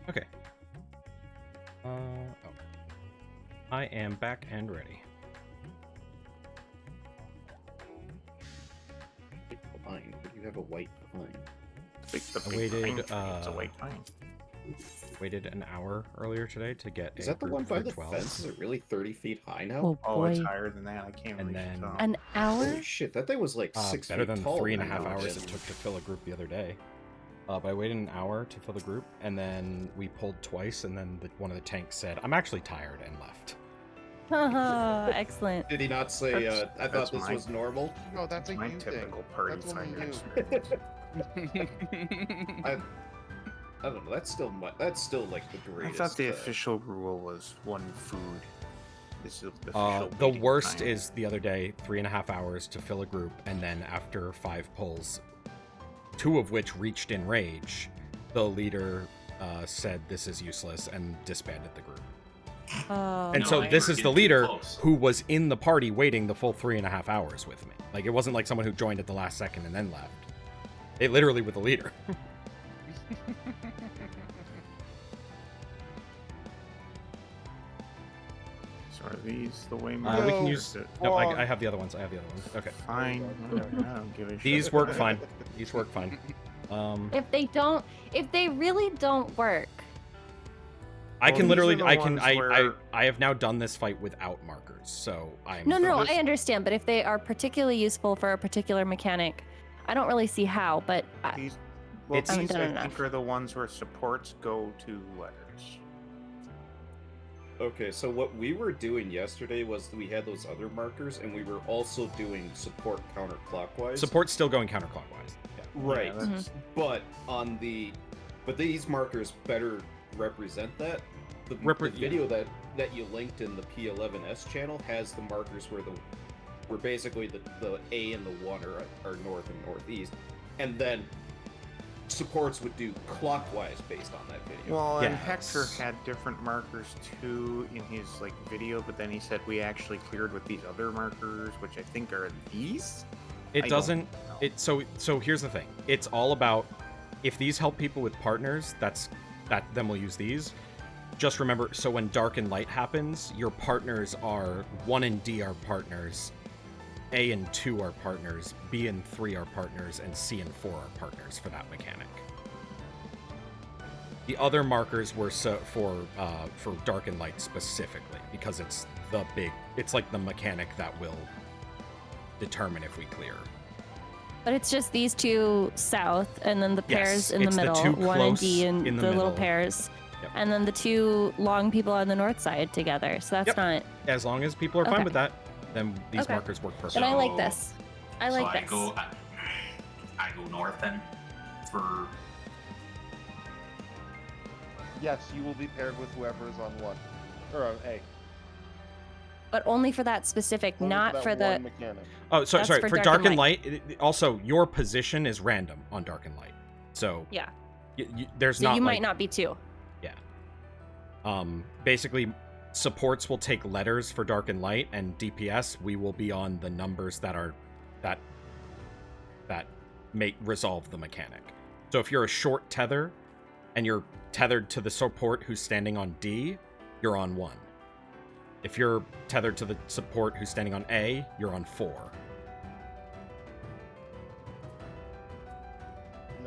Okay. Oh. I am back and ready. Pine. Where do you have a white pine? I waited. It's a white pine. Waited an hour earlier today to get. Is that the one by the 12. fence? Is it really 30 feet high now? Oh Oh, boy. it's higher than that. I can't And reach then- the top. An hour? Holy shit, that thing was like 6 Better feet than the tall. 3.5 when I hours was it in. took to fill a group the other day. But I waited an hour to fill the group, and then we pulled twice, and then one of the tanks said, "I'm actually tired," and left. Excellent. Did he not say, That's- I that's thought this my- was normal? No, that's a my you typical thing. party That's only finder you. experience. I don't know, that's still like the I greatest. thought the official rule was one food. This is the official The waiting worst time. is the other day, 3.5 hours to fill a group, and then after 5 pulls, 2 of which reached in rage, the leader said this is useless and disbanded the group. Oh, And No, so I this were is the getting too leader close. who was in the party waiting the full 3.5 hours with me. Like, it wasn't like someone who joined at the last second and then left. It literally was the leader. So are these the way We my can use. No, Wrong. I have the other ones. I have the other ones. Okay. Fine. Whatever, I don't give a shit. These work fine. These work fine. if they really don't work, I Well, can these literally. are the I can. ones where- I have now done this fight without markers, so I'm. no, this- I understand. But if they are particularly useful for a particular mechanic, I don't really see how. But These, well, It's- these I I haven't done think are the ones where supports go to letters. Okay, so what we were doing yesterday was we had those other markers, and we were also doing support counterclockwise. Support's still going counterclockwise. Yeah. Right, Yeah, that's- but but these markers better represent that. The Repre- video that you linked in the P11S channel has the markers where basically the A and the 1 are north and northeast, and then supports would do clockwise based on that video. Well, and Yes. Hector had different markers too in his video, but then he said we actually cleared with these other markers, which I think are these. It I doesn't. don't know. It so here's the thing. It's all about if these help people with partners. Then we'll use these. Just remember, so when dark and light happens, your partners are 1 and D are partners, A and 2 are partners, B and 3 are partners, and C and 4 are partners for that mechanic. The other markers were for dark and light specifically because it's like the mechanic that will determine if we clear. But it's just these two south, and then the pairs Yes, in the it's the middle, two 1 and close D, and in the the little middle. pairs, Yep. and then the 2 long people on the north side together. So that's Yep. not. As long as people are fine Okay. with that, then these Okay. markers work But perfectly. I like So- this. I like so this. I go north then for Yes, you will be paired with whoever is on 1. Or on A. But only for that specific, Only not that for the. one mechanic. Oh, That's sorry. for For dark dark and and light, also your position is random on dark and light. So Yeah. there's So not. you like, might not be 2. Basically, supports will take letters for dark and light, and DPS we will be on the numbers that make resolve the mechanic. So if you're a short tether, and you're tethered to the support who's standing on D, you're on 1. If you're tethered to the support who's standing on A, you're on 4.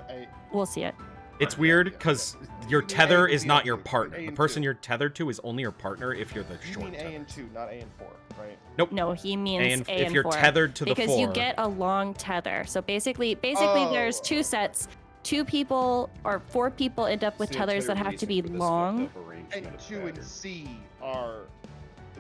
A. We'll see it. It's weird because your You mean tether A is and not B your and two. partner. A The and person 2. you're tethered to is only your partner if you're the You short mean tether. A and 2, not A and 4, right? Nope. No, he means A if and you're 4. tethered to the because 4, you get a long tether. So basically there's 2 sets. 2 people or 4 people end up with It's the tethers that entire have to reason be for this long. fucked up arrangement And of 2 and patterns. C are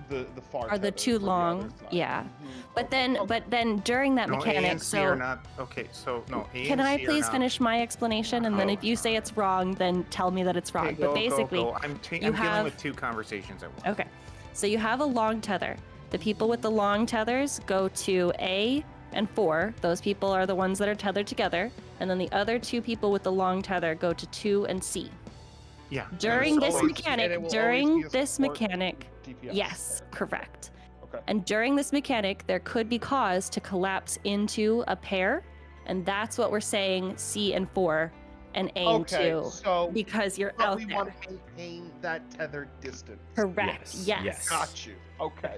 the far Are the tethers 2 for long? other side. Yeah. Mhm. But Okay. then Okay. but then during that No, A mechanic, and C are so not. Okay, so no. A can and I C are please not- finish my explanation, and then Oh. if you say it's wrong, then tell me that it's wrong. Okay, but go, basically, go. I'm you dealing have- with 2 conversations at once. okay. So you have a long tether. The people with the long tethers go to A and 4. Those people are the ones that are tethered together. And then the other 2 people with the long tether go to 2 and C. Yeah. During it's this always- and it mechanic, will always during be a this support mechanic, DPS. yes, correct. Okay. And during this mechanic, there could be cause to collapse into a pair, and that's what we're saying C and 4 and aim Okay, to so because you're but out we there. want to maintain that tethered distance. Correct. Yes, Yes. yes. Got you. Okay.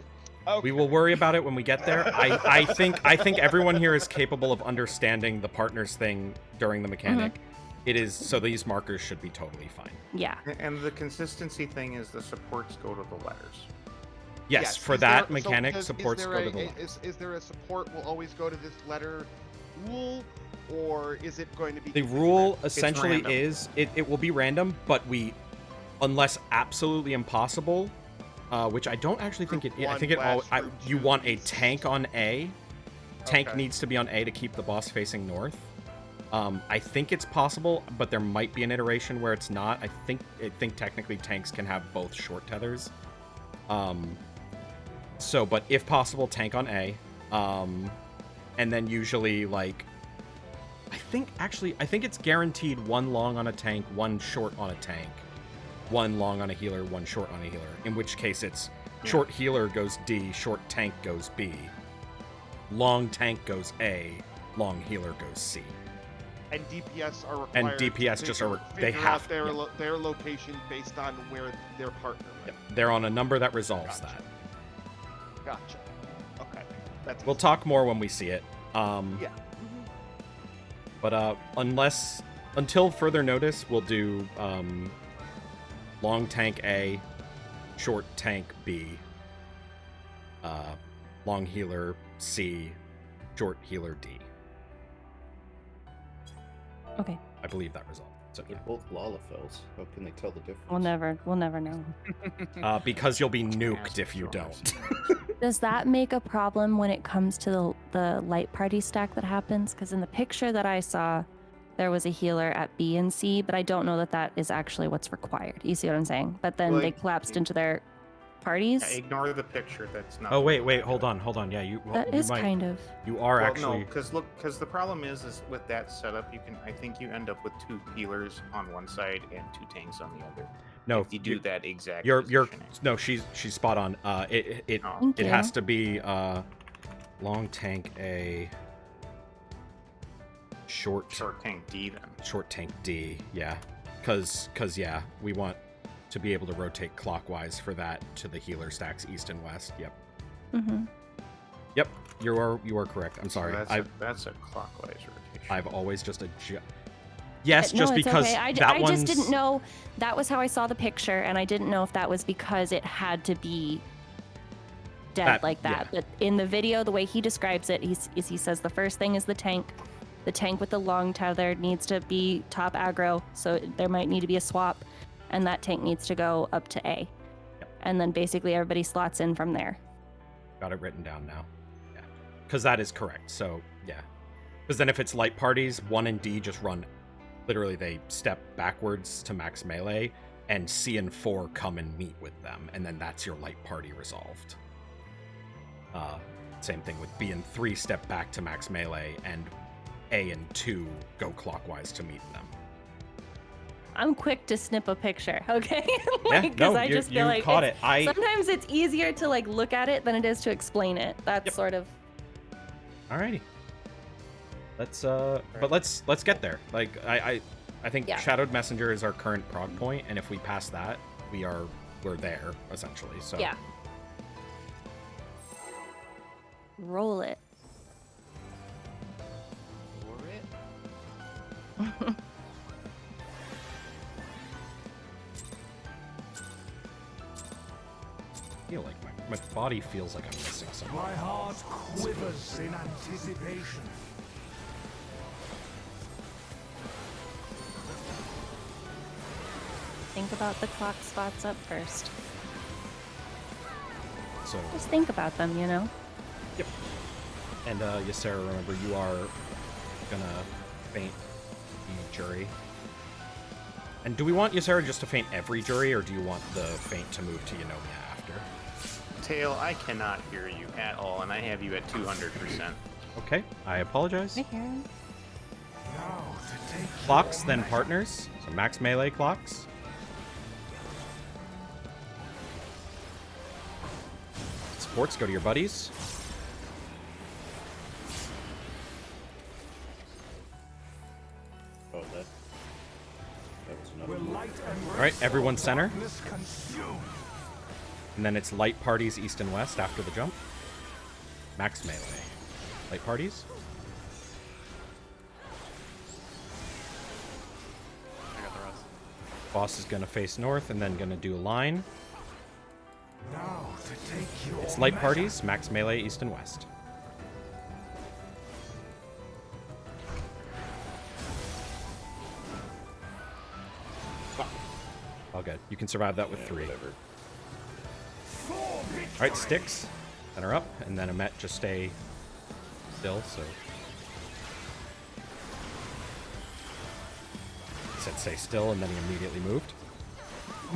We will worry about it when we get there. I think everyone here is capable of understanding the partners thing during the mechanic. It is so these markers should be totally fine. Yeah. And the consistency thing is the supports go to the letters. Yes, for is that there- mechanic, is supports there go to a- the left. Is there a support will always go to this letter rule, or is it going to be The completely rule random? essentially random. is it will be random, but unless absolutely impossible, which I don't actually think it. Group I think it one all. slash group You two want a east. tank on A. Tank Okay. needs to be on A to keep the boss facing north. I think it's possible, but there might be an iteration where it's not. I think technically tanks can have both short tethers. But if possible, tank on A. And then usually like, I think it's guaranteed one long on a tank, one short on a tank, one long on a healer, one short on a healer. In which case it's short healer goes D, short tank goes B, long tank goes A, long healer goes C. And DPS are required. And DPS to just figure- are- they figure have- out their yeah. their location based on where their partner Yep. went. They're on a number that resolves Gotcha. that. Gotcha. Okay. That's We'll easy. talk more when we see it. Yeah. But until further notice, we'll do long tank A, short tank B, long healer C, short healer D. Okay. I believe that resolved. So They're both Lalafels. How can they tell the difference? We'll never know. because you'll be nuked Ask if you Jonas. don't. Does that make a problem when it comes to the light party stack that happens? Because in the picture that I saw, there was a healer at B and C, but I don't know that that is actually what's required. You see what I'm saying? But then they Like, collapsed into their parties. Yeah, ignore the picture. That's not. Oh the wait, way to hold do it. on. Yeah, you. That you is might, kind of. You are Well, actually. no, because the problem is with that setup, I think you end up with 2 healers on one side and 2 tanks on the other. No, If you do that exact. You're positioning. no, she's spot on. It Oh. Thank it you. has to be long tank A, short Short tank D then. short tank D. Yeah, because yeah, we want to be able to rotate clockwise for that to the healer stacks east and west. Yep, Mm-hmm. yep. You are correct. I'm sorry. So that's a clockwise rotation. I've always just Yes, No, just it's because okay. I that just one's didn't know. That was how I saw the picture, and I didn't know if that was because it had to be dead That- like that. yeah. But in the video, the way he describes it, he says the first thing is the tank. The tank with the long tether needs to be top aggro, so there might need to be a swap, and that tank needs to go up to A. Yep. And then basically everybody slots in from there. Got it written down now. Yeah, because that is correct. So yeah, because then if it's light parties, 1 and D just run. Literally, they step backwards to max melee, and C and 4 come and meet with them, and then that's your light party resolved. Same thing with B and 3 step back to max melee, and A and 2 go clockwise to meet them. I'm quick to snip a picture, okay? Yeah, Because no, I just you feel like caught it's- it. sometimes it's easier to like look at it than it is to explain it. That's Yep. sort of Alrighty. But let's get there. Like I think Yeah. Shadowed Messenger is our current prog point, and if we pass that, we're there essentially. So yeah. Roll it. I feel like my body feels like I'm missing something. My heart quivers in anticipation. Think about the clock spots up first. So Just think about them, you know? yep. And Ysera, remember you are gonna faint the jury. And do we want Ysera just to faint every jury, or do you want the faint to move to Eunomia after? Tail, I cannot hear you at all, and I have you at 200%. Okay, I apologize. I hear him. Now to take Clocks, then partners. So max melee clocks. Supports, go to your buddies. Oh, that. That's will another light and All right, everyone center. darkness consume. And then it's light parties east and west after the jump. Max melee. Light parties. I got the rest. Boss is going to face north and then going to do a line. Now to take your It's light measure. parties, max melee east and west. All good. You can survive that with 3. whatever. All right, sticks. Center up, and then Amet just stay still. So he said stay still, and then he immediately moved.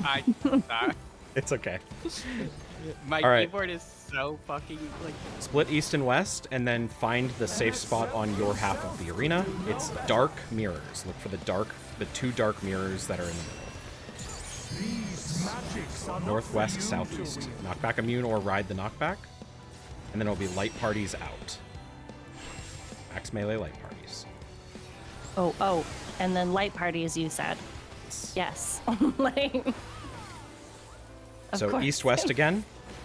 I It's okay. my All right. keyboard is so fucking like. Split east and west, and then find the safe spot on your half of the arena. It's dark mirrors. Look for the 2 dark mirrors that are in the middle. These magics are not Northwest, for you, southeast. Joey. Knockback immune or ride the knockback. And then it'll be light parties out. Max melee light parties. Oh, and then light parties, you said. Yes. Like, of So course. east-west again.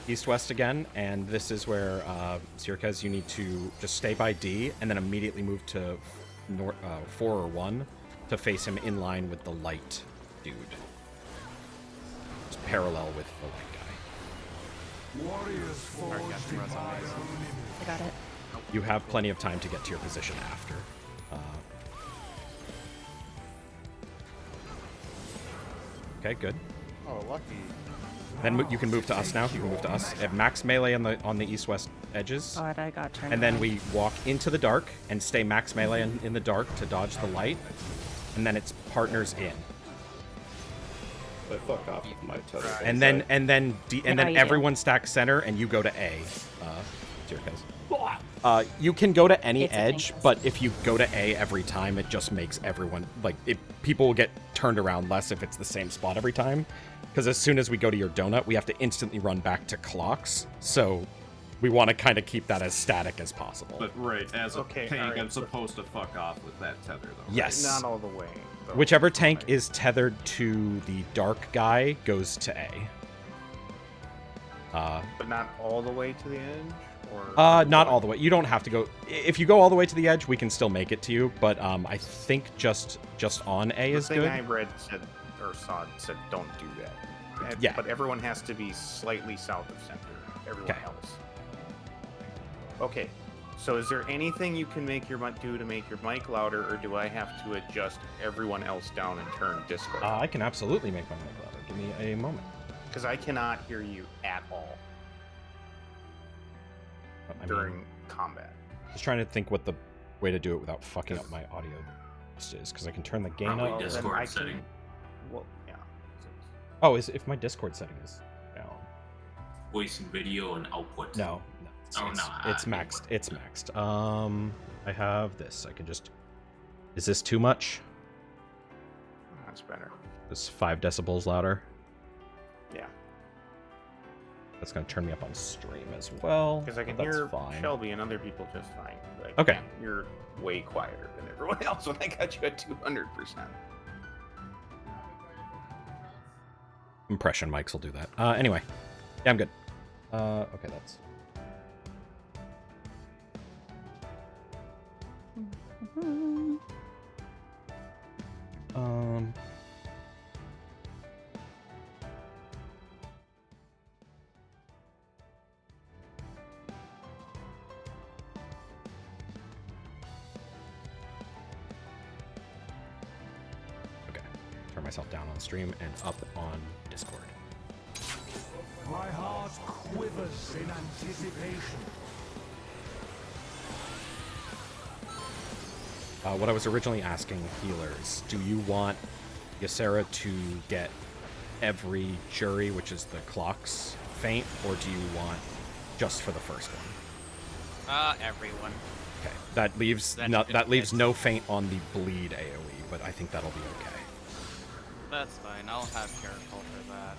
East-west again. And this is where, Sirkez, you need to just stay by D and then immediately move to 4 or 1 to face him in line with the light dude. Just parallel with the light guy. Warriors forged in my own image. I got it. You have plenty of time to get to your position after. Okay, good. Oh, lucky. Then you can move to us now. You can move to us. At max melee on the east-west edges. God, I got turned And then around. we walk into the dark and stay max melee in the dark to dodge the light. And then it's partners in. I fuck off with my tether. And then How you do? everyone stacks center and you go to A. You can go to any It's a edge, thing. but if you go to A every time, it just makes everyone people will get turned around less if it's the same spot every time. Because as soon as we go to your donut, we have to instantly run back to clocks. So we want to kind of keep that as static as possible. But right, as a Okay, tank, alright, I'm so- supposed to fuck off with that tether, though. right? Yes. Not all the way. though. Whichever tank is tethered to the dark guy goes to A. But not all the way to the edge? Not all the way. You don't have to go. If you go all the way to the edge, we can still make it to you. But I think just on A The is thing good. I read said, or saw said, don't do that. Yeah. But everyone has to be slightly south of center. Everyone Okay. else. Okay. So is there anything you can make your do to make your mic louder, or do I have to adjust everyone else down and turn Discord? I can absolutely make my mic louder. Give me a moment. Because I cannot hear you at all I mean, during combat. just trying to think what the way to do it without fucking up my audio list is, because I can turn the gain Probably up. Then Discord I setting. can. Well, yeah. Oh, if my Discord setting is down? Voice and video and output. No, Oh, it's, no, it's I- maxed. It's maxed. I have this. I can just. Is this too much? That's better. This 5 decibels louder. Yeah. That's gonna turn me up on stream as well. Because I can but that's hear fine. Shelby and other people just fine. But I Okay. can't. You're way quieter than everyone else when I got you at 200%. Impression mics will do that. Anyway, yeah, I'm good. Okay, that's. Um. Okay, turn myself down on stream and up on Discord. My heart quivers in anticipation. What I was originally asking healers, do you want Ysera to get every jury, which is the clocks, faint, or do you want just for the first one? Everyone. Okay, that leaves That that leaves fits. no faint on the bleed AoE, but I think that'll be okay. That's fine. I'll have careful for that.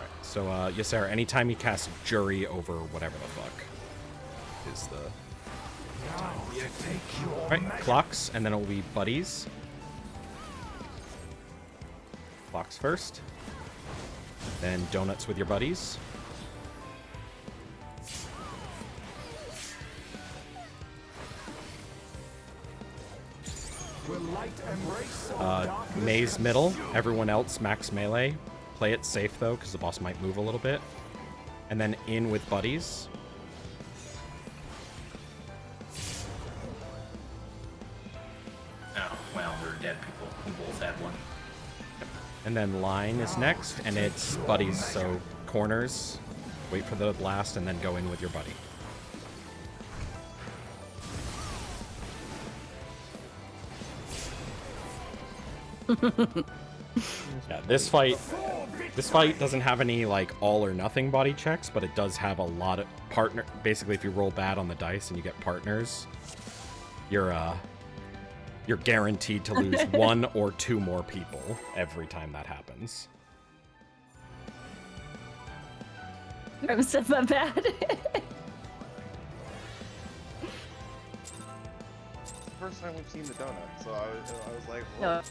Right. So Ysera, anytime you cast jury over whatever the fuck is the Now to take your right measure. clocks, and then it'll be buddies. Clocks first. Then donuts with your buddies. Maze middle. Everyone else max melee. Play it safe though, because the boss might move a little bit. And then in with buddies. Oh, well, they're dead people. We both had one. And then line is next, and it's buddies, so corners. Wait for the blast, and then go in with your buddy. Yeah, this fight doesn't have any like all or nothing body checks, but it does have a lot of partner. Basically, if you roll bad on the dice and you get partners, you're guaranteed to lose 1 or 2 more people every time that happens. I'm so bad. First time we've seen the donut, so I was like, No. well,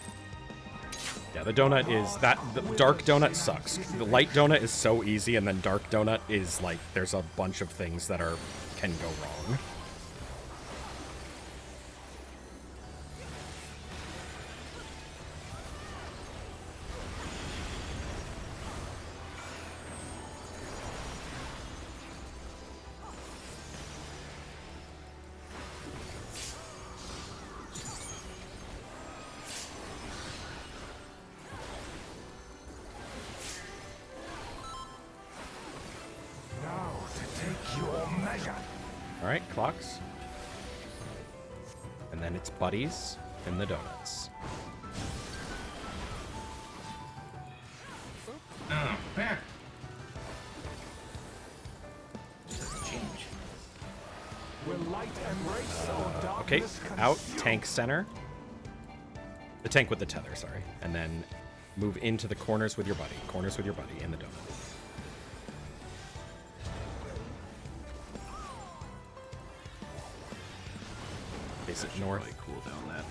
Yeah, the donut is that the dark donut sucks. The light donut is so easy, and then dark donut is like there's a bunch of things that can go wrong. All right, clocks. And then it's buddies and the donuts. Oh, man. Change. Okay, out, tank center. The tank with the tether, sorry. And then move into the corners with your buddy. Corners with your buddy in the donut. Face it north. Really cool down that.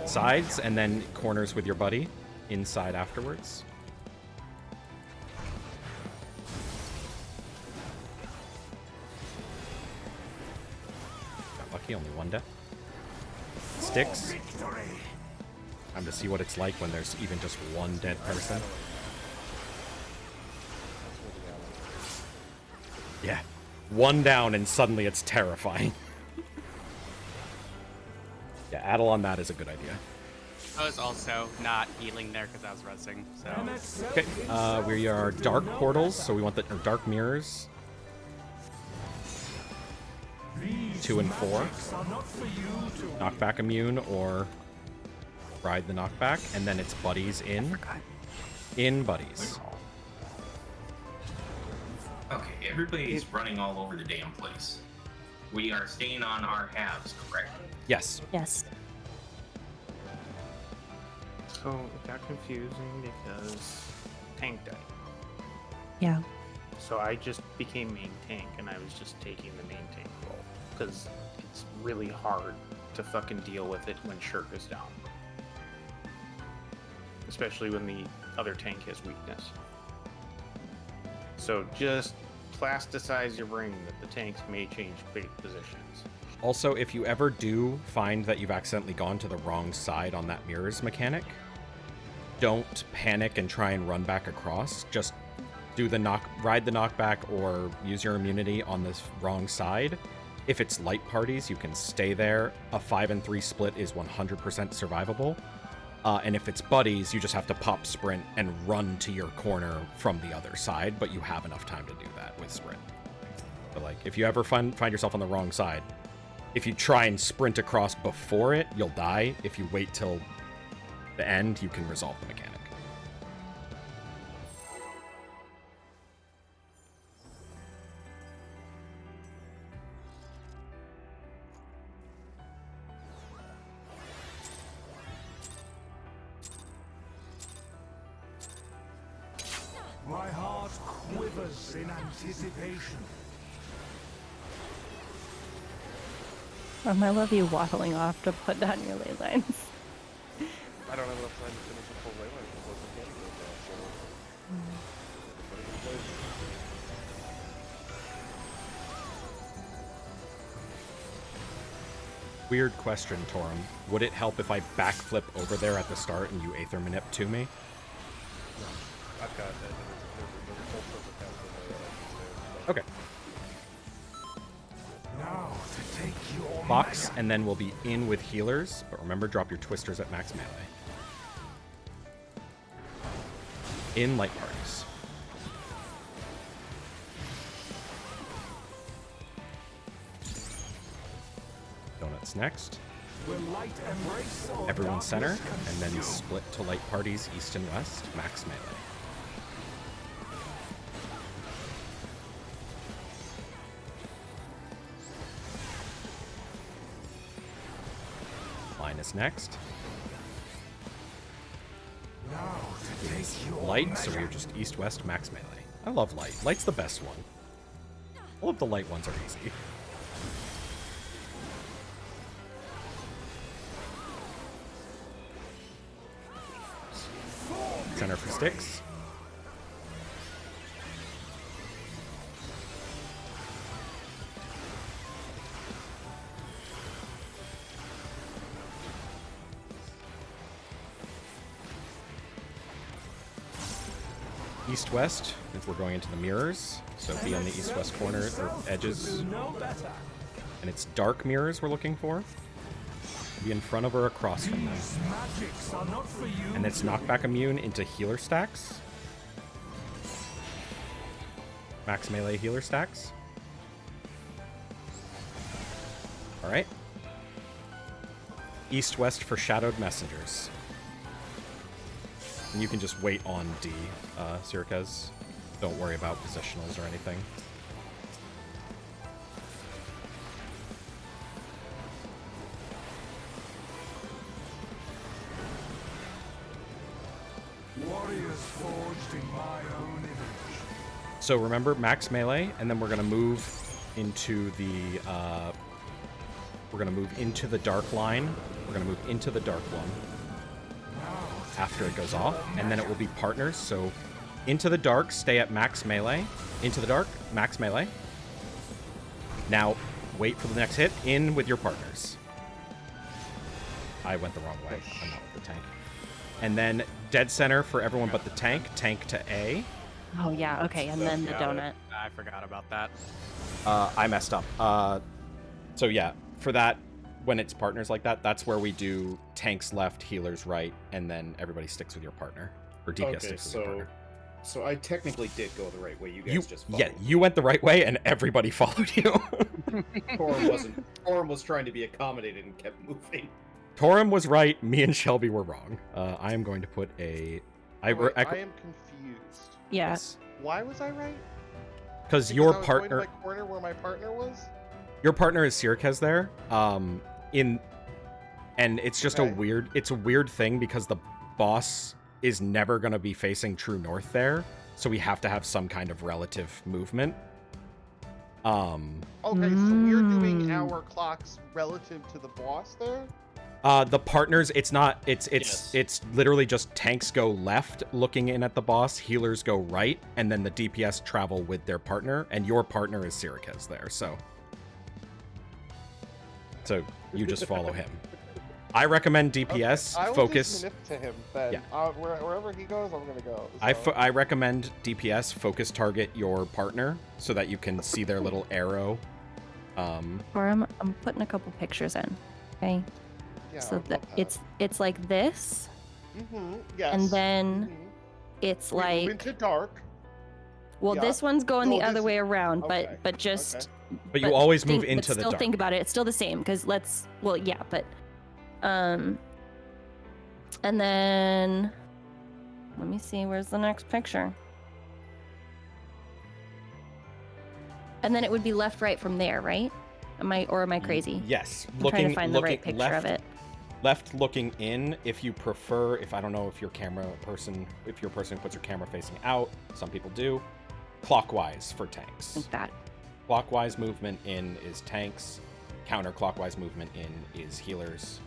Sides, and then corners with your buddy. Inside afterwards. Got lucky, only 1 death. Sticks. Time to see what it's like when there's even just 1 dead person. Yeah. 1 down and suddenly it's terrifying. Yeah, addle on that is a good idea. I was also not healing there because I was resting, so... Okay, we are dark portals, so we want the or dark mirrors. 2 and 4. Knockback immune or ride the knockback, and then it's buddies in. In buddies. Okay, everybody's running all over the damn place. We are staying on our halves, correct? Yes. Yes. So it got confusing because tank died. Yeah. So I just became main tank, and I was just taking the main tank role because it's really hard to fucking deal with it when Shirk is down, especially when the other tank has weakness. So just plasticize your brain that the tanks may change positions. Also, if you ever do find that you've accidentally gone to the wrong side on that mirrors mechanic, don't panic and try and run back across. Just do the ride the knockback or use your immunity on this wrong side. If it's light parties, you can stay there. A 5 and 3 split is 100% survivable. And if it's buddies, you just have to pop sprint and run to your corner from the other side, but you have enough time to do that with sprint. But like, if you ever find yourself on the wrong side, if you try and sprint across before it, you'll die. If you wait till the end, you can resolve the mechanic. My heart quivers in anticipation. I love you waddling off to put down your ley lines. I don't have enough time to finish a full leyline before the game goes down, so... Put it in place. Weird question, Torum. Would it help if I backflip over there at the start and you Aether Manip to me? I've got that. There's a whole set of paths in there. Okay. Now to take your Box, and then we'll be in with healers, but remember, drop your twisters at max melee. In light parties. Donuts next. will light embrace or Everyone center, darkness and then consume. split to light parties east and west, max melee. Line is next. Now to take your Light, so measure. we're just east-west max melee. I love light. Light's the best one. All of the light ones are easy. Center for sticks. East-west, if we're going into the mirrors, so be on the east-west corner, or edges. No better. And it's dark mirrors we're looking for. Be in front of or across from them. These magics are not for you. And it's knockback immune into healer stacks. Max melee healer stacks. Alright. East-west for shadowed messengers. And you can just wait on D, Sirkez. Don't worry about positionals or anything. Warriors forged in my own image. So remember, max melee, and then we're gonna move into the dark line. We're gonna move into the dark one after it goes off, and then it will be partners. So into the dark, stay at max melee. Into the dark, max melee. Now wait for the next hit. In with your partners. I went the wrong way. I'm not with the tank. And then dead center for everyone but the tank. Tank to A. Oh yeah, okay, and then the donut. I forgot about that. I messed up. So yeah, for that, when it's partners like that, that's where we do tanks left, healers right, and then everybody sticks with your partner. Or DPS Okay, sticks with your partner. so I technically did go the right way. You guys just followed. Yeah, you went the right way, and everybody followed you. Torum wasn't. Torum was trying to be accommodated and kept moving. Torum was right. Me and Shelby were wrong. I am going to put a. Wait, I am confused. Yeah. Why was I right? Because Because your I was going to partner, my corner where my partner was? your partner is Sirkez there. And it's just Okay. it's a weird thing because the boss is never going to be facing true north there, so we have to have some kind of relative movement. Okay, so we're doing Mm. our clocks relative to the boss there? The partners, it's not, it's Yes. it's literally just tanks go left looking in at the boss, healers go right, and then the DPS travel with their partner, and your partner is Sirkez there, so you just follow him. I recommend DPS, I will focus. just manip to him then. Yeah. Wherever he goes, I'm gonna go. I recommend DPS, focus target your partner so that you can see their little arrow. Or I'm putting a couple pictures in. Okay. Yeah, So I would that love it's like this, yes. and then Mhm. it's We move like, into dark. well, yeah. this one's going No, the other this way is- around, okay, but just. But you always move but into the still dark. think about it. It's still the same because and then let me see. Where's the next picture? And then it would be left, right from there, right? Am I crazy? Yes, I'm trying to find the right picture left, of it. Left looking in. If you prefer, if I don't know if you're a person who puts your camera facing out, some people do. Clockwise for tanks. Like that. Clockwise movement in is tanks. Counterclockwise movement in is healers.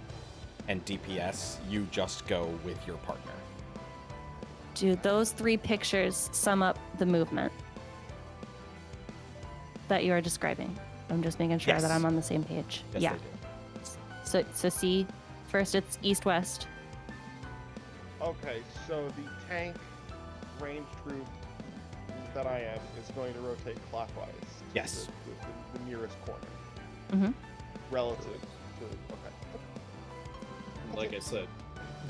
and DPS, you just go with your partner. Do those 3 pictures sum up the movement that you are describing? I'm just making sure that Yes. I'm on the same page. Yes, yeah. they do. So see, first it's east-west. Okay, so the tank range troop that I am is going to rotate clockwise. To Yes. The nearest corner. Mm-hmm. Relative to. Okay. Like I said,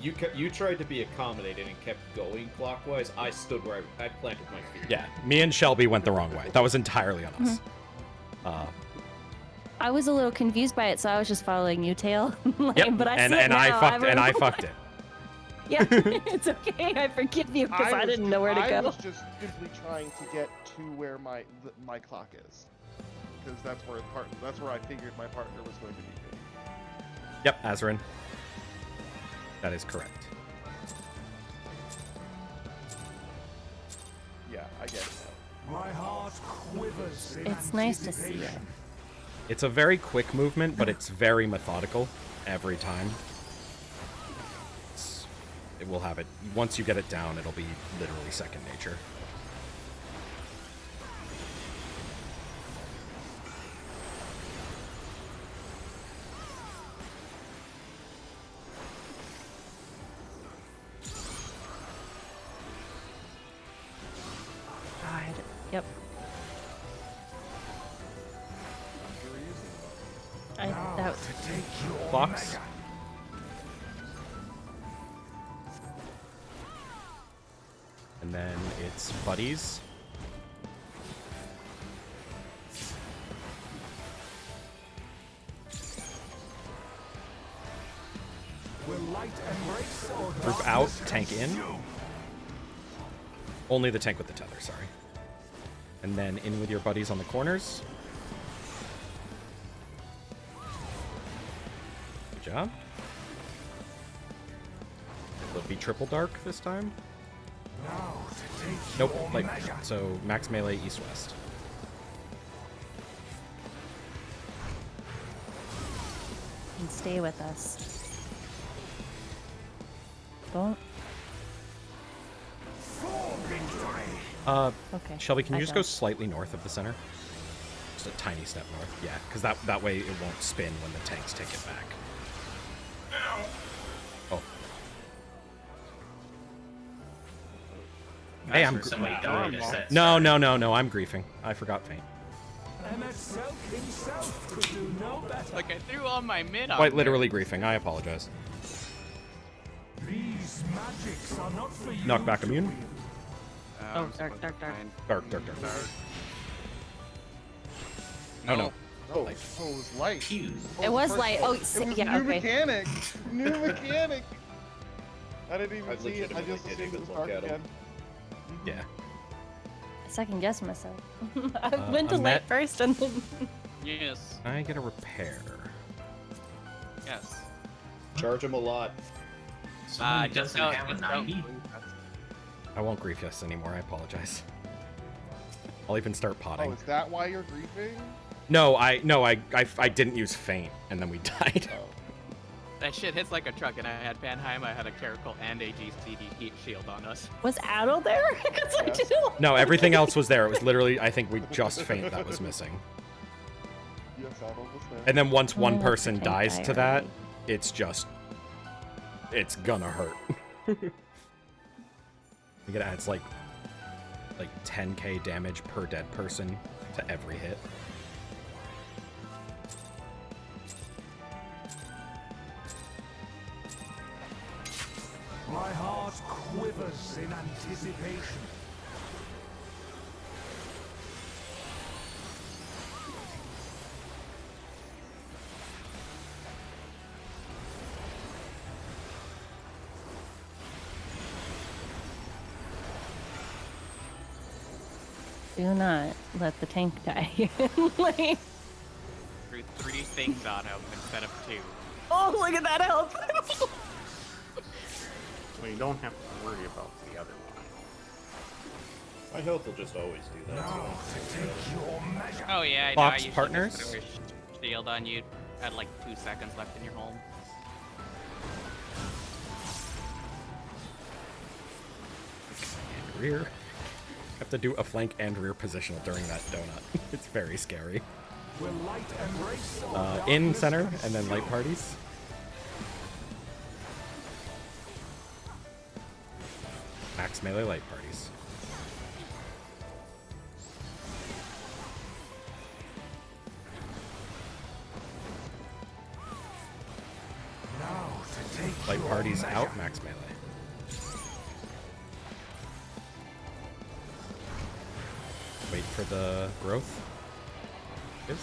you tried to be accommodating and kept going clockwise. I stood where I planted my feet. Yeah, me and Shelby went the wrong way. That was entirely on us. I was a little confused by it, so I was just following you, Tail. Yep, But I and see it I now. fucked it. Yeah, it's okay. I forgive you because I didn't know where to I go. was just simply trying to get to where my clock is, because that's where I figured my partner was going to be. Yep, Azrin. That is correct. Yeah, I get it now. My heart quivers in It's nice to see it. anticipation. It's a very quick movement, but it's very methodical every time. It will have it. Once you get it down, it'll be literally second nature. God. Yep. That To take your Clocks. mega. And then it's buddies. Will light embrace or Group out, darkness tank in. consume? Only the tank with the tether, sorry. And then in with your buddies on the corners. Good job. Will it be triple dark this time? Now to take Nope, your like, mega. so max melee east-west. can stay with us. Don't. Okay. Shelby, can you I just go don't. slightly north of the center? Just a tiny step north. Yeah, because that way it won't spin when the tanks take it back. Oh. Hey, I'm. Somebody died. I said, No, I'm griefing. I forgot faint. MSL himself could do no better. Like I threw all my mid on. Quite there. literally griefing. I apologize. These magics are not for you. Knockback to immune? wield. Oh, I'm dark. fine. Dark. Oh no. Oh, Light. so it was light. Phew. Oh, It was first- light. Oh, it was yeah, new okay. mechanic. New mechanic. I didn't even I'd see it. I legitimately just didn't assumed it even was look dark at 'em. again. Yeah. Second guess myself. I went to a light met- first and then. Yes. I get a repair. Yes. Charge him a lot. Someone who doesn't no, have a it's 90. I won't grief yes anymore. I apologize. I'll even start potting. Oh, is that why you're griefing? No, I didn't use faint, and then we died. Oh. That shit hits like a truck, and I had Panheim, I had a Caracal, and a GCD heat shield on us. Was Adel there? Because I Yes. didn't. No, everything else was there. It was literally, I think we just faint that was missing. Yes, Adel was there. And then once one Oh, person tank dies die to that, already. it's just, it's gonna hurt. I think it adds like 10k damage per dead person to every hit. My heart quivers in anticipation. Do not let the tank die. Like, Threw 3 things on him instead of 2. oh, look at that health. So you don't have to worry about the other one. My health will just always do that. Now to take your measure. Oh yeah, I know. Fox I usually partners? just put a shield on you. Had like 2 seconds left in your home. rear. Have to do a flank and rear positional during that donut. It's very scary. Will light embrace or In darkness center, consume? and then light parties. Max melee light parties. Now to take Light your parties measure. out, max melee. Wait for the growth. Is.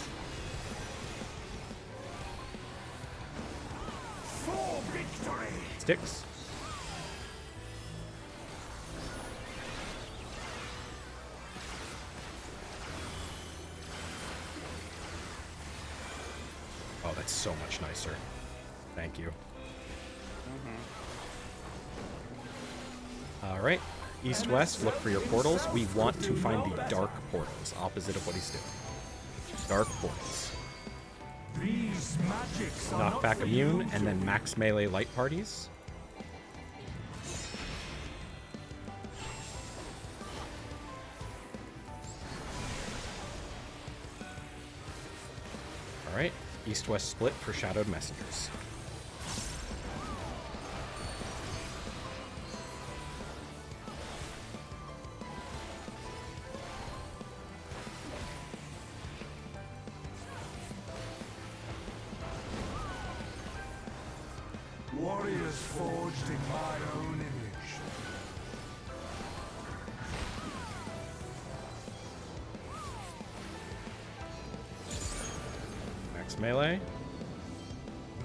For victory. Sticks. Oh, that's so much nicer. Thank you. All right. East-west, look for your portals. We want to find the dark portals, opposite of what he's doing. Dark portals. These magics are not Knockback for you immune, and then max melee light parties. Alright, east-west split for shadowed messengers. warriors forged in my own image. Max melee.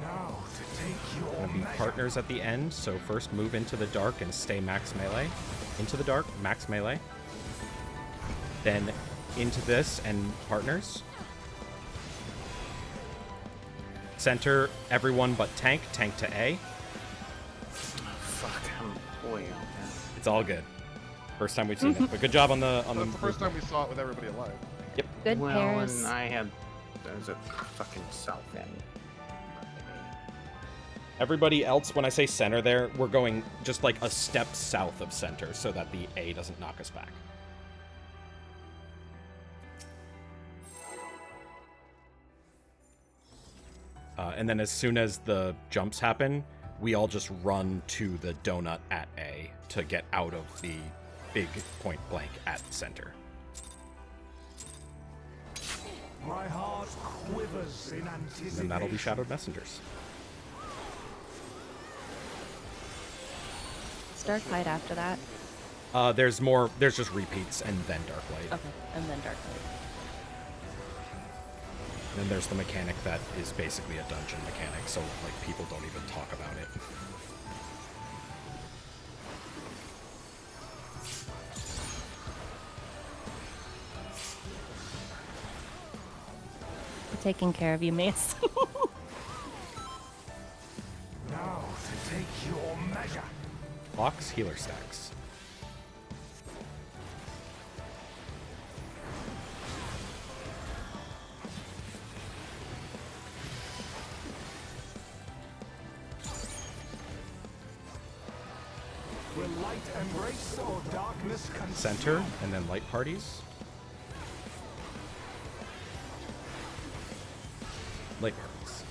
Now to take your Gonna be measure. partners at the end, so first move into the dark and stay max melee. Into the dark, max melee. Then into this and partners. Center, everyone but tank. Tank to A. Fuck, I'm boy. It's all good. First time we've seen it, but good job on the That's the first time we saw it with everybody alive. Good Well, pairs. and I had there's a fucking south end. Everybody else, when I say center there, we're going just like a step south of center so that the A doesn't knock us back. And then as soon as the jumps happen, we all just run to the donut at A to get out of the big point blank at center. My heart quivers in And anticipation. then that'll be Shadowed Messengers. Dark light after that. There's just repeats and then Dark Light. Okay, and then dark light. And then there's the mechanic that is basically a dungeon mechanic, so like people don't even talk about it. I'm taking care of you, Mace. Now to take your measure. Clocks, healer stacks. Will light embrace or darkness consume? Center, and then light parties. Light parties.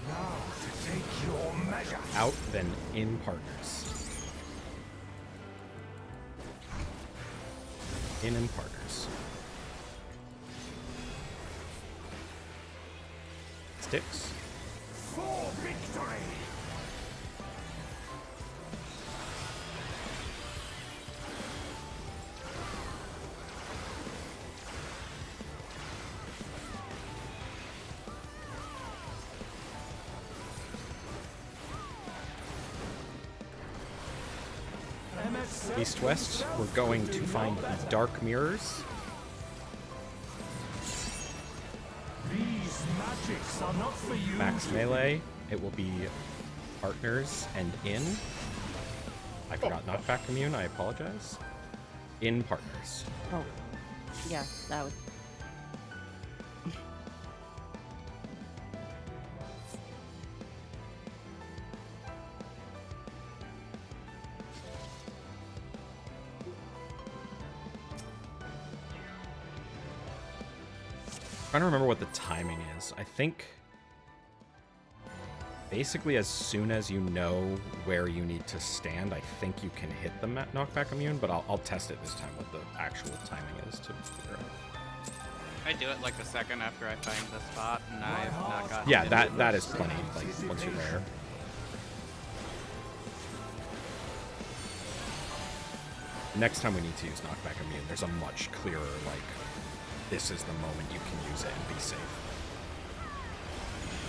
Now to take your measure. Out, then in partners. In and partners. Sticks. For victory. East-west, we're going to find the dark mirrors. These magics are not for you. Max melee. It will be partners and in. I forgot knockback immune. I apologize. In partners. Oh, yeah, that would. trying to remember what the timing is. I think basically as soon as you know where you need to stand, I think you can hit the knockback immune, but I'll test it this time what the actual timing is to figure out. I do it like the second after I find the spot, and I've not gotten Yeah, it. that is plenty, like, once you're there. Next time we need to use knockback immune, there's a much clearer, like, this is the moment you can use it and be safe.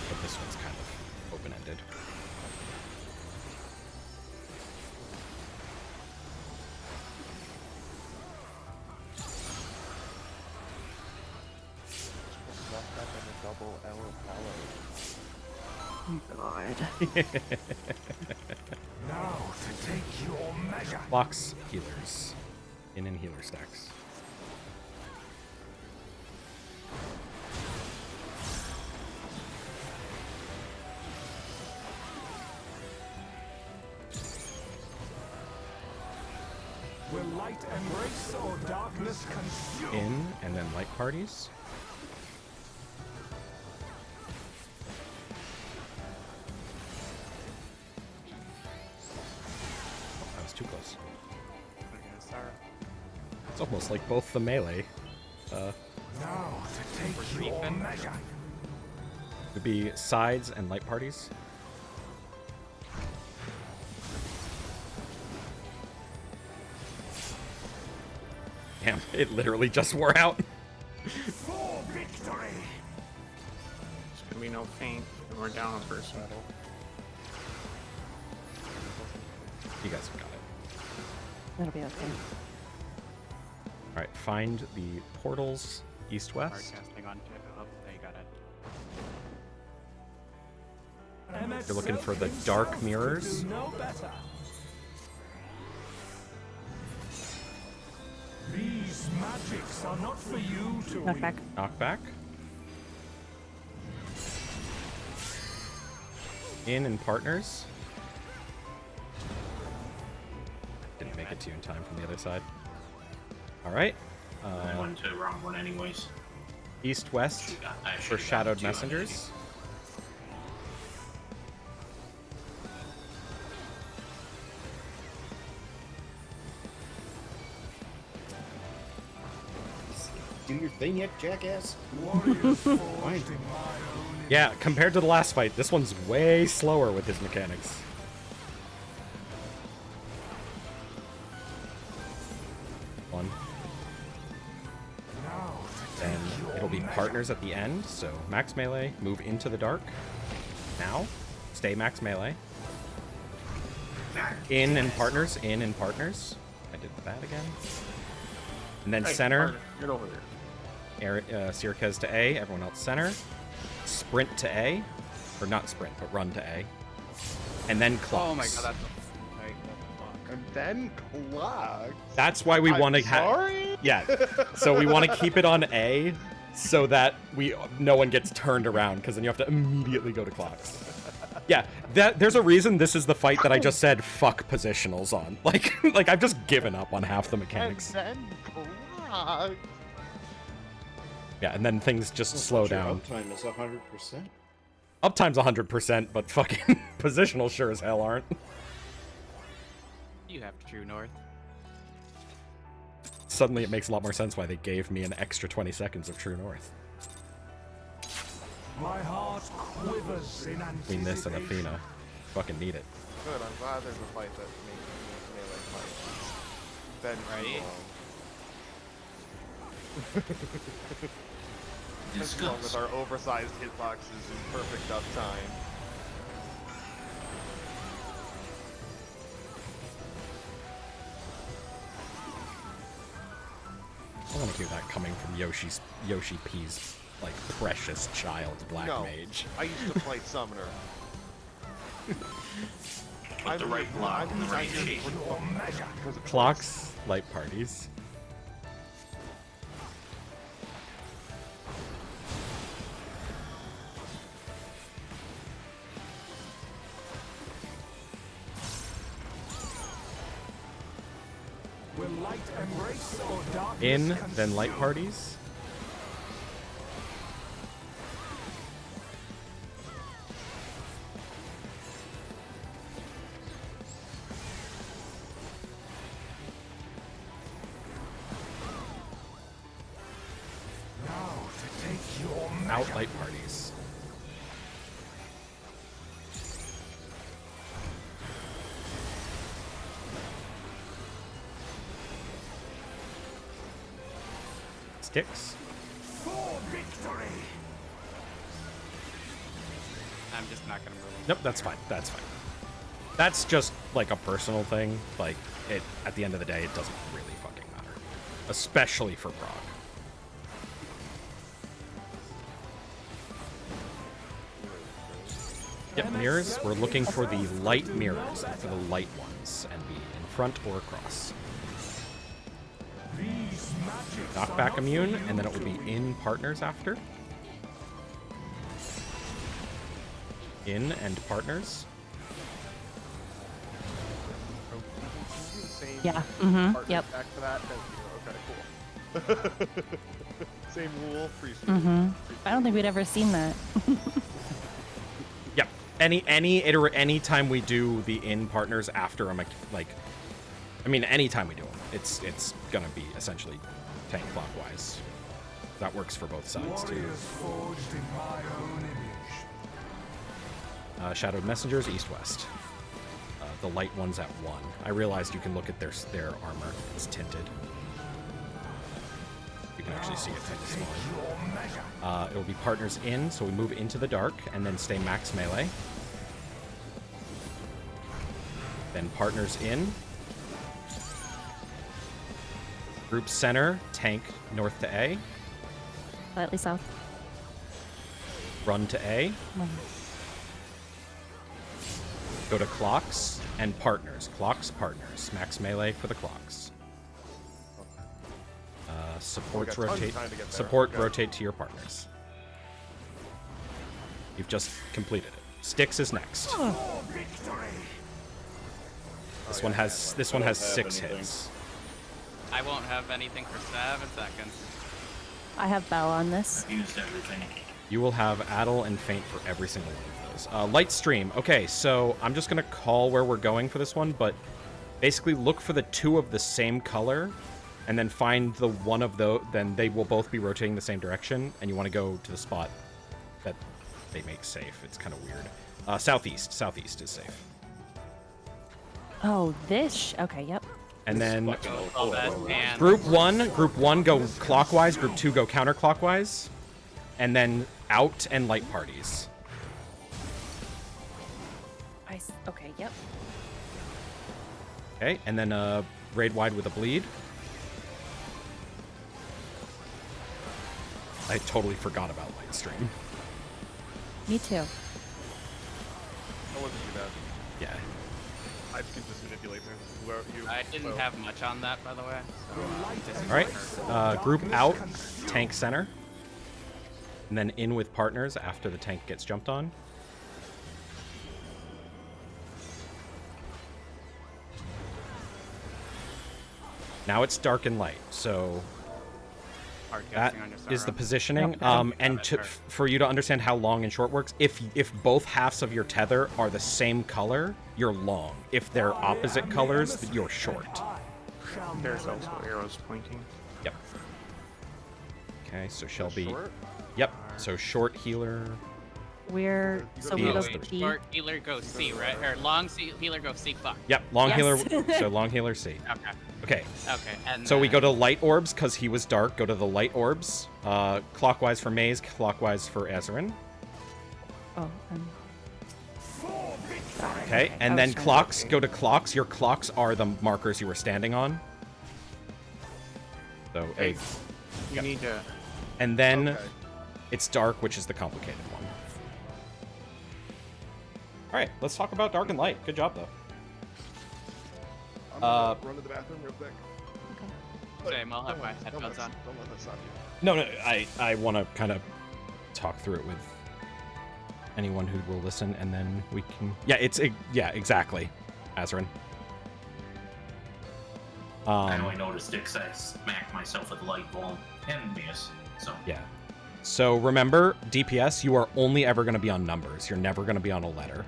But this one's kind of open-ended. Double L Oh god. Now to take your measure. Blocks, healers. In and healer stacks. Will light embrace or darkness consume? In, and then light parties. Oh, that was too close. It's almost like both the melee. Now to take your measure. Would be sides and light parties. Damn, it literally just wore out. For victory. There's gonna be no feint, and we're down a person. You guys have got it. That'll be okay. Alright, find the portals Hard east-west. casting on tip. Oh, there you got it. You're looking for the dark mirrors. No better. These magics are not for you to Knockback. Knockback. In and partners. Didn't make it to you in time from the other side. Alright. I went to the wrong one anyways. East-west I for should've got shadowed 2 on messengers. Do your thing yet, jackass? warriors forged in my own Yeah, compared to the last fight, this one's way slower with his mechanics. One. now to Then take your it'll be measure. partners at the end, so max melee, move into the dark. Now, stay max melee. In and partners, in and partners. I did that again. And then Hey, center, partner, get over there. Sirkez to A, everyone else center. Sprint to A, or not sprint, but run to A. And then clocks. Oh my god, that's a like, fuck. And then clock. That's why we want to have. Sorry? Yeah. So we want to keep it on A, so that no one gets turned around, because then you have to immediately go to clocks. Yeah, there's a reason this is the fight that I just said fuck positionals on. Like I've just given up on half the And mechanics. then clock. Yeah, and then things just slow down. Uptime is 100%. Uptime's 100%, but fucking positional sure as hell aren't. You have true north. Suddenly it makes a lot more sense why they gave me an extra 20 seconds of True North. My heart quivers in anticipation. Between this and Athena. Fucking need it. Good, I'm glad there's a fight that makes me melee fight. Then Right. As long with our oversized hitboxes and perfect uptime. I want to hear that coming from Yoshi P's, like, precious child Black No, Mage. I used to play Summoner. Put the right block in the right shape. Clocks, light parties. Will light embrace or darkness In, then consume? light parties. out light parties. Sticks. I'm just not gonna move him. Nope, that's fine. That's fine. That's just like a personal thing. Like it at the end of the day, it doesn't really fucking matter, especially for prog. Yep, mirrors. We're looking for the light mirrors, for the light ones, and be in front or across. Knockback immune, and then it will be in partners after. In and partners. Yeah. Mm-hmm. Yep. Back to that. Okay, cool. Same rule. Free switch. Mm-hmm. I don't think we'd ever seen that. Yep. Any time we do the in partners after a anytime we do them, it's gonna be essentially tank clockwise. That works for both sides too. Shadowed messengers east-west. The light ones at 1. I realized you can look at their armor. It's tinted. You can actually see it from this one. It'll be partners in, so we move into the dark and then stay max melee. Then partners in. Group center, tank north to A. Slightly south. Run to A. Go to clocks and partners. Clocks, partners. Max melee for the clocks. Supports We got tons of rotate. time to get there. Support Okay. rotate to your partners. You've just completed it. Sticks is next. This one has don't 6 have anything. hits. I won't have anything for 7 seconds. I have Bell on this. Used everything. You will have Addle and Faint for every single one of those. Light Stream. Okay, so I'm just going to call where we're going for this one, but basically look for the 2 of the same color, and then find the one of those, then they will both be rotating the same direction, and you want to go to the spot that they make safe. It's kind of weird. Southeast. Southeast is safe. Oh, this. Okay, yep. And then Go all that and Group 1 go clockwise, Group 2 go counterclockwise, and then out and light parties. Okay, yep. Okay, and then raid wide with a bleed. I totally forgot about light stream. Me too. I wasn't too bad. Yeah. I can just manipulate them. Whoever you. I didn't so- have much on that, by the way. So, All right. Group out, tank center, and then in with partners after the tank gets jumped on. Now it's dark and light, so hard that guessing on your is the Sauron. positioning. Yep. And for you to understand how long and short works, if both halves of your tether are the same color, you're long. If they're opposite colors, you're short. There's also arrows pointing. Yep. Okay, so Shelby. Short? Yep. So short healer. We're so we B. go Wait, B. short healer goes C, right? Or long healer goes C. Fuck. Yep. Long Yes. healer. So long healer C. Okay. Okay. Okay. And So we then- go to light orbs because he was dark. Go to the light orbs. Clockwise for Maze. Clockwise for Azarin. Oh, sorry. Okay. And I then was trying to- clocks. Go to clocks. Your clocks are the markers you were standing on. So Hey, a, you Yep. need to. and then Okay. it's dark, which is the complicated one. All right. Let's talk about dark and light. Good job though. I'm gonna run to the bathroom real quick. Same, I'll have my headphones on. Don't let that stop you. No, I want to kind of talk through it with anyone who will listen, and then we can. Yeah, exactly, Azarin. I only noticed sticks. I smacked myself with light bulb and miss. So Yeah. So remember, DPS, you are only ever going to be on numbers. You're never going to be on a letter.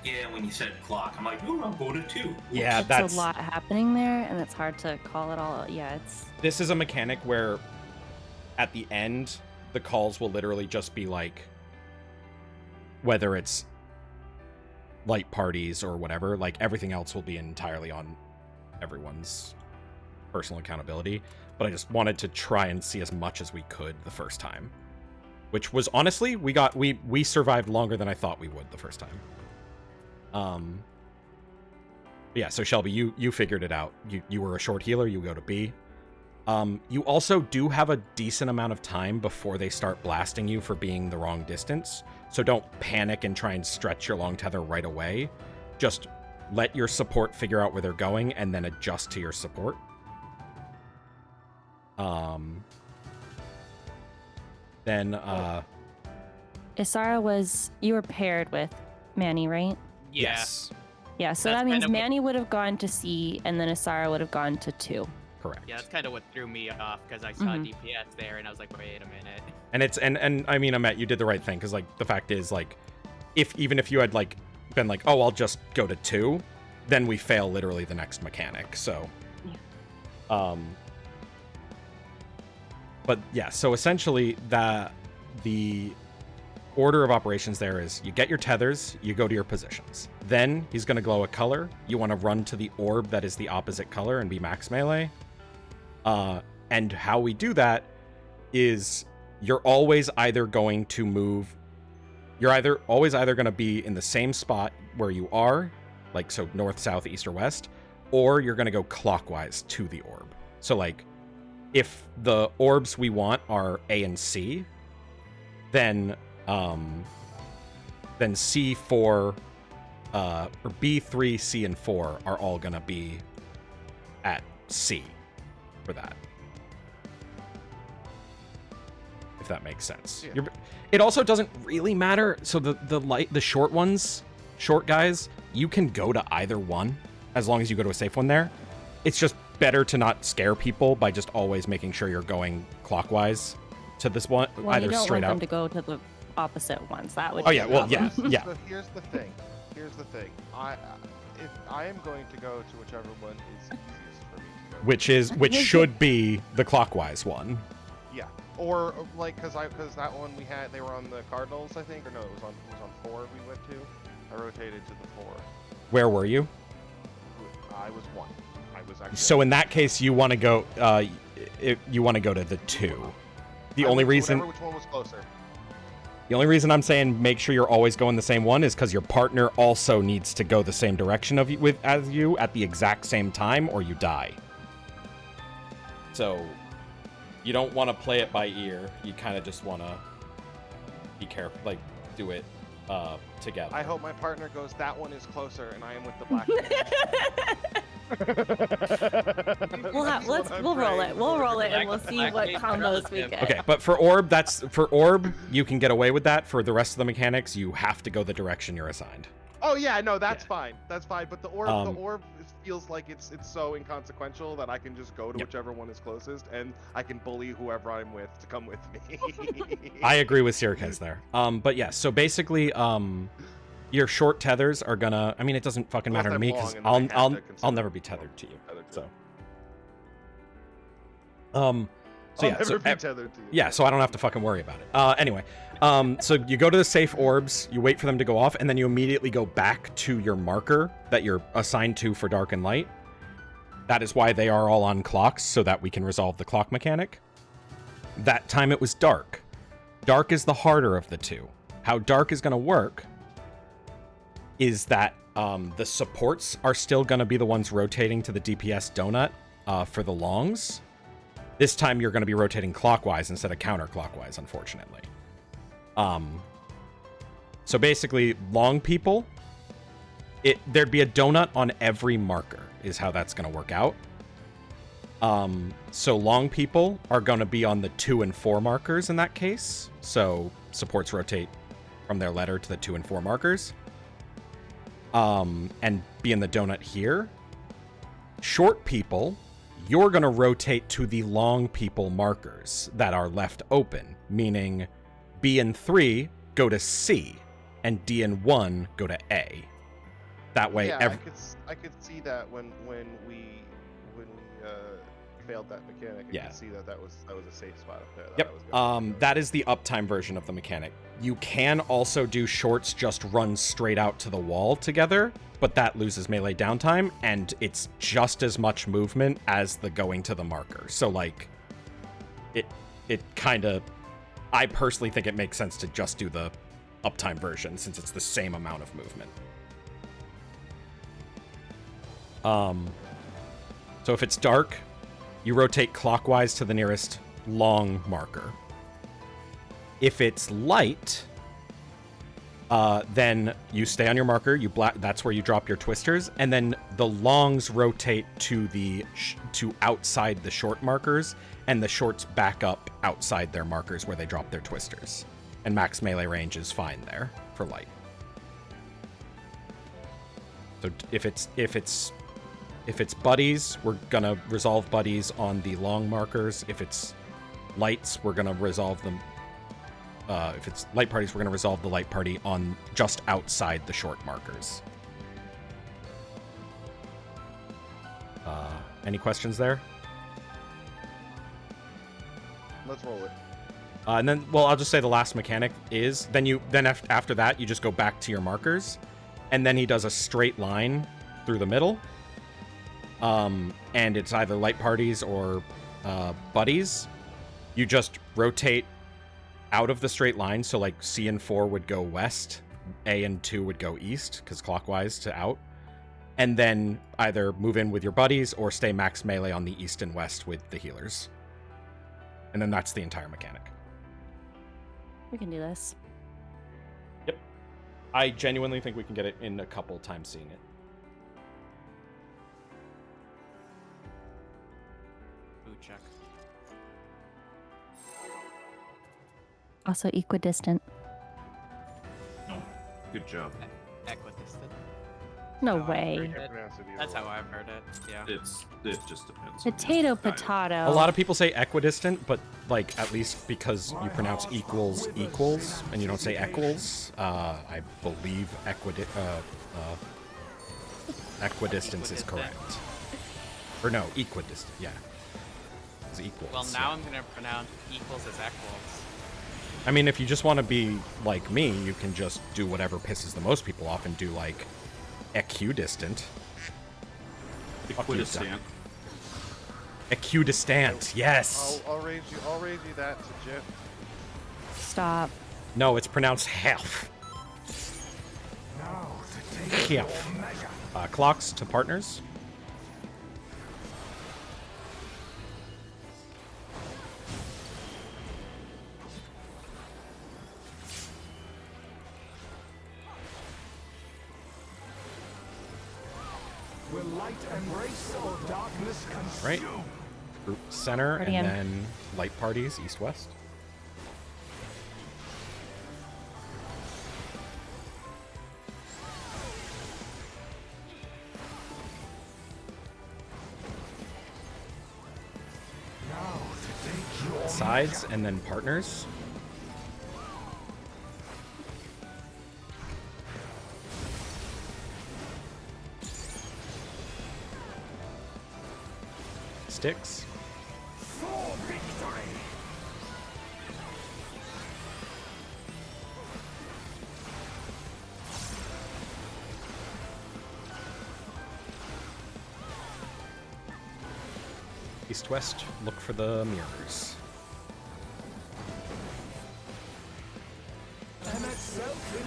yeah, when you said clock, I'm like, ooh, I'll go to 2. Yeah, It's that's. a lot happening there, and it's hard to call it all. Yeah, it's This is a mechanic where, at the end, the calls will literally just be like, whether it's light parties or whatever, like everything else will be entirely on everyone's personal accountability. But I just wanted to try and see as much as we could the first time, which was honestly, we survived longer than I thought we would the first time. Yeah, so Shelby, you figured it out. You were a short healer, you go to B. You also do have a decent amount of time before they start blasting you for being the wrong distance. So don't panic and try and stretch your long tether right away. Just let your support figure out where they're going and then adjust to your support. Then Isara you were paired with Manny, right? Yeah. Yes, Yeah, so That's that means kind of what- Manny would have gone to C, and then Isara would have gone to 2. correct. Yeah, that's kind of what threw me off because I saw DPS there and I was like, wait a minute. And it's and I mean, Amet, you did the right thing, because like the fact is, like, even if you had like been like, oh, I'll just go to 2, then we fail literally the next mechanic. So but yeah, so essentially the order of operations there is you get your tethers, you go to your positions. Then he's going to glow a color. You want to run to the orb that is the opposite color and be max melee. And how we do that is you're always either going to move, you're always either going to be in the same spot where you are, like so north, south, east, or west, or you're going to go clockwise to the orb. So like if the orbs we want are A and C, then C4 or B3, C, and 4 are all going to be at C for that. If that makes sense. Yeah. It also doesn't really matter. So the short guys, you can go to either one as long as you go to a safe one there. It's just better to not scare people by just always making sure you're going clockwise to this one, Well, either you don't straight want out. them to go to the opposite ones. That would Oh be yeah, a well problem. yeah. So here's the thing. If I am going to go to whichever one is easiest for me to go. Which should be the clockwise one. Yeah. Or like because that one they were on the Cardinals, I think, or no, it was on 4 we went to. I rotated to the 4. Where were you? I was 1. I was actually. So in that case, you want to go. You want to go to the 2. The only reason. Which one was closer? The only reason I'm saying make sure you're always going the same one is because your partner also needs to go the same direction as you at the exact same time, or you die. So you don't want to play it by ear. You kind of just want to be careful, like do it together. I hope my partner goes. That one is closer, and I am with the black. We'll roll it. We'll roll it, and we'll see what combos we get. Okay, but for orb, you can get away with that. For the rest of the mechanics, you have to go the direction you're assigned. Oh yeah, no, that's fine. That's fine. But the orb feels like it's so inconsequential that I can just go to whichever one is closest, and I can bully whoever I'm with to come with me. I agree with Sirkez there. But yeah, so basically, your short tethers are gonna. I mean, it doesn't fucking matter to me because I'll never be tethered to you. So. So yeah, so, so I don't have to fucking worry about it. Anyway, so you go to the safe orbs, you wait for them to go off, and then you immediately go back to your marker that you're assigned to for dark and light. That is why they are all on clocks, so that we can resolve the clock mechanic. That time it was dark. Dark is the harder of the two. How dark is going to work is that the supports are still going to be the ones rotating to the DPS donut for the longs. This time you're going to be rotating clockwise instead of counterclockwise, unfortunately. So basically, long people, there'd be a donut on every marker is how that's going to work out. So long people are going to be on the 2 and 4 markers in that case. So supports rotate from their letter to the 2 and 4 markers. And be in the donut here. Short people, you're going to rotate to the long people markers that are left open, meaning B and 3 go to C, and D and 1 go to A. That way, yeah, I could see that when we failed that mechanic, I Yeah. can see that was a safe spot up there. Yep. That is the uptime version of the mechanic. You can also do shorts just run straight out to the wall together, but that loses melee downtime, and it's just as much movement as the going to the marker. So, like, it kind of... I personally think it makes sense to just do the uptime version, since it's the same amount of movement. So if it's dark, you rotate clockwise to the nearest long marker. If it's light, then you stay on your marker. That's where you drop your twisters, and then the longs rotate to to outside the short markers, and the shorts back up outside their markers where they drop their twisters. And max melee range is fine there for light. So if it's buddies, we're gonna resolve buddies on the long markers. If it's lights, we're gonna resolve them. If it's light parties, we're gonna resolve the light party on just outside the short markers. Any questions there? Let's roll it. And then, well, I'll just say the last mechanic is then after that you just go back to your markers, and then he does a straight line through the middle. And it's either light parties or buddies. You just rotate out of the straight line, so like C and 4 would go west, A and 2 would go east, because clockwise to out, and then either move in with your buddies or stay max melee on the east and west with the healers. And then that's the entire mechanic. We can do this. Yep. I genuinely think we can get it in a couple times seeing it. Ooh, check. Also equidistant. Good job. Equidistant. No How I've way. heard it. That's how I've heard it. Yeah. It just depends. Potato, potato. A lot of people say equidistant, but like at least because you pronounce equals and you don't say equals, I believe equidistance is correct. Or no, equidistant. Yeah, it's equals. Well, now I'm gonna pronounce equals as equals. I mean, if you just want to be like me, you can just do whatever pisses the most people off and do like equidistant. Equidistant. Equidistant, yes. I'll raise you that to Jeff. Stop. No, it's pronounced half. Yeah. Clocks to partners. Will light embrace or darkness consume? Right. Group center, Party and in. then light parties, east-west. Sides, and then partners. Sticks. For victory! East-west, look for the mirrors.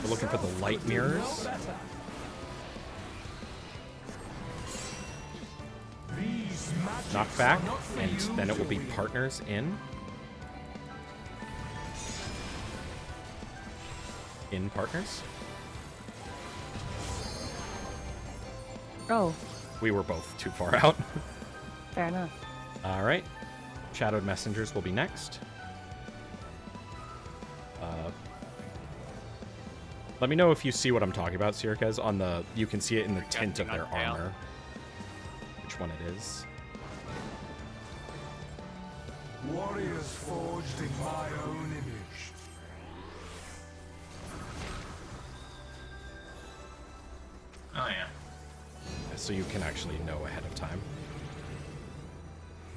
We're looking for the light mirrors. Knock back, and then it will be partners in. In partners. Oh, We were both too far out. fair enough. All right. Shadowed messengers will be next. Let me know if you see what I'm talking about, Sirkez. On the, you can see it in the tint of their Projecting on armor. Which one it is? Warriors forged in my own image. Oh yeah. So you can actually know ahead of time.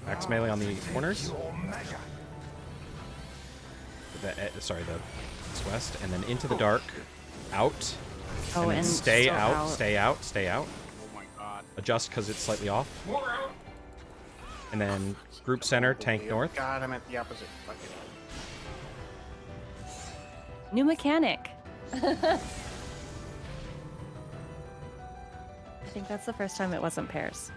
Max melee on the corners. Sorry, the west, and then into the dark, out, Oh, and then and stay still out, out. stay out, stay out. Oh my god. Adjust because it's slightly off. And then group center, tank north. God, I'm at the opposite. Fuck it. New mechanic. I think that's the first time it wasn't pairs.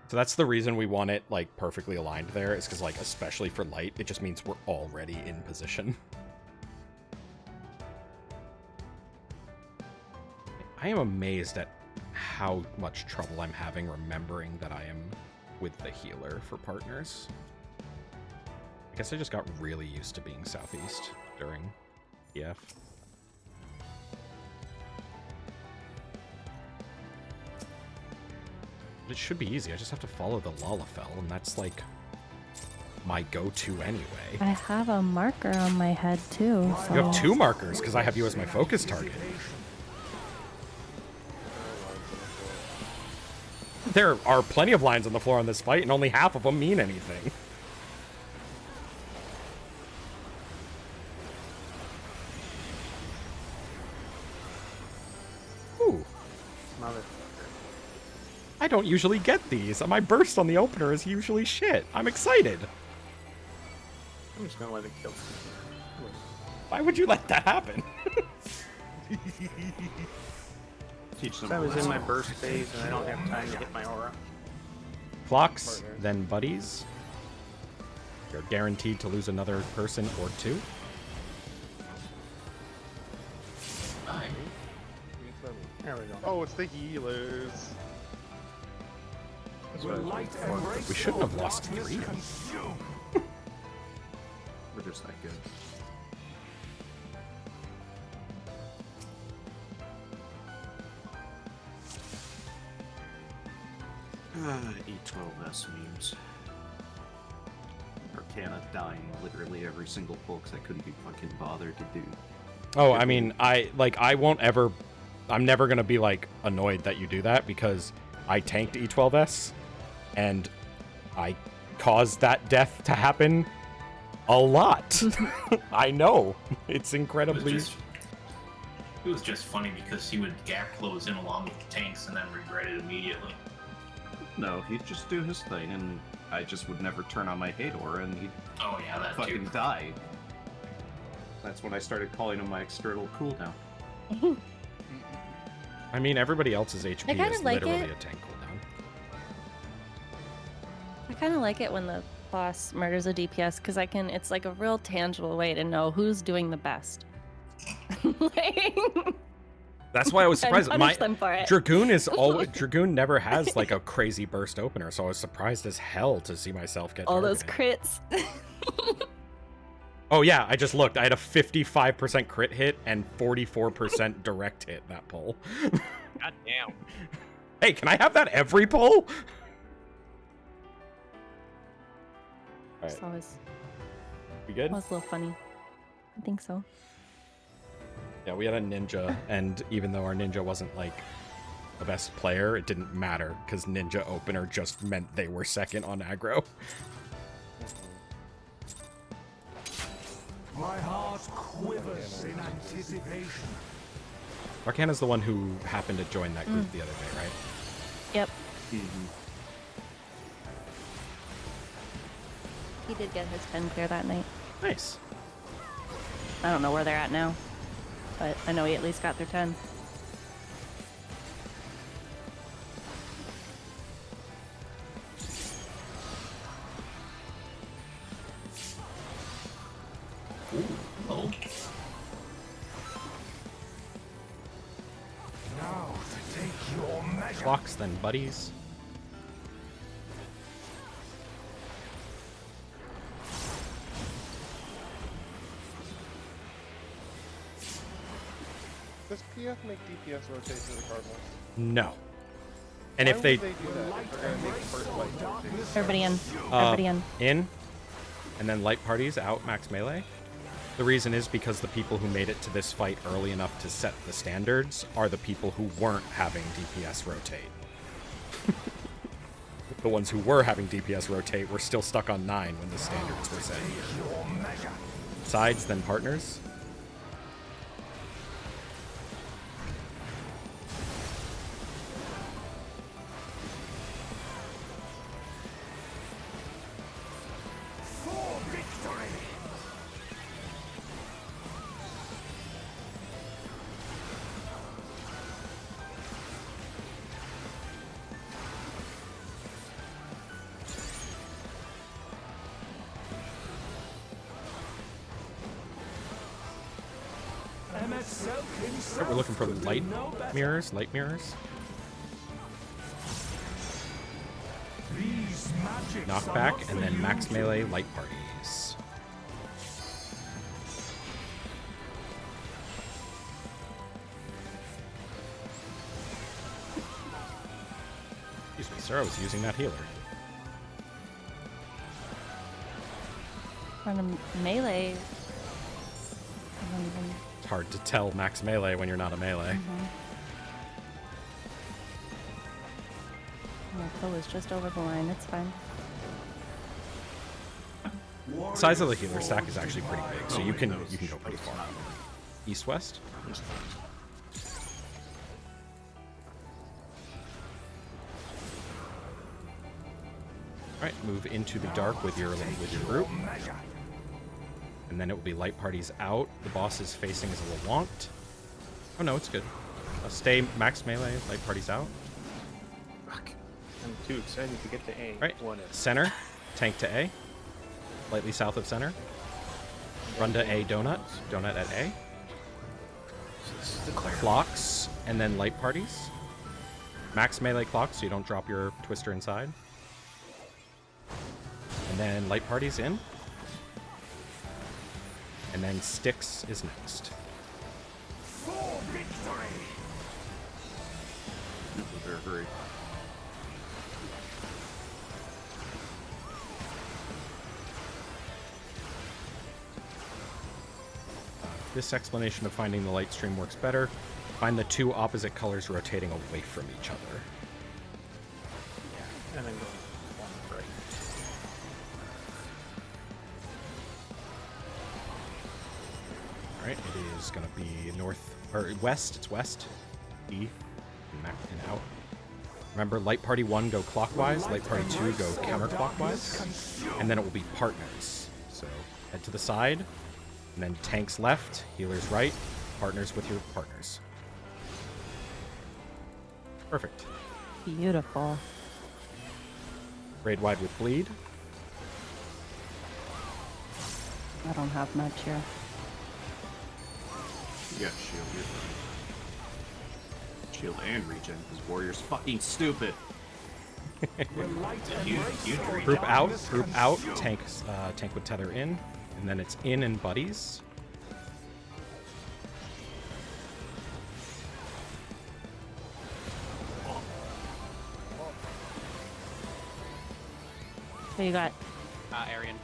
So that's the reason we want it like perfectly aligned there, is because like especially for light, it just means we're already in position. I am amazed at how much trouble I'm having remembering that I am with the healer for partners. I guess I just got really used to being southeast during EF. It should be easy. I just have to follow the Lalafell, and that's like my go-to anyway. I have a marker on my head too. So. You have 2 markers because I have you as my focus target. There are plenty of lines on the floor on this fight, and only half of them mean anything. Ooh. Motherfucker. I don't usually get these. My burst on the opener is usually shit. I'm excited. I'm just gonna let it kill. Why would you let that happen? Teach them I a was in lesson. my burst phase and I don't have time to hit my aura. Clocks, then buddies. You're guaranteed to lose another person or 2. There we go. Oh, it's the healers. We shouldn't have lost 3. We're just that good. E12S memes. Arcana dying literally every single pull because I couldn't be fucking bothered to do. Oh, I mean, I won't ever... I'm never going to be, like, annoyed that you do that, because I tanked E12S, and I caused that death to happen a lot. I know. It's incredibly... It was just funny because he would gap close in along with the tanks and then regret it immediately. No, he'd just do his thing, and I just would never turn on my hate aura, and he'd Oh yeah, that fucking too. die. That's when I started calling him my external cooldown. I mean, everybody else's HP I kinda is like literally it. a tank cooldown. I kind of like it when the boss murders a DPS because it's like a real tangible way to know who's doing the best. Like, That's why I was and surprised. punish them for it. Dragoon is always... Dragoon never has, like, a crazy burst opener, so I was surprised as hell to see myself get All those targeted. crits. Oh, yeah, I just looked. I had a 55% crit hit and 44% direct hit that pull. God damn. Hey, can I have that every pull? It's always, We good? always a little funny. I think so. Yeah, we had a ninja, and even though our ninja wasn't, like, the best player, it didn't matter, because ninja opener just meant they were second on aggro. My heart quivers in anticipation. Arcana's the one who happened to join that group the other day, right? Yep. He did get his 10 clear that night. Nice. I don't know where they're at now, but I know he at least got their 10. Oh, Now to take your measure. Clocks, then buddies. Does PF make DPS rotate to the Cardinals? No. And Why if they... would do that if they're gonna make first light rotate? Everybody in. Everybody in. in, and then light parties out max melee. The reason is because the people who made it to this fight early enough to set the standards are the people who weren't having DPS rotate. the ones who were having DPS rotate were still stuck on 9 when the standards were set. Sides, then partners. We're looking for light mirrors, knockback, and then max melee light parties. Excuse me, sir, I was using that healer. On a melee. It's hard to tell max melee when you're not a melee. My foe is just over the line. It's fine. The size of the healer stack is actually pretty big, so you can go pretty far. East west. All right, move into the dark with your group, and then it will be light parties out. The boss is facing is a little wonked. Oh no, it's good. Stay max melee. Light parties out. Fuck. I'm too excited to get to A. Right, center, tank to A. Slightly south of center. Run to A donut. Donut at A. Clocks, and then light parties. Max melee clocks so you don't drop your twister inside. And then light parties in. And then sticks is next. For victory! Very. This explanation of finding the light stream works better. Find the two opposite colors rotating away from each other. Yeah, and then go one right. Alright, it is going to be north, or west, it's west. E, and back and out. Remember, light party 1 go clockwise, light party 2 go counterclockwise, and then it will be partners. So head to the side, and then tanks left, healers right, partners with your partners. Perfect. Beautiful. Raid wide with bleed. I don't have much here. You got shield. Shield and regen, because warrior's fucking stupid. Group out, tank with tether in, and then it's in and buddies. So you got Arian.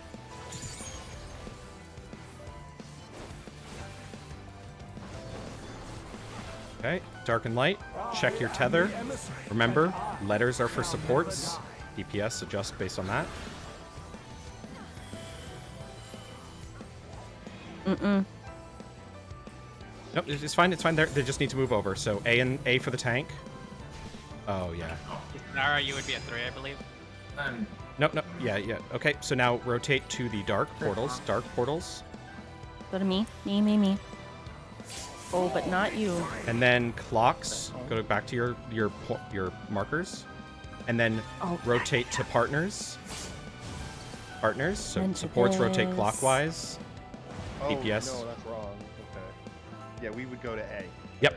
Okay, dark and light. Check your tether. Remember, letters are for supports. DPS adjust based on that. Nope, it's fine. It's fine. They just need to move over. So A for the tank. Oh yeah. Nara, you would be at 3, I believe. Nope. Yeah. Okay, so now rotate to the dark portals. Dark portals. Go to me. Me. Oh, but not you. And then clocks. Go back to your markers. And then rotate to partners. Partners. So Into supports rotate this. clockwise. Oh, DPS. no, that's wrong. Okay. Yeah, we would go to A. Yep.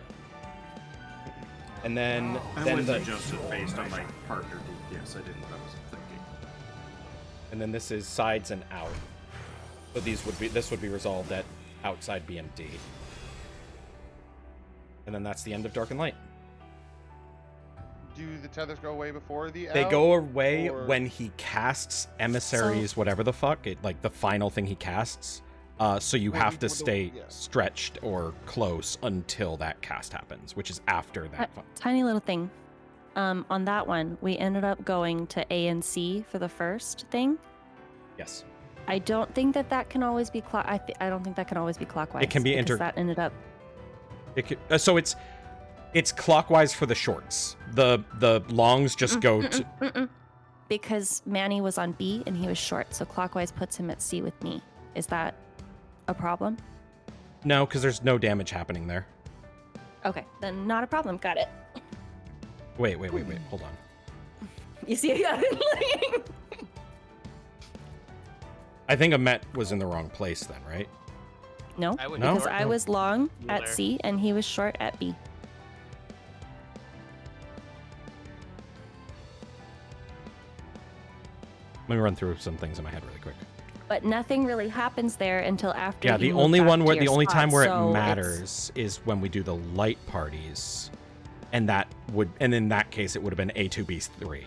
And then I was adjusted based on my partner DPS. I didn't know what I was thinking. And then this is sides and out. So this would be resolved at outside BMD. And then that's the end of Dark and Light. Do the tethers go away before the They out, go away or- when he casts emissaries, whatever the fuck, like the final thing he casts. So you have to stay stretched or close until that cast happens, which is after that. Tiny little thing. On that one, we ended up going to A and C for the first thing. Yes. I don't think that can always be I don't think that can always be clockwise. It can be because that ended up. It could, so it's clockwise for the shorts. The longs just go to. Because Manny was on B and he was short, so clockwise puts him at C with me. Is that a problem? No, because there's no damage happening there. Okay, then not a problem. Got it. Wait. Hold on. You see, I got it. I think Amet was in the wrong place then, right? No, I would No? because I was long You at there. C and he was short at B. Let me run through some things in my head really quick. But nothing really happens there until after. Yeah, you the move only back one to where your the only spot, time where so it it's- matters is when we do the light parties, and in that case it would have been A2B3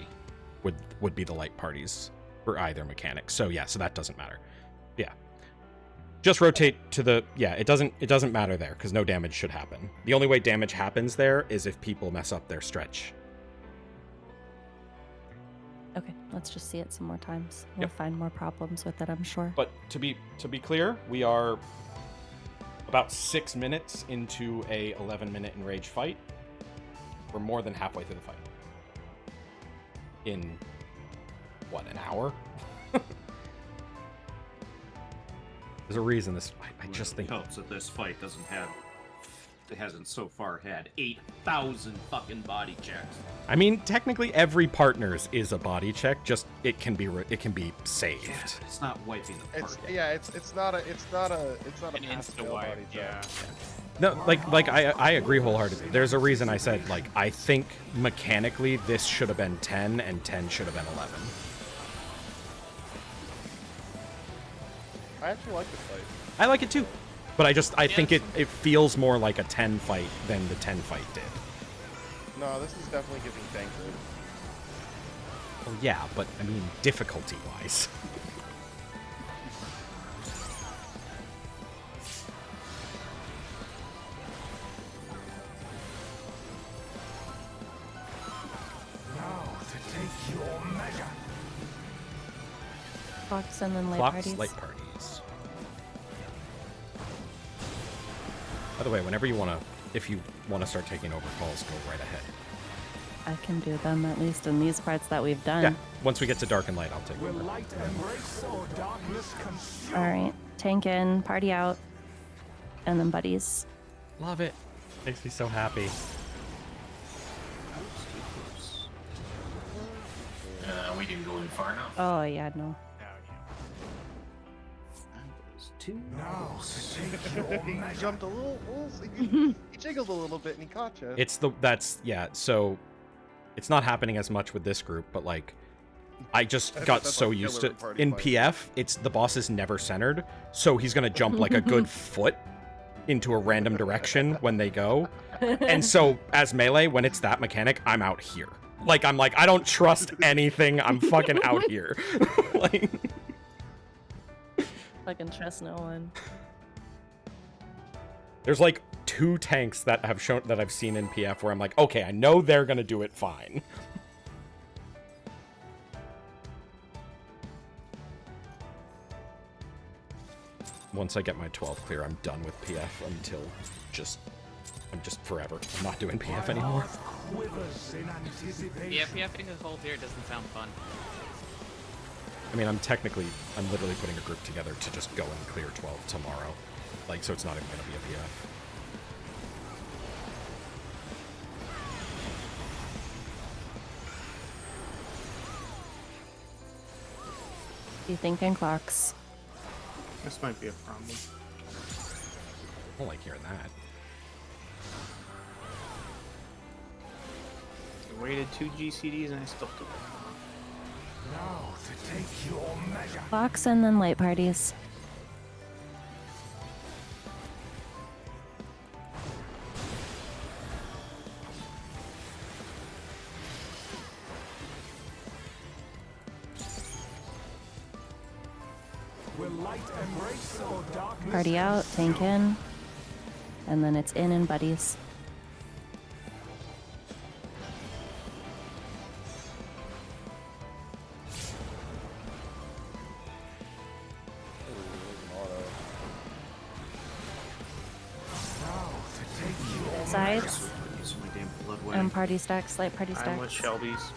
would be the light parties for either mechanic. So yeah, so that doesn't matter. Yeah, just rotate to the It doesn't matter there because no damage should happen. The only way damage happens there is if people mess up their stretch. Okay, let's just see it some more times. We'll Yep. find more problems with it, I'm sure. But to be clear, we are about 6 minutes into a 11-minute enrage fight. We're more than halfway through the fight. In what, an hour? There's a reason this. I just think. It helps that this fight hasn't so far had 8,000 fucking body checks. I mean, technically, every partner's is a body check. Just it can be saved. Yeah, but it's not wiping the It's party. yeah, it's not a An pass-fail insta-wipe, body check. yeah. No, like I agree wholeheartedly. There's a reason I said like I think mechanically this should have been 10 and 10 should have been 11. I actually like this fight. I like it too, but I think it feels more like a 10 fight than the 10 fight did. No, this is definitely giving tank good. Well, yeah, but I mean difficulty wise. Now to take your measure. Clocks and then light Clocks, parties. light parties. By the way, whenever if you want to start taking over calls, go right ahead. I can do them at least in these parts that we've done. Yeah, once we get to dark and light, I'll take Will over. light embrace or darkness consume? All right, tank in, party out, and then buddies. Love it. Makes me so happy. We didn't go in far enough. Oh yeah, no. Now to take your He measure. jumped a little he jiggled a little bit and he caught you. So it's not happening as much with this group, but like I just got That's so like used killer to party in fight. PF, the boss is never centered, so he's gonna jump like a good foot into a random direction when they go. And so as melee, when it's that mechanic, I'm out here. I'm like, I don't trust anything. I'm fucking out here. Like, Fucking trust no one. there's like 2 tanks that I've seen in PF where I'm like, okay, I know they're gonna do it fine. Once I get my 12 clear, I'm done with PF until I'm just forever. I'm not doing PF anymore. Heart quivers in anticipation. Yeah, PFing this whole tier doesn't sound fun. I mean, I'm literally putting a group together to just go and clear 12 tomorrow. So it's not even gonna be a PF. You thinking clocks? This might be a problem. I don't like hearing that. I waited 2 GCDs and I still took it. Now to take your measure. Clocks and then light parties. Will light embrace or darkness Party out, tank in, and then it's in buddies. sides. Using my damn blood And wing. party stacks, light party I'm with stacks. Shelby's.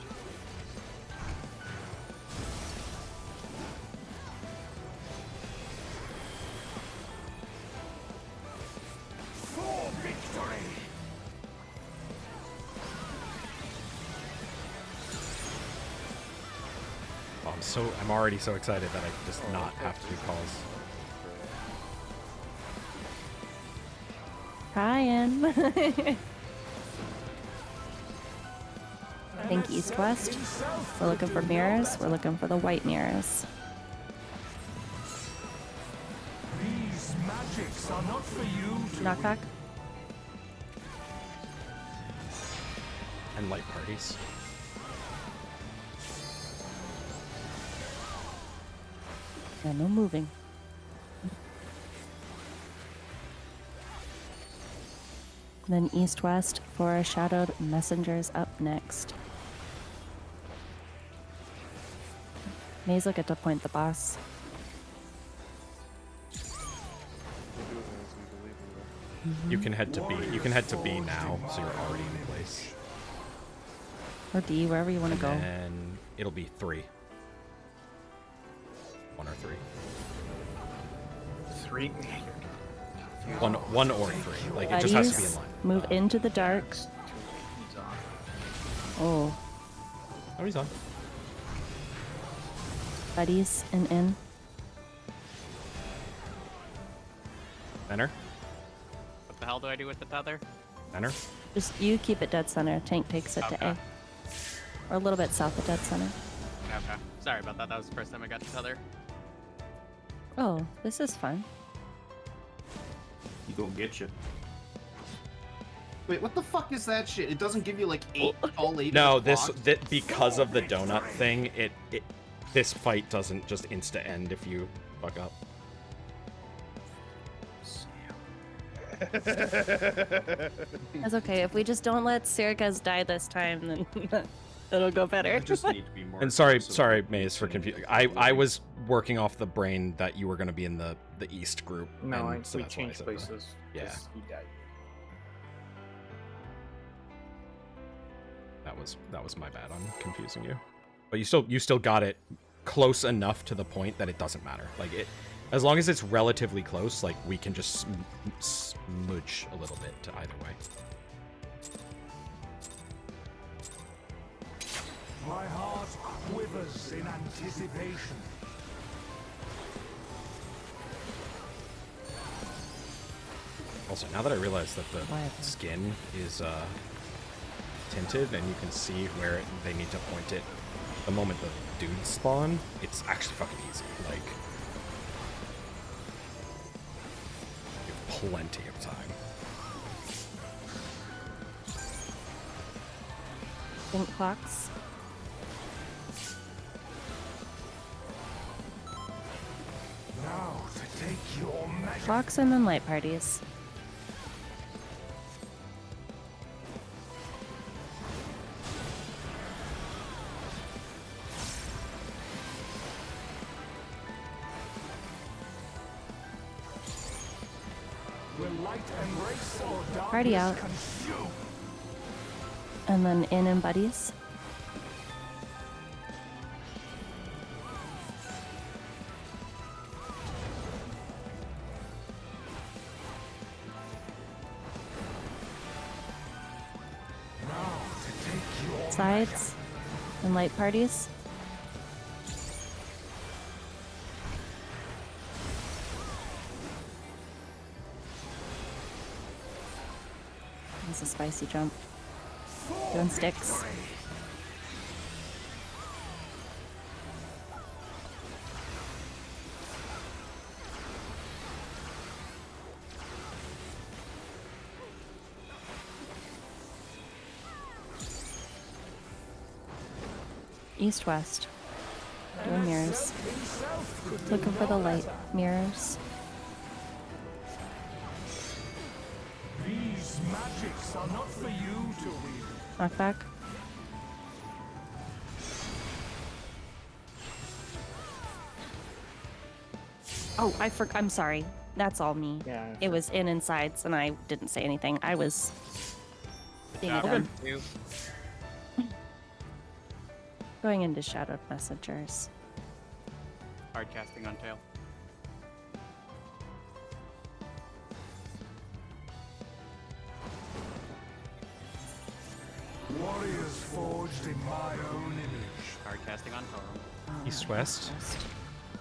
For victory. Oh, I'm already so excited that I can just not have to do calls. Trying. Think east-west. We're looking for mirrors. We're looking for the white mirrors. These magics are not for you to Knockback. And light parties. Yeah, no moving. Then east-west for shadowed messengers up next. Maze will get to point the boss. You can head to B. You can head to B now, so you're already in place. Or D, wherever you want to go. And it'll be 3. 1 or 3. 3. 1 or 3. Like it just has to be in line. Move into the dark. Oh, Oh, he's on. buddies and in. Center. What the hell do I do with the tether? Center. Just you keep it dead center. Tank takes it to Okay. A. Or a little bit south of dead center. Okay. Sorry about that. That was the first time I got the tether. Oh, this is fun. You go get you. Wait, what the fuck is that shit? It doesn't give you like 8, all 8. No, of the this blocks? because of the donut thing, this fight doesn't just insta end if you fuck up. That's okay. If we just don't let Sirkas die this time, then it'll go better. I just need to be more. And sorry, aggressive. Maze, for confusing. I was working off the brain that you were going to be in the east group. No, and so we that's why I changed said that. places. Yeah. 'cause He died. That was my bad on confusing you. But you still got it close enough to the point that it doesn't matter. Like as long as it's relatively close, like we can just smudge a little bit to either way. My heart quivers in anticipation. Also, now that I realize that the Why? skin is tinted and you can see where they need to point it the moment the dudes spawn, it's actually fucking easy. Like, you have plenty of time. Think clocks. Now to take your magic. Clocks and then light parties. Will light embrace or darkness Party out. consume? And then in and buddies. Now to take your Sides and light parties. That's a spicy jump. Doing sticks. East-west. Doing mirrors. Looking for the light mirrors. These magics are not for you to wield. Knockback. Oh, I'm sorry. That's all me. Yeah. It was in and sides, and I didn't say anything. I was Ding Job, dong. you. Going into shadowed messengers. Hard casting on tail. Warriors forged in my own image. Hard casting on Torum. East west.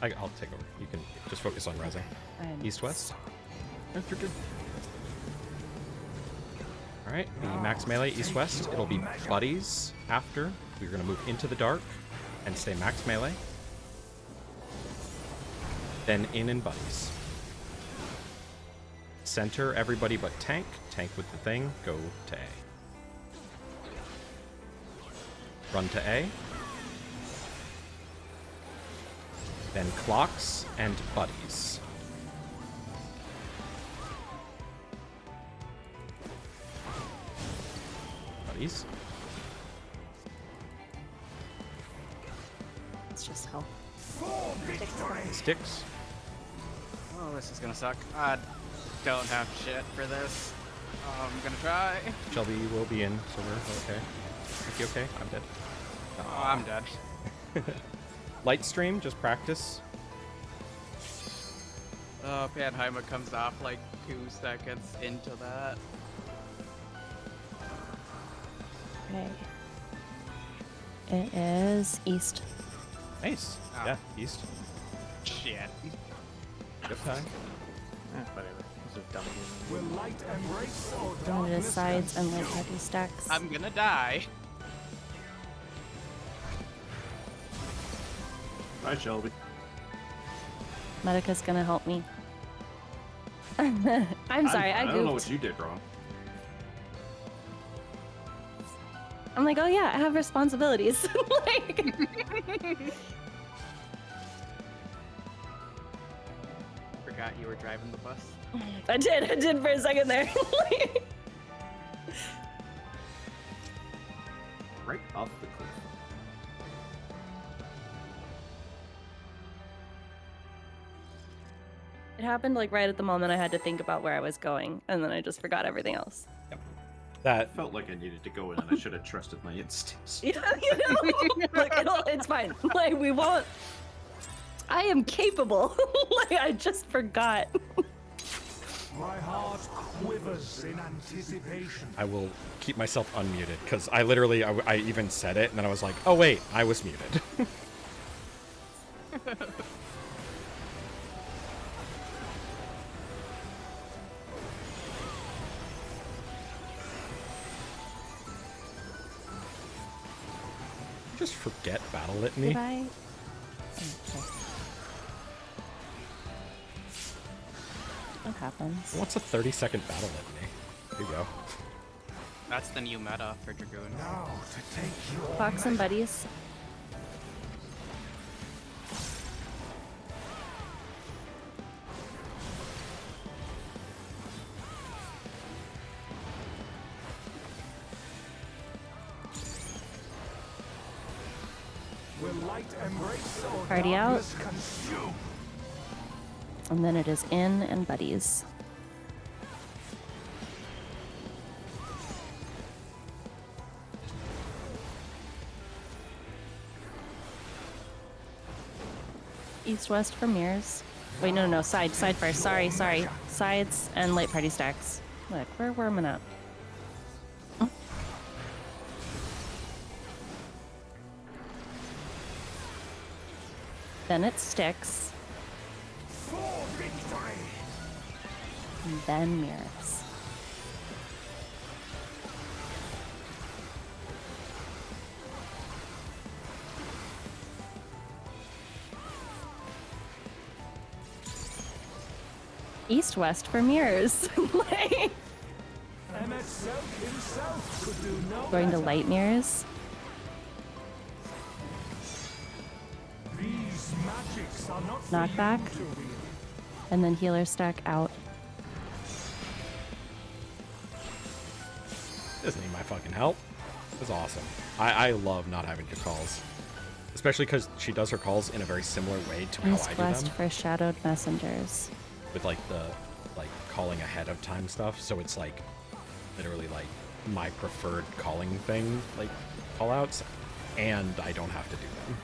I'll take over. You can just focus on rising. East west. All right, the max melee east west. It'll be buddies after. We're gonna move into the dark and stay max melee. Then in and buddies. Center everybody but tank. Tank with the thing. Go to A. Run to A. Then clocks and buddies. Buddies. It's just health. Sticks. Oh, this is gonna suck. I don't have shit for this. I'm gonna try. Shelby will be in, so we're okay. Is he okay? I'm dead. Oh, I'm dead. Light stream, just practice. Panheimer comes off like 2 seconds into that. Okay. It is east. Nice. Ah. Yeah, east. Shit. Good time. Whatever. This is dumb. Will light embrace or Doing it as darkness sides and light consume? party stacks. I'm gonna die. Bye, Shelby. Medica's gonna help me. I'm sorry, I I don't know goofed. what you did wrong. I'm like, oh yeah, I have responsibilities. Like, Forgot you were driving the bus. I did for a second there. Right off the cliff. It happened like right at the moment I had to think about where I was going, and then I just forgot everything else. That Felt like I needed to go in and I should have trusted my instincts. You know, like, it's fine. Like, we won't. I am capable. Like, I just forgot. My heart quivers in anticipation. I will keep myself unmuted because I literally I even said it and then I was like, oh wait, I was muted. Just forget battle litany. Did I? What happens? What's a 30-second battle litany? There you go. That's the new meta for Dragoon. Now to take your Fox and buddies. Will light embrace or Party out. darkness consume? And then it is in and buddies. East west for mirrors. Wait, no, side first. Sorry. Sides and light party stacks. Look, we're warming up. Then it sticks. For victory! And then mirrors. East west for mirrors. Like, MSL himself could do no going to better. light mirrors. These magics are not for Knockback. you to wield. And then healer stack out. Doesn't need my fucking help. That's awesome. I love not having to calls. Especially because she does her calls in a very similar way to how East I do west them. for shadowed messengers. With like the calling ahead of time stuff. So it's like literally like my preferred calling thing, like callouts, and I don't have to do them.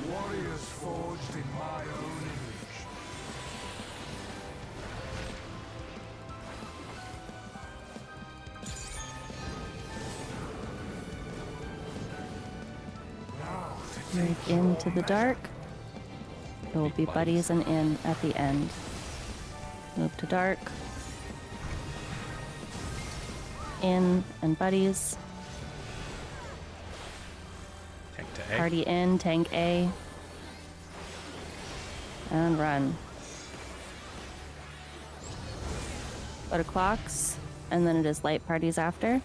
Warriors forged in my own image. Now to Move into the dark. It will be buddies and in at the end. Move to dark. In and buddies. Tank to A. Party in, tank A. And run. Go to clocks, and then it is light parties after.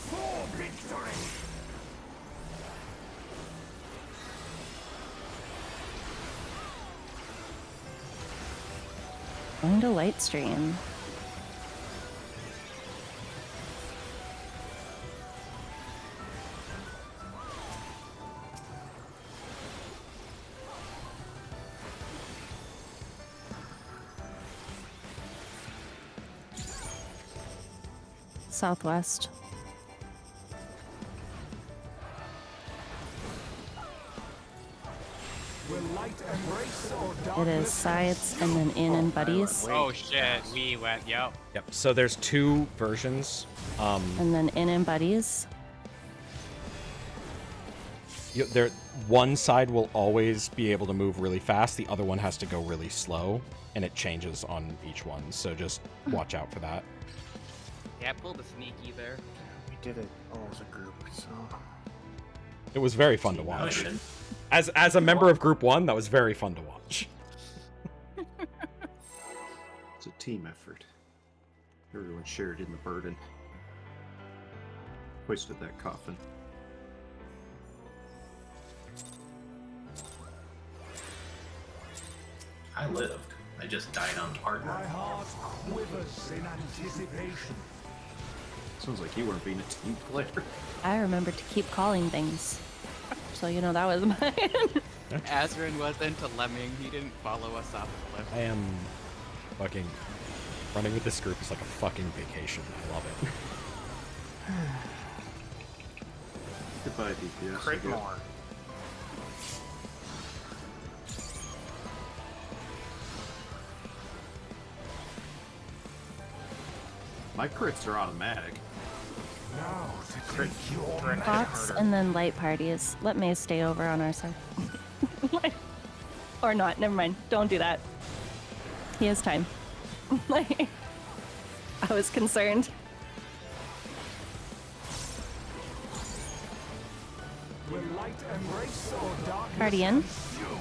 for victory. Going to light stream. Southwest. Will light embrace or It darkness is sides and then in and buddies. Oh shit, we went, yep. Yep. So there's two versions. And then in and buddies. There, one side will always be able to move really fast. The other one has to go really slow, and it changes on each one. So just watch out for that. Yeah, pull the sneaky there. We did it all as a group, so. It was very fun to watch. As a member of Group 1, that was very fun to watch. It's a team effort. Everyone shared in the burden. Hoisted that coffin. I lived. I just died on partner. My heart quivers in anticipation. Sounds like you weren't being a team player. I remember to keep calling things. So you know that was mine. Azrin was into lemming. He didn't follow us off the cliff. I am fucking running with this group is like a fucking vacation. I love it. Goodbye, DPS. Crit more. My crits are automatic. Now to take your Clocks and then light parties. Let Maze stay over on our side. Or not. Never mind. Don't do that. He has time. I was concerned. Will light embrace or darkness Party in. consume?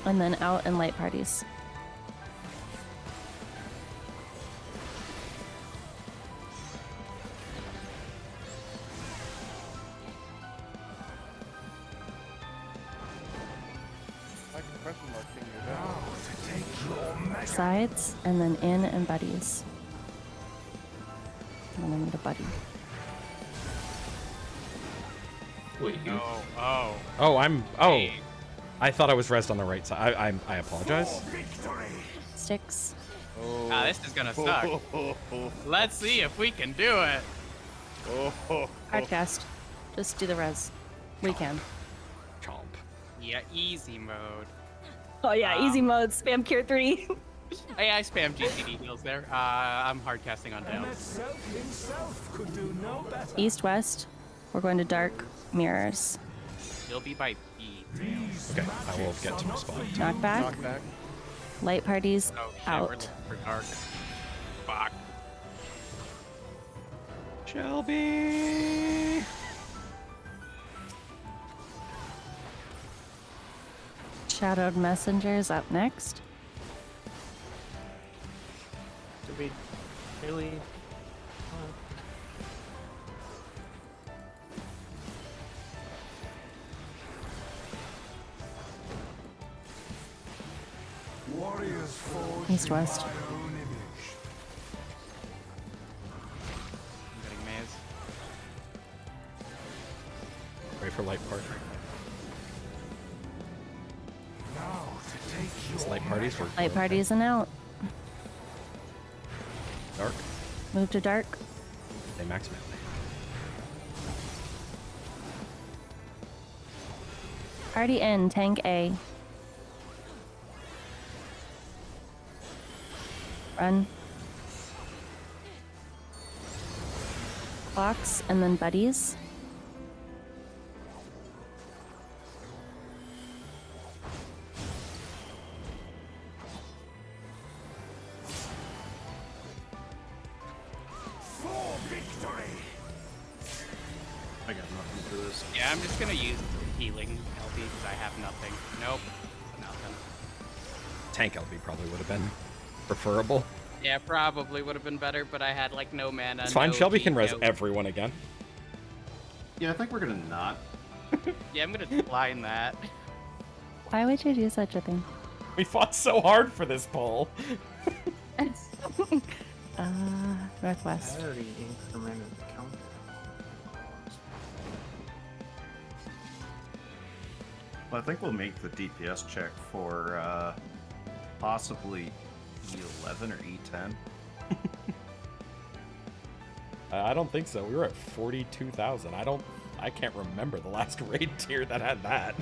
And then out and light parties. Like a question mark thing you're Now doing. to take your measure. Sides and then in and buddies. And then I'm gonna buddy. Wait, you Oh. Oh, Hey. I thought I was rezzed on the right side. I apologize. Victory. Sticks. Ah, this is gonna suck. Let's see if we can do it. Hardcast. Just do the res. We can. Chomp. Yeah, easy mode. Oh yeah, easy mode. Spam cure 3. Hey, I spam GCD heals there. I'm hardcasting on down. And Self himself could do no better. East west. We're going to dark mirrors. You'll be by B. These Okay, I will magics get to are my not spot. for you. Knockback. Knockback. Light parties Oh shit, we're out. looking for dark. Fuck. Shelby. Shadowed messengers up next. Do we really? Warriors forged East in west. my own image. I'm getting maze. for light party. Now to take These your light parties were Light parties and out. dark. Move to dark. They max melee. Party in, tank A. Run. Clocks and then buddies. for victory. I got nothing for this. Yeah, I'm just gonna use healing LB because I have nothing. Nope, nothing. Tank LB probably would have been preferable. Yeah, probably would have been better, but I had like no mana. It's fine. no Shelby heat, can res no- everyone again. Yeah, I think we're gonna not. Yeah, I'm gonna line that. Why would you do such a thing? We fought so hard for this poll. Northwest. I already incremented the counter. Well, I think we'll make the DPS check for possibly E11 or E10. I don't think so. We were at 42,000. I can't remember the last raid tier that had that.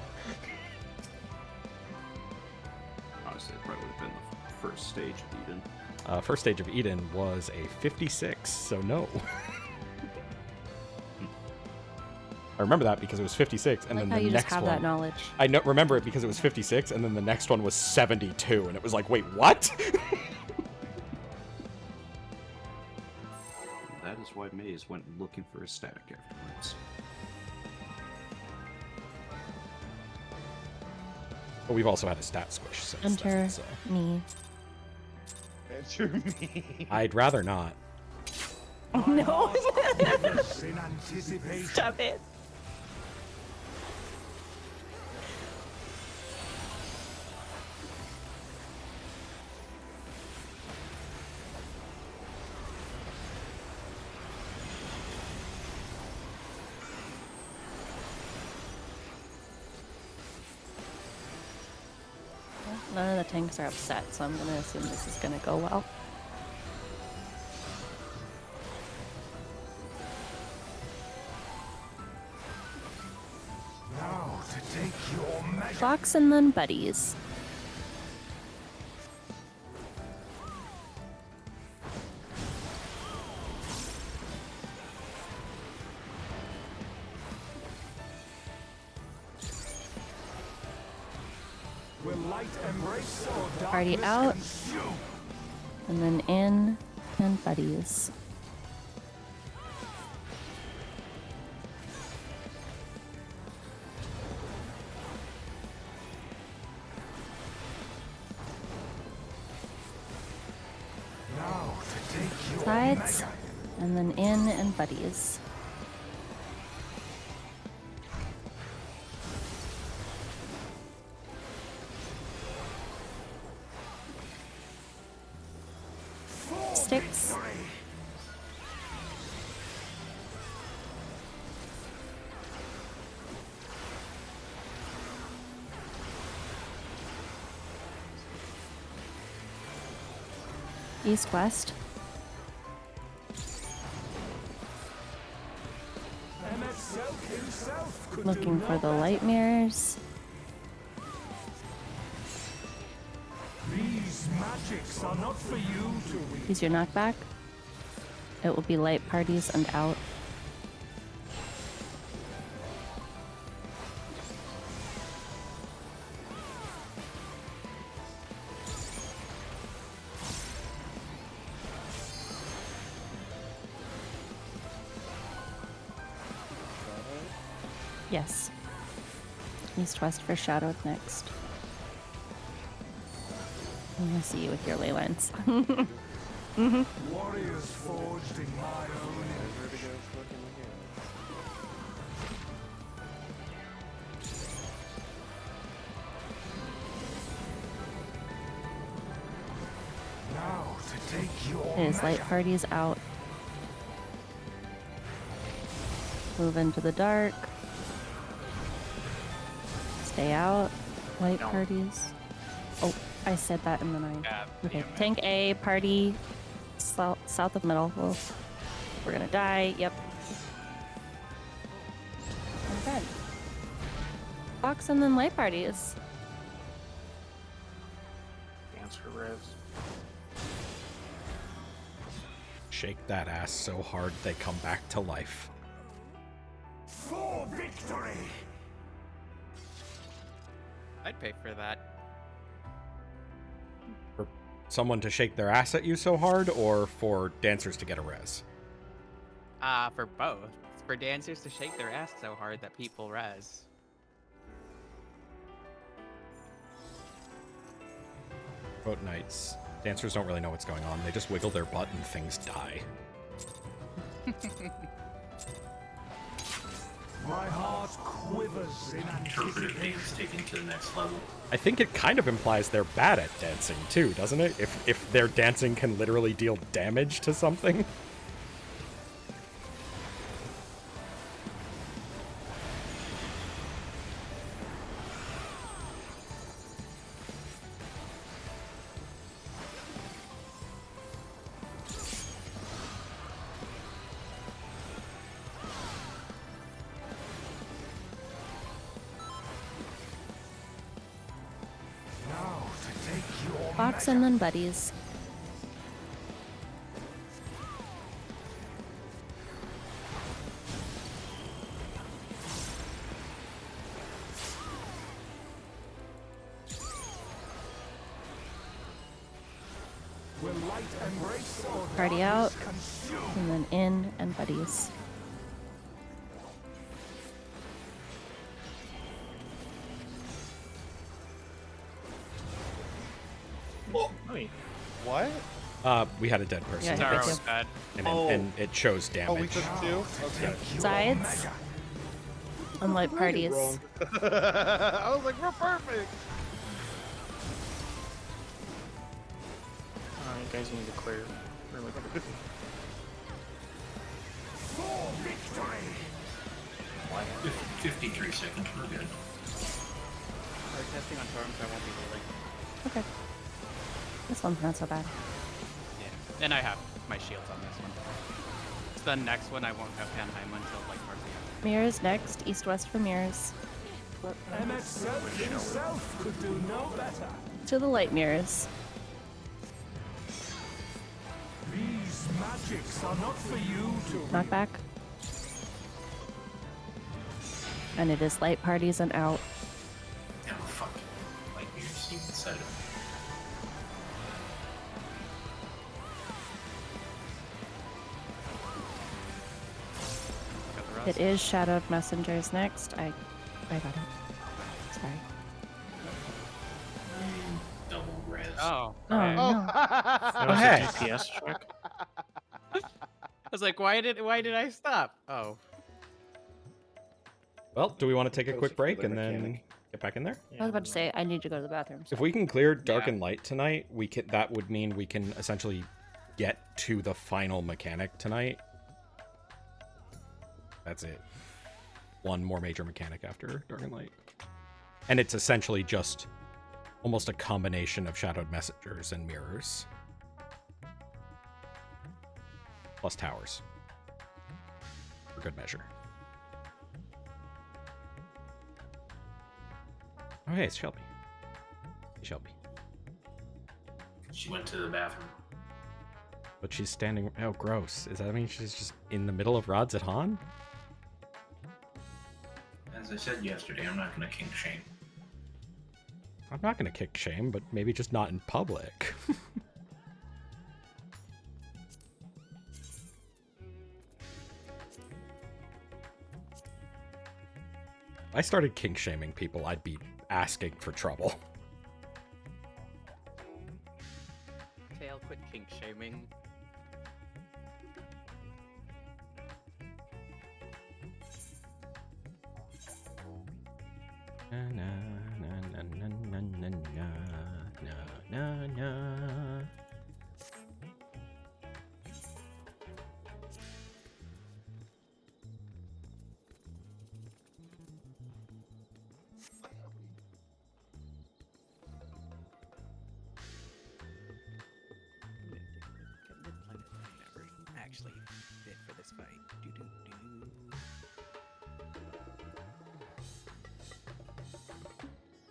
Honestly, it probably would have been the first stage of Eden. First stage of Eden was a 56, so no. I remember that because it was 56, and I like then how the you next just have one. that knowledge. I remember it because it was 56, and then the next one was 72, and it was like, wait, what? That is why Maze went looking for a static afterwards. But we've also had a stat squish since Enter then, so me. Enter me. I'd rather not. No. In anticipation. Stop it. None of the tanks are upset, so I'm gonna assume this is gonna go well. Now to take your measure. Clocks and then buddies. Will light embrace or Party darkness out. consume? And then in and buddies. Now to take your Sides. measure. And then in and buddies. For Sticks. victory. East west. MF himself could Looking do for no the better. light mirrors. These magics are not for you to wield. Use your knockback. It will be light parties and out. Yes. East west for shadowed next. I'm gonna see you with your ley lines. Warriors forged in my own image. Now to take your His light measure. parties out. Move into the dark. Stay out. Light No. parties. Oh, I said that and then I. God Okay, damn it. tank A, party south of middle. Well, we're gonna die. Yep. I'm dead. Box and then light parties. Dancer res. Shake that ass so hard they come back to life. For victory! I'd pay for that. For someone to shake their ass at you so hard, or for dancers to get a res? For both. For dancers to shake their ass so hard that people res. Boat nights. Dancers don't really know what's going on. They just wiggle their butt and things die. My heart quivers in Interpretive anticipation. dance taken to the next level. I think it kind of implies they're bad at dancing too, doesn't it? If their dancing can literally deal damage to something. Now to take your Box and then buddies. will light embrace or Party out. darkness consume. And then in and buddies. Wait, What? We had a dead person. Yeah, Sorry, thank was you. bad. And it shows Oh, we damage. took two? Okay. Sides. And light parties. Wrong. I was like, we're perfect. you guys need to clear really quick. For victory! 53 seconds, we're good. We're testing on Torm, so I won't be healing. Okay. This one's not so bad. Yeah. And I have my shields on this one. It's the next one I won't have Panheim until like towards the end. Mirrors next. East-west for mirrors. MX himself could do no better. To the light mirrors. These magics are not for you to Knockback. And it is light parties and out. Oh, fuck. Like, you're just even said it. Got the rest. It is shadowed messengers next. I got it. Sorry. Double res. Oh. Oh, okay. no. That was hey. a DPS check. I was like, why did I stop? Oh. Well, do we want to take a That was quick a break killer and then mechanic. get back in there? I was about to say I need to go to the bathroom. So. If we can clear dark Yeah. and light tonight, we can. That would mean we can essentially get to the final mechanic tonight. That's it. One more major mechanic after dark and light, and it's essentially just almost a combination of shadowed messengers and mirrors, plus towers, for good measure. Oh, hey, it's Shelby. Hey, Shelby. She went to the bathroom. But she's standing. Oh, gross. Does that mean she's just in the middle of rods at Han? As I said yesterday, I'm not gonna kink shame. I'm not gonna kick shame, but maybe just not in public. If I started kink shaming people, I'd be asking for trouble. Tail, quit kink shaming. Na na na na na na na na na na. actually fit for this fight.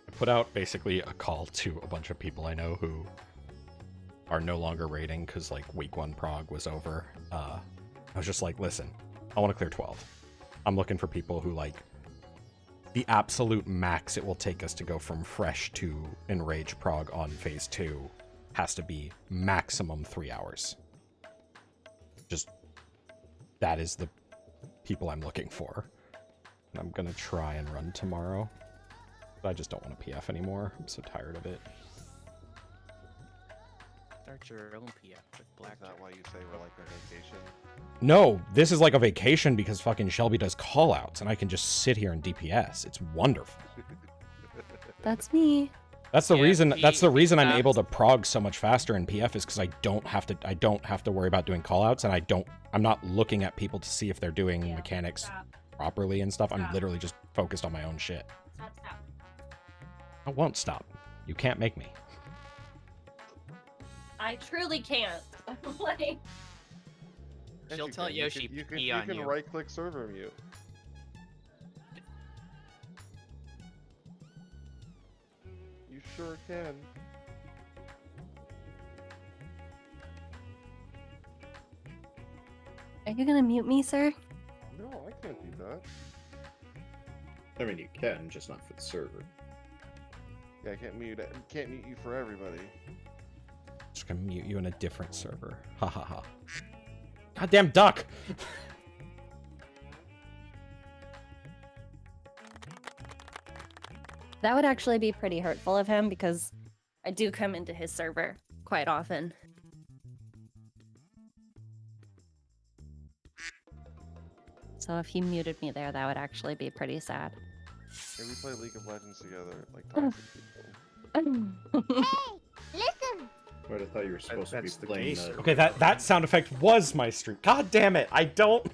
I put out basically a call to a bunch of people I know who are no longer raiding because like week 1 prog was over. I was just like, listen, I want to clear 12. I'm looking for people who like the absolute max it will take us to go from fresh to enrage prog on phase 2 has to be maximum 3 hours. Just that is the people I'm looking for. And I'm gonna try and run tomorrow. But I just don't want to PF anymore. I'm so tired of it. Start your own PF with black. Is that why you say we're like on vacation? No, this is like a vacation because fucking Shelby does callouts and I can just sit here and DPS. It's wonderful. That's me. That's the Yeah, reason. That's the reason I'm PF. able to prog so much faster in PF is because I don't have to worry about doing callouts, and I'm not looking at people to see if they're doing mechanics properly and stuff. I'm literally just focused on my own shit. Stop. I won't stop. You can't make me. I truly can't. Like, Yes, She'll you tell can. Yoshi You can, pee you on can you. right-click server mute. You sure can. are you gonna mute me, sir? No, I can't do that. I mean, you can, just not for the server. Yeah, I can't mute it. Can't mute you for everybody. Just gonna mute you in a different server. Ha ha ha. Goddamn duck! That would actually be pretty hurtful of him because I do come into his server quite often. So if he muted me there, that would actually be pretty sad. Hey, we play League of Legends together, like toxic people. Wait, I thought you were supposed to be That's the playing gay Okay, that sound effect was my stream. God damn it! I don't.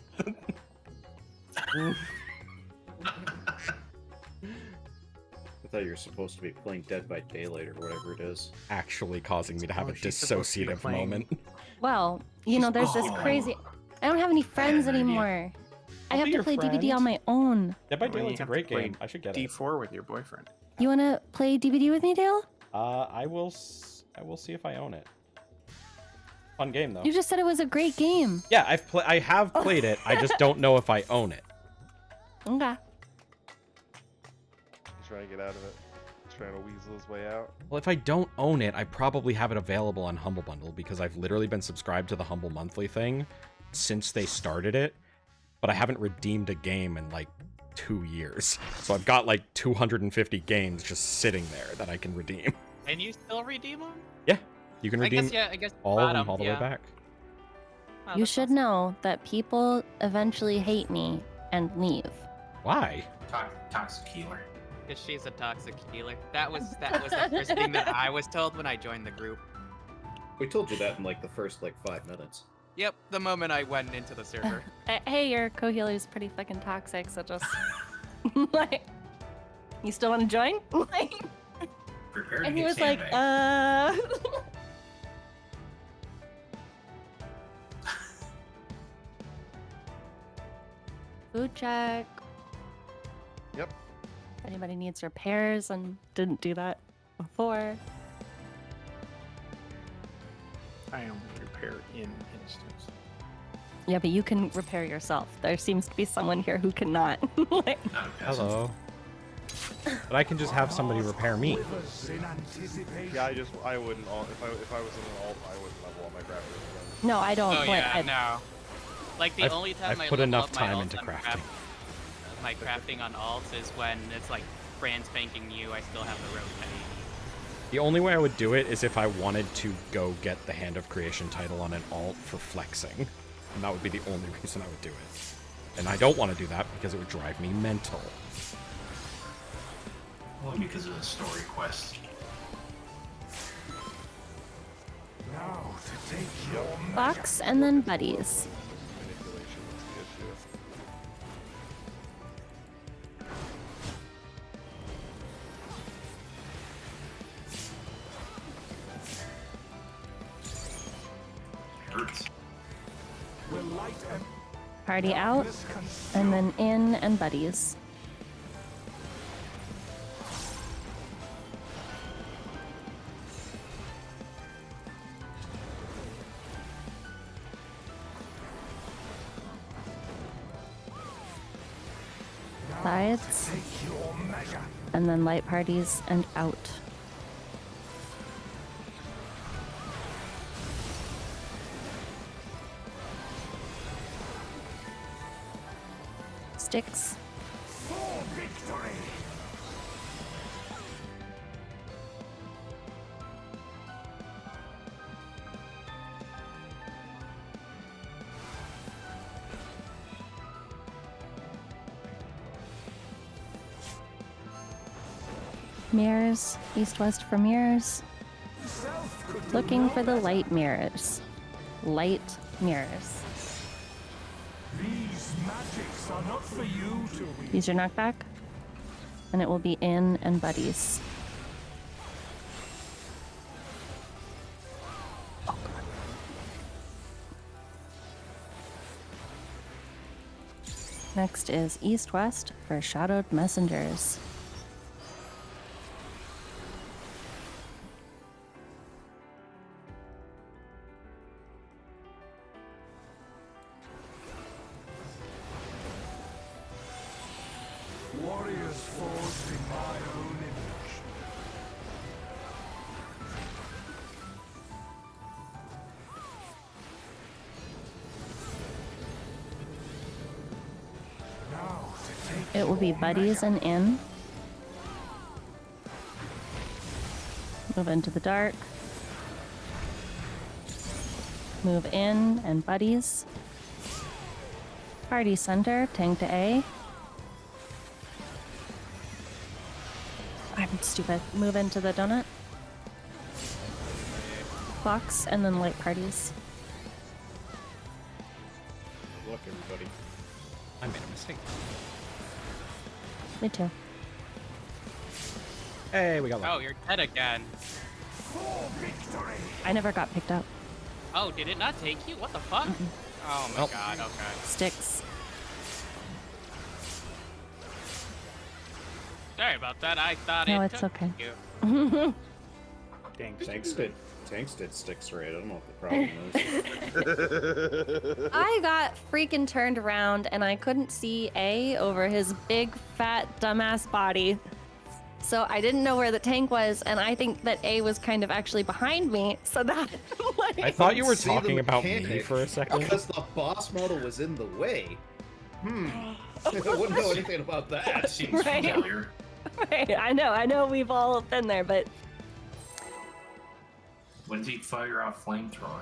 I thought you were supposed to be playing Dead by Daylight or whatever it is. Actually causing me to have a she's supposed to be dissociative playing- moment. Well, you know, there's this crazy... I don't have any friends an idea. anymore. I I'll have be to your play DBD friend. on my own. Dead by Well, you Daylight's a have to great play game. I should get it. D4 with your boyfriend. You wanna play DBD with me, Dale? I will see if I own it. Fun game though. You just said it was a great game. Yeah, I have played it. I just don't know if I own it. Okay. He's trying to get out of it. He's trying to weasel his way out. Well, if I don't own it, I probably have it available on Humble Bundle because I've literally been subscribed to the Humble Monthly thing since they started it, but I haven't redeemed a game in like 2 years. So I've got like 250 games just sitting there that I can redeem. Can you still redeem them? Yeah, you can redeem I guess all of them all the way yeah. back. Oh, You that's should awesome. know that people eventually hate me and leave. Why? Toxic healer. Because she's a toxic healer. That was the first thing that I was told when I joined the group. We told you that in like the first 5 minutes. Yep, the moment I went into the server. Hey, your co-healer's pretty fucking toxic, so just... like... You still want to join? Like... Prepare to And he get was like, sandbagged. Food check. Yep. If anybody needs repairs and didn't do that before. I only repair in instance. Yeah, but you can repair yourself. There seems to be someone here who cannot. Like, Not a peasant. Hello. But I can just have somebody repair me. Quivers in anticipation. Yeah, I wouldn't. If I was in an alt, I wouldn't level up my crafters. no, I don't. Oh but yeah, I, no. Like the I've- only time I've I put level enough up my time alts into on crafting. my crafting on alts is when it's like brand spanking new. I still have the road petty. The only way I would do it is if I wanted to go get the Hand of Creation title on an alt for flexing. And that would be the only reason I would do it. And I don't want to do that because it would drive me mental. Well, because of the story quest. Now to take your Fox and then buddies. Manipulation is the issue. Hurts. Will light and Party out, darkness consume? and then in and buddies. Sides, Take your measure. and then light parties and out. Sticks. For victory. Mirrors, east-west for mirrors. Self could do Looking no for the better. light mirrors. Light mirrors. These magics are not for you to wield. Use your knockback, and it will be in and buddies. Next is east-west for shadowed messengers. Warriors forged in my own image. Now to take It will be your buddies measure. and in. Move into the dark. Move in and buddies. Party center, tank to A. I'm stupid. Move into the donut. Clocks and then light parties. Good luck, everybody. I made a mistake. Me too. Hey, we got lucky. Oh, you're dead again. For victory. I never got picked up. Oh, did it not take you? What the fuck? Oh my Well. god, okay. Sticks. Sorry about that. I thought No, it it's took okay. you. Dang, Tanks did sticks right. I don't know what the problem is. I got freaking turned around and I couldn't see A over his big, fat, dumbass body. So I didn't know where the tank was, and I think that A was kind of actually behind me. So that, like, I thought you were See the talking about me mechanic for a second. Because the boss model was in the way. I wouldn't know anything about That that. seems Right. familiar. right, I know we've all been there, but When did he fire off flamethrower?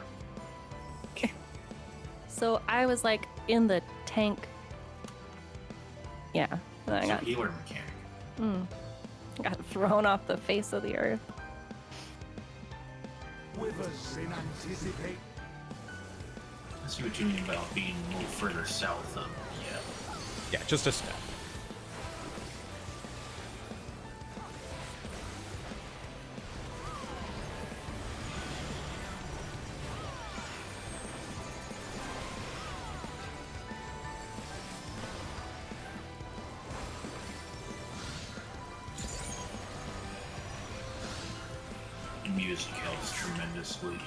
so I was like in the tank. Yeah, and I It's a got healer mechanic. got thrown off the face of the earth. Withers in anticipate. I see what you mean about being a little further south of Yeah, just a step. The music helps tremendously.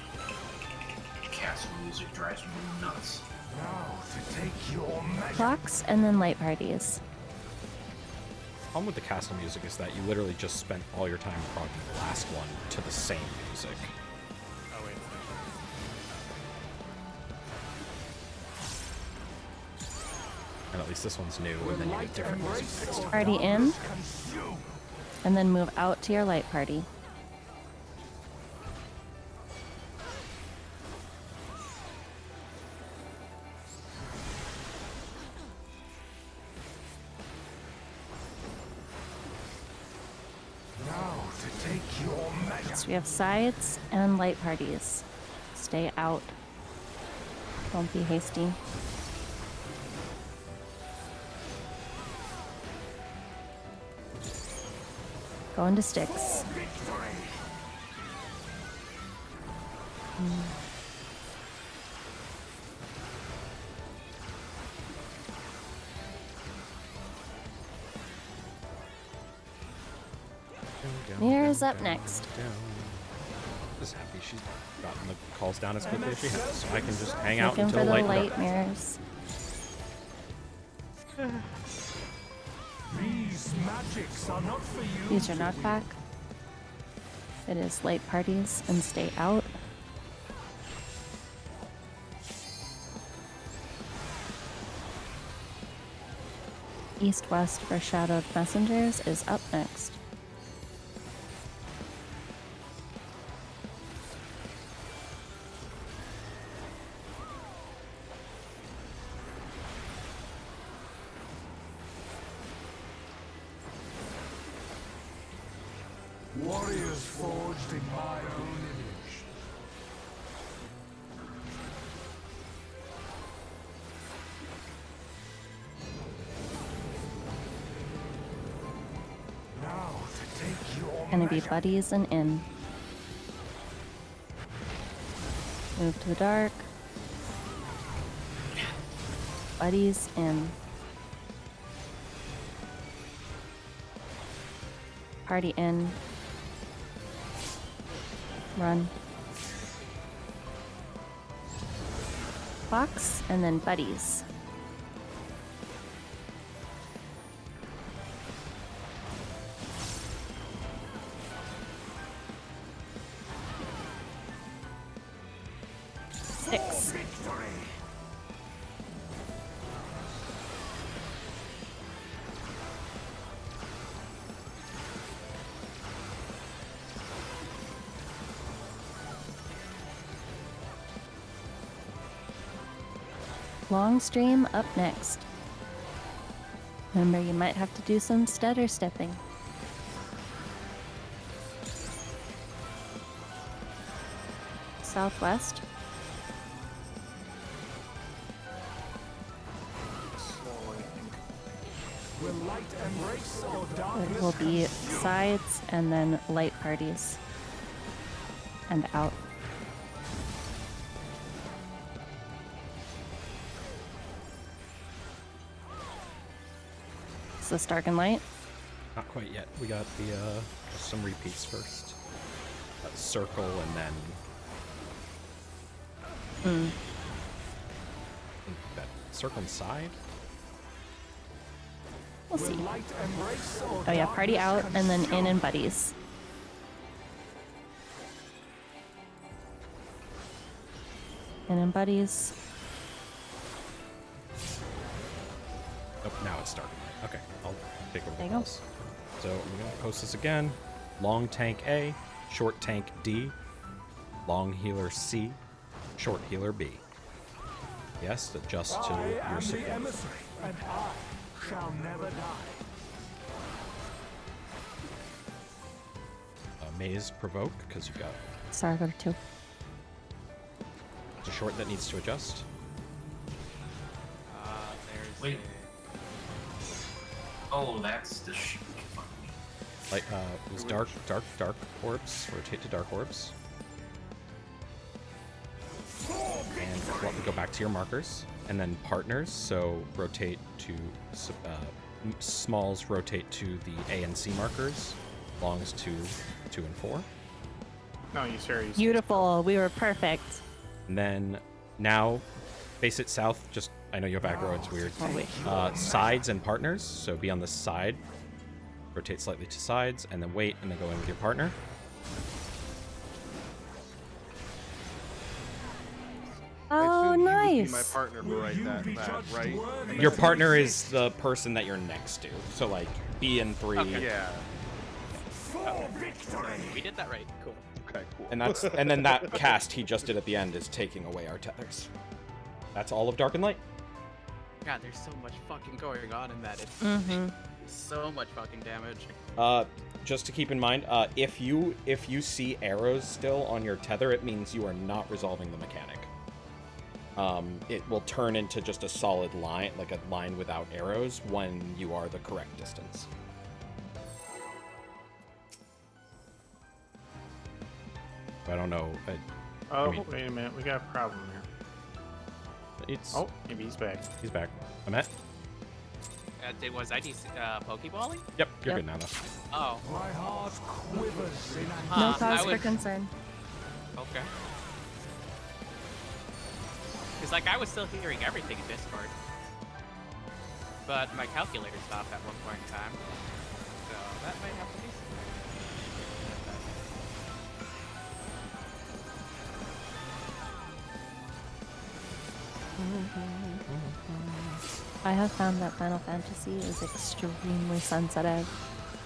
Castle music drives me nuts. Now to take your measure. Clocks and then light parties. Problem with the castle music is that you literally just spent all your time progging the last one to the same music. Oh wait. And at least this one's new, and then you get different music next time. Party in, Consume. and then move out to your light party. Now to take your measure. So we have sides and light parties. Stay out. Don't be hasty. Go into sticks. Victory. is up next. Down. Just happy she's gotten the calls down as quickly as she has, so I can just hang out Looking until for the light. light mirrors. These magics are not for you. Use your knockback. It is light parties and stay out. East-west for shadowed messengers is up next. Warriors forged in my own image. Now to take your Gonna be measure. buddies and in. Move to the dark. Buddies in. Party in. Run. Box and then buddies. Six. Victory. Long stream up next. Remember, you might have to do some stutter stepping. Southwest. Will light embrace or It darkness will be consume? sides and then light parties. And out. Is this dark and light? Not quite yet. We got the just some repeats first. Circle and then I think that circle and side. We'll Will see. light embrace or Oh yeah, party darkness out and then in consume? and buddies. In and buddies. Oh, now it's starting. Okay, I'll take over There you the go. calls. So I'm gonna post this again. Long tank A, short tank D, long healer C, short healer B. Yes, adjust to I your am the support. emissary, and I shall never die. Maze provoke because you've got Sorry, go to 2. a short that needs to adjust. There's Wait. Oh, that's the shoot. Like it was dark orbs. Rotate to dark orbs. And well, we go back to your markers, and then partners. So rotate to smalls. Rotate to the A and C markers. Longs to 2 and 4. No, you serious? Beautiful. We were perfect. And then now, face it south. Just I know your back row. It's weird. Oh, wait. Sides and partners. So be on the side. Rotate slightly to sides, and then wait, and then go in with your partner. Oh, I assume you would be nice. my partner who Will write you that, be that, judged right? worthy Your of partner the is the person that you're next to. So like B and 3. Yeah. For victory. We did that right. Cool. Okay, cool. And then that cast he just did at the end is taking away our tethers. That's all of Dark and Light. God, there's so much fucking going on in that. It's Mm-hmm. so much fucking damage. Just to keep in mind, if you see arrows still on your tether, it means you are not resolving the mechanic. It will turn into just a solid line, like a line without arrows, when you are the correct distance. I don't know. Oh, I mean- wait a minute. We got a problem here. It's Oh, maybe he's back. he's back. I'm at. Was I Pokeballing? Yep, you're Yep. good now, though. Oh. My heart quivers in No I cause for would- concern. Okay. Because, like, I was still hearing everything in Discord. But my calculator stopped at one point in time. So that might have to be I have found that Final Fantasy is extremely sensitive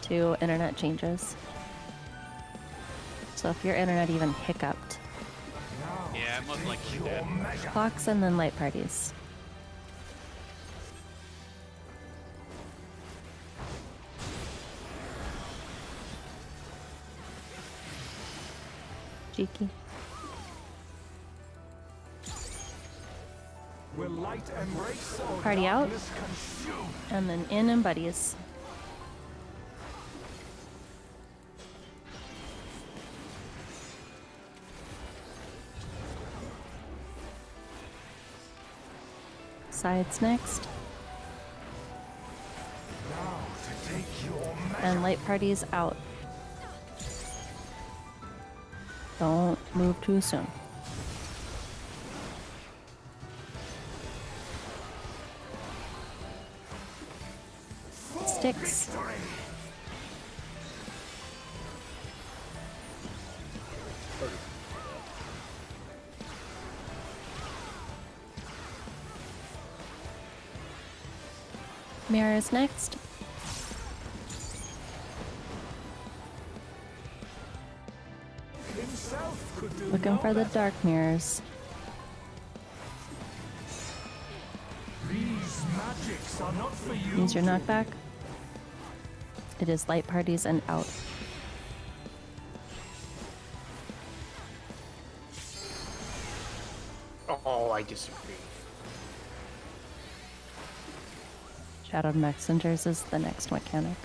to internet changes. So if your internet even hiccuped, Yeah, it most likely did. clocks and then light parties. Cheeky. Will light embrace or Party out. darkness consume? And then in and buddies. Sides next. Now to take your And light parties out. Don't move too soon. Sticks. Mirrors next. himself could do Looking no for the better. dark mirrors. These magics are not for you. Use your knockback. It is light parties and out. Oh, I disagree. Shadowed Messengers is the next mechanic.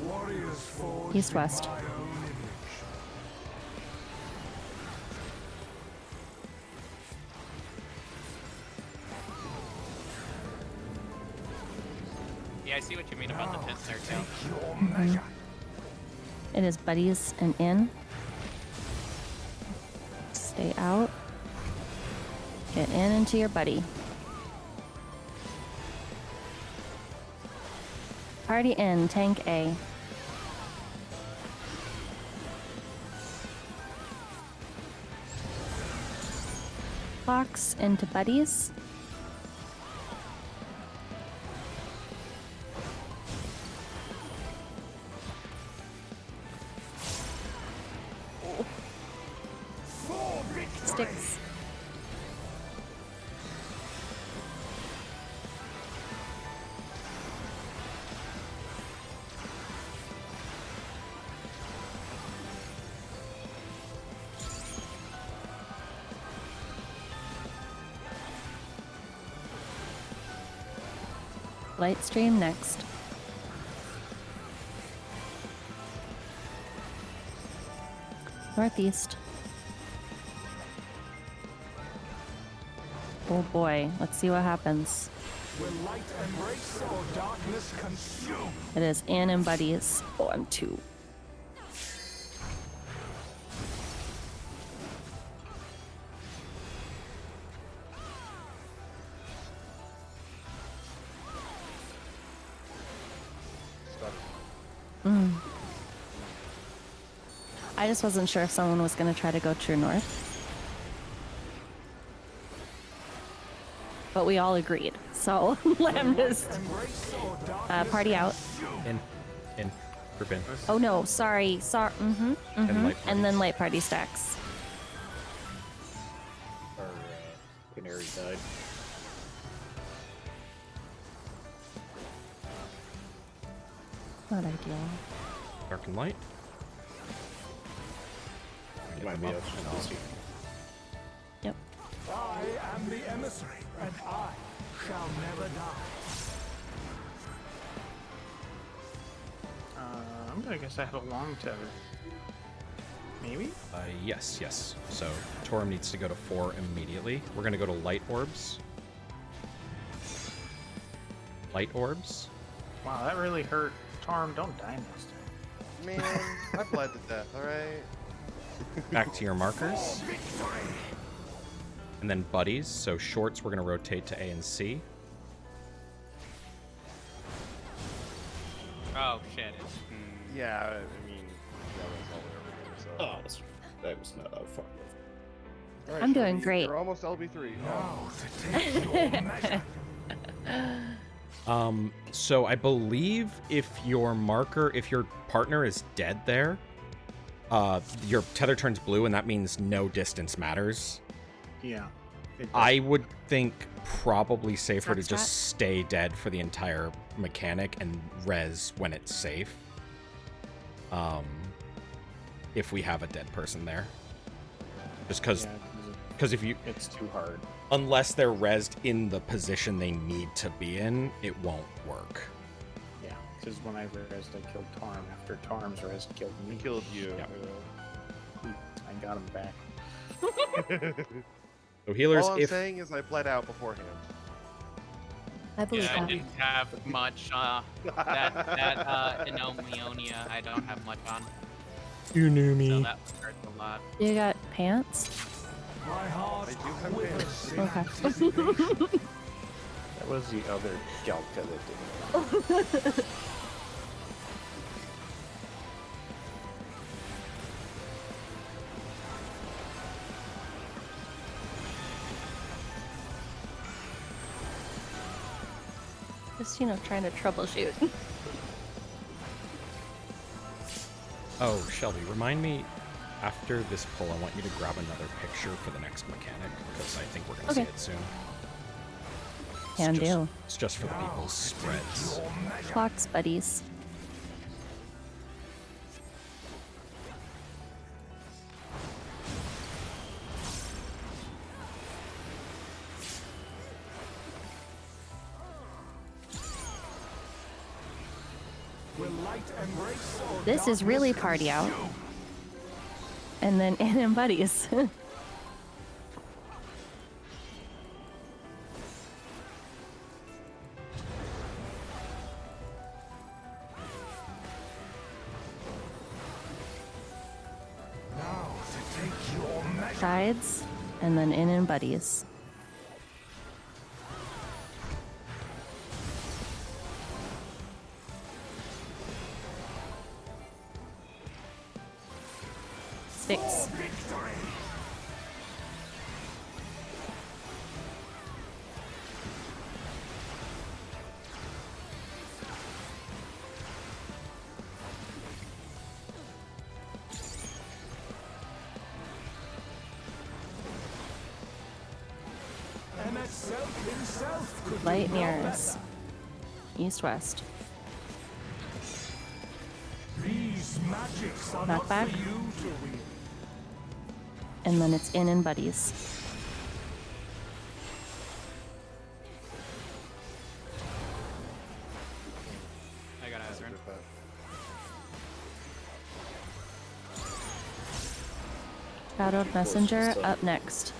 Warriors forged East in west. my own image. Yeah, I see what you mean about the pins there, too. Take your measure. It is buddies and in. Stay out. Get in into your buddy. Party in, tank A. Clocks into buddies. For victory. Sticks. Light stream next. Northeast. Oh boy, let's see what happens. Will light embrace or darkness consume? It is in and buddies. Oh, I'm two. I just wasn't sure if someone was going to try to go true north. But we all agreed. So let him just Embrace or darkness party out. consume? In. Group in. Oh no, sorry. Sorry. And light And then parties. light party stacks. Our canary died. Not ideal. Dark and light. Might be Up. a Yep. I am the emissary, and I shall never die. I guess I have a long tether. Maybe? Yes. So Torum needs to go to 4 immediately. We're going to go to light orbs. Light orbs. Wow, that really hurt. Torm, don't die next time. Man, I bled to death, alright? Back to your markers. And then buddies. So shorts, we're going to rotate to A and C. Oh shit. Yeah, I mean, that was all we were doing, so. Oh, that was not fun. All right, I'm doing Shelby, great. You're almost LB3. Now to take your measure. So I believe if your partner is dead there, your tether turns blue, and that means no distance matters. Yeah. I would think probably safer to Strat. just stay dead for the entire mechanic and res when it's safe. If we have a dead person there. Just because if you... It's too hard. Unless they're rezzed in the position they need to be in, it won't work. Yeah, because when I rezzed, I killed Torm. After Torm's res killed me. He killed you. Yeah. I got him back. So healers, All I'm if... saying is I bled out beforehand. I believe Yeah, I that. didn't have much. Anomionia, I don't have much on. You knew me. So that hurts a lot. You got pants? My heart I do have quivers in Okay. anticipation. That was the other Galka that did it. Just, trying to troubleshoot. Oh, Shelby, remind me, after this pull, I want you to grab another picture for the next mechanic, because I think we're going to see Okay. it soon. Can do. It's just for the people's spreads. Clocks, buddies. Will light embrace or This is really party out. And then in and buddies. now to take your measure. Sides, and then in and buddies. Six. Victory. MSL himself could Light do no mirrors. East, west. better. These magics are Knock not back. for you to wield. And then it's in and buddies. I got Azrin. Shadowed Messenger up next.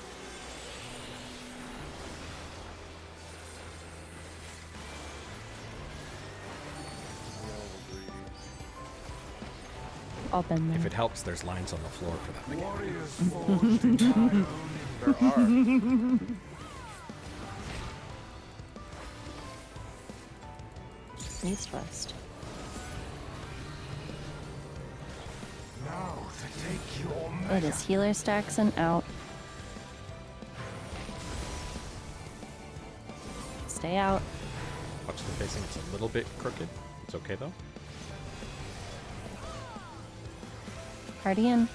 All been If there. it helps, there's lines on the floor for that mechanic. Warriors forged in iron. There are. East, west. Now to take your It measure. is healer stacks and out. Stay out. Watch the facing, it's a little bit crooked. It's okay though. Party in.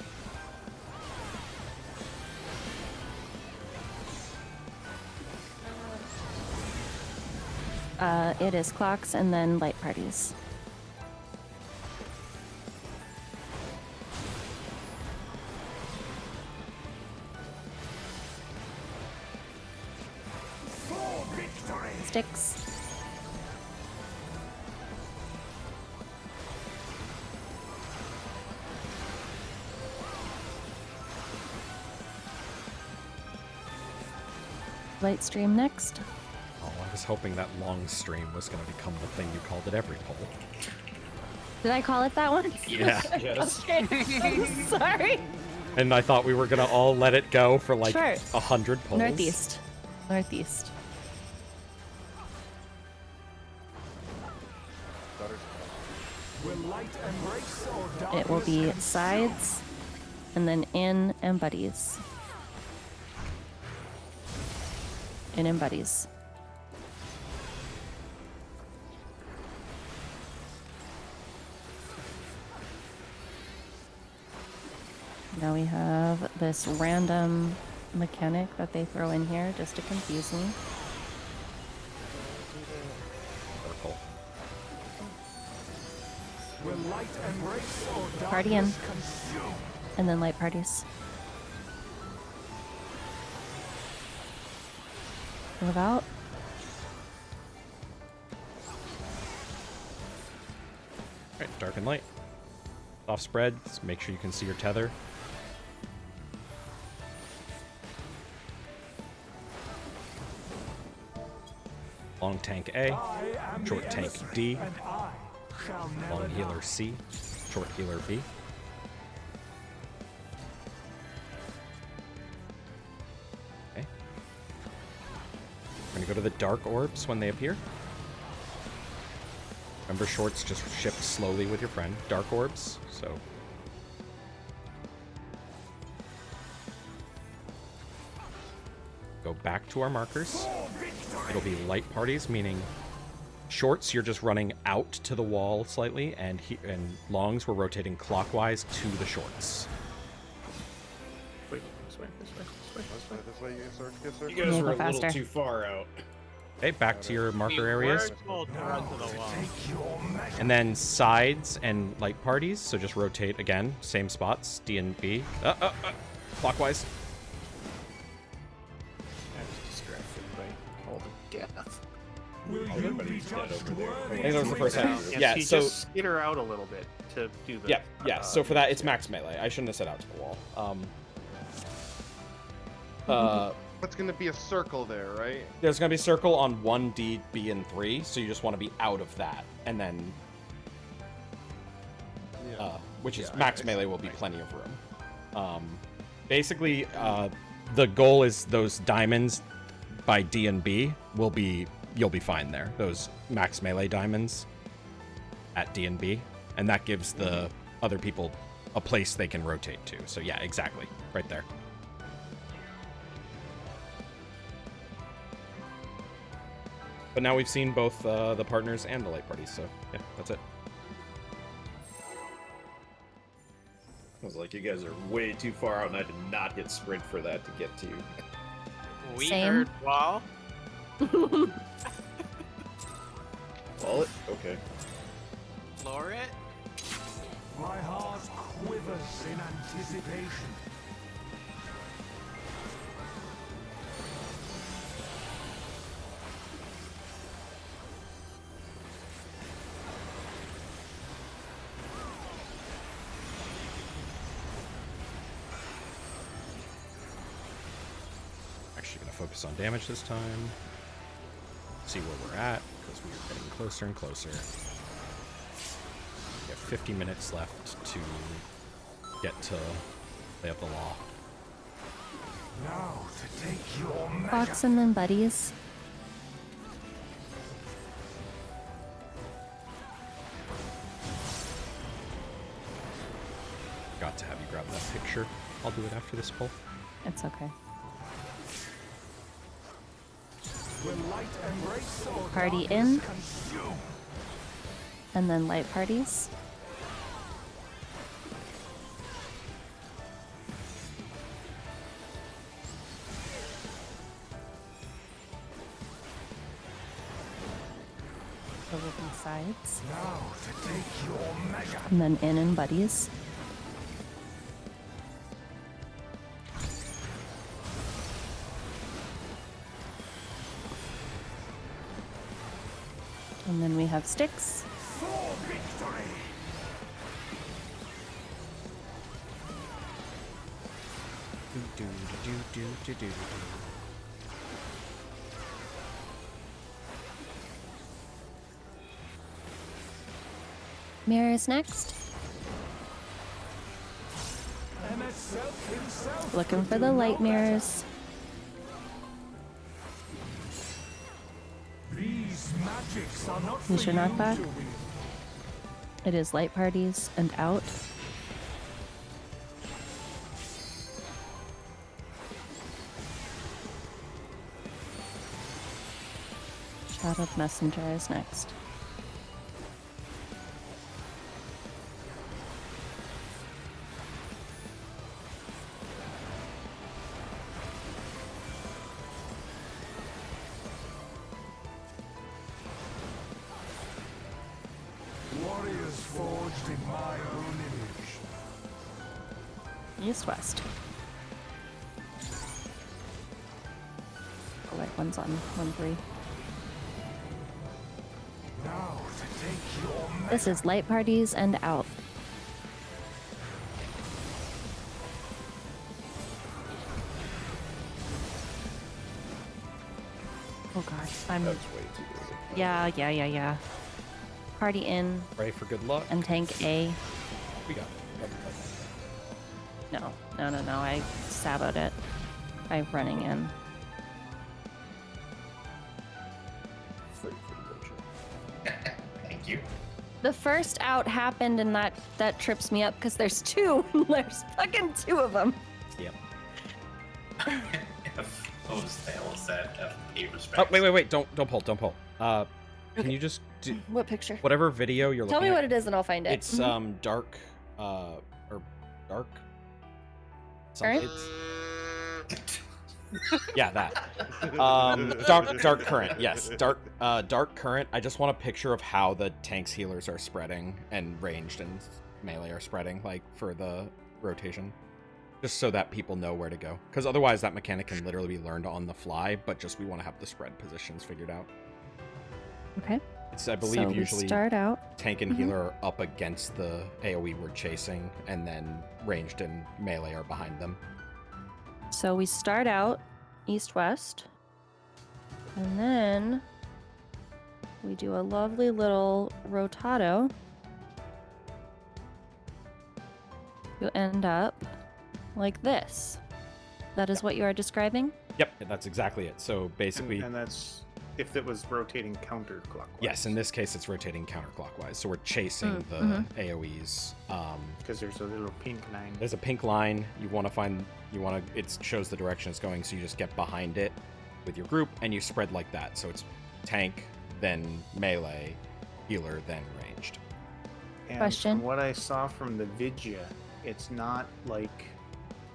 It is clocks and then light parties. For victory. Sticks. Light stream next. Oh, I was hoping that long stream was going to become the thing you called it every poll. Did I call it that one? Yeah. Yes. Okay. I'm sorry. And I thought we were going to all let it go for like Sure. 100 polls. Northeast. Northeast. Will light embrace or It will be darkness sides, and then in and buddies. In and buddies. Now we have this random mechanic that they throw in here just to confuse me. Circle. Will light embrace or Party in. darkness consume? And then light parties. Move out. Alright, dark and light. Off spreads, make sure you can see your tether. Long tank A, I am short the tank emissary, D, and I shall never long healer die. C, short healer B. Okay. We're gonna go to the dark orbs when they appear. Remember, shorts just shift slowly with your friend. Dark orbs, so. Go back to our markers. It'll be light parties, meaning shorts, you're just running out to the wall slightly, and longs, we're rotating clockwise to the shorts. Wait, this way, this way, this way, this way. This way, you get search, get search. You guys Yeah, were a go little faster. too far out. Okay, back to your marker areas. We're told to run to the wall. Take your measure. And then sides and light parties, so just rotate again, same spots, D and B. Clockwise. I was distracted by all the death. Will you be judged I worthy think that was the first time. Yes, Yeah, you so just skitter out a little bit to do the. yeah. So for that, it's max melee. I shouldn't have set out to the wall. It's gonna be a circle there, right? There's gonna be a circle on 1D, B, and 3, so you just want to be out of that, and then Yeah. which is Yeah, max I- melee will be plenty of room. Basically, the goal is those diamonds by D and B you'll be fine there. Those max melee diamonds at D and B, and that gives the other people a place they can rotate to. So yeah, exactly, right there. But now we've seen both the partners and the light parties, so yeah, that's it. I was like, you guys are way too far out, and I did not hit sprint for that to get to you. We Same. heard wall. Well, okay. Floor it. My heart quivers in anticipation. Actually gonna focus on damage this time. See where we're at, because we are getting closer and closer. We have 50 minutes left to get to Lay of the Law. Now to take your measure. Fox and then buddies. Got to have you grab that picture. I'll do it after this poll. It's okay. Will light embrace or Party darkness in. consume? And then light parties. So will be sides. Now to take your measure. And then in and buddies. And then we have sticks. For victory. Mirrors next. Looking for the light mirrors. These magics are not Use your for you knockback. to wield. It is light parties and out. Shadowed Messenger is next. Warriors forged in my own image. East West. Oh wait, one's on 1-3. Now to take your This is light parties and out. Oh god, I'm. That's way too easy. Yeah. Party in Pray for good luck. and tank A. We got it. No. I saboed it by running in. Thank you. The first out happened, and that trips me up because there's two. There's fucking two of them. Yep. F, what the hell is that? F, paper specs. Oh, wait. Don't pull. Can you just do What picture? whatever video you're Tell looking me at? what it is, and I'll find it. It's Mhm. dark or dark. Current? Yeah, that. Dark current. Yes, dark current. I just want a picture of how the tanks healers are spreading and ranged and melee are spreading, like for the rotation, just so that people know where to go. Because otherwise, that mechanic can literally be learned on the fly. But just we want to have the spread positions figured out. Okay. It's I believe So we usually start out. tank and healer are up against the AoE we're chasing, and then ranged and melee are behind them. So we start out east-west, and then we do a lovely little rotado. You end up like this. That is what you are describing? Yep, that's exactly it. So basically, And that's if it was rotating counterclockwise. yes, in this case, it's rotating counterclockwise. So we're chasing the AoEs. Because there's a little pink line. There's a pink line. It shows the direction it's going, so you just get behind it with your group, and you spread like that. So it's tank, then melee, healer, then ranged. And Question. from what I saw from the Vidya, it's not like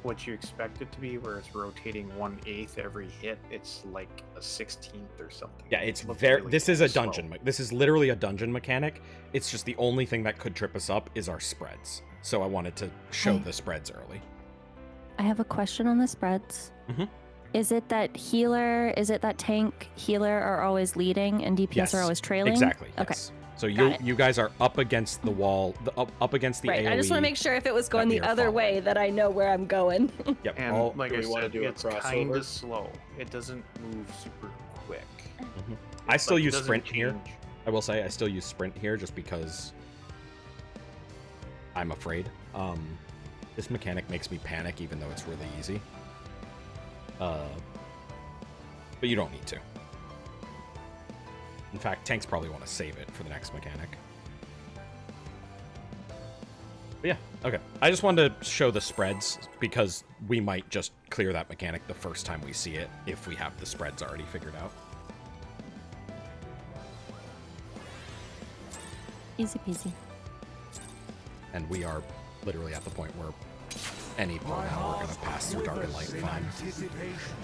what you expect it to be, where it's rotating 1/8 every hit. It's like a 16th or something. Yeah, it's looks very. really This is a slow. dungeon. This is literally a dungeon mechanic. It's just the only thing that could trip us up is our spreads. So I wanted to show Hi. the spreads early. I have a question on the spreads. Mhm. Is it that tank, healer are always leading and DPS Yes, are always trailing? Exactly. Okay. Yes. So Got it. you guys are up against the wall, up against the Right. AoE. I just want to make sure if it was going that we the are other following. way that I know where I'm going. Yep. And all- like Do I we wanna said, do a it's kind crossover? of slow. It doesn't move super quick. I It's still like it use doesn't sprint here. change. I will say I still use sprint here just because I'm afraid. This mechanic makes me panic even though it's really easy. But you don't need to. In fact, tanks probably want to save it for the next mechanic. But yeah, okay. I just wanted to show the spreads because we might just clear that mechanic the first time we see it if we have the spreads already figured out. Easy peasy. And we are literally at the point where any point My now we're heart going to pass through Dark and Light quivers in fine. anticipation.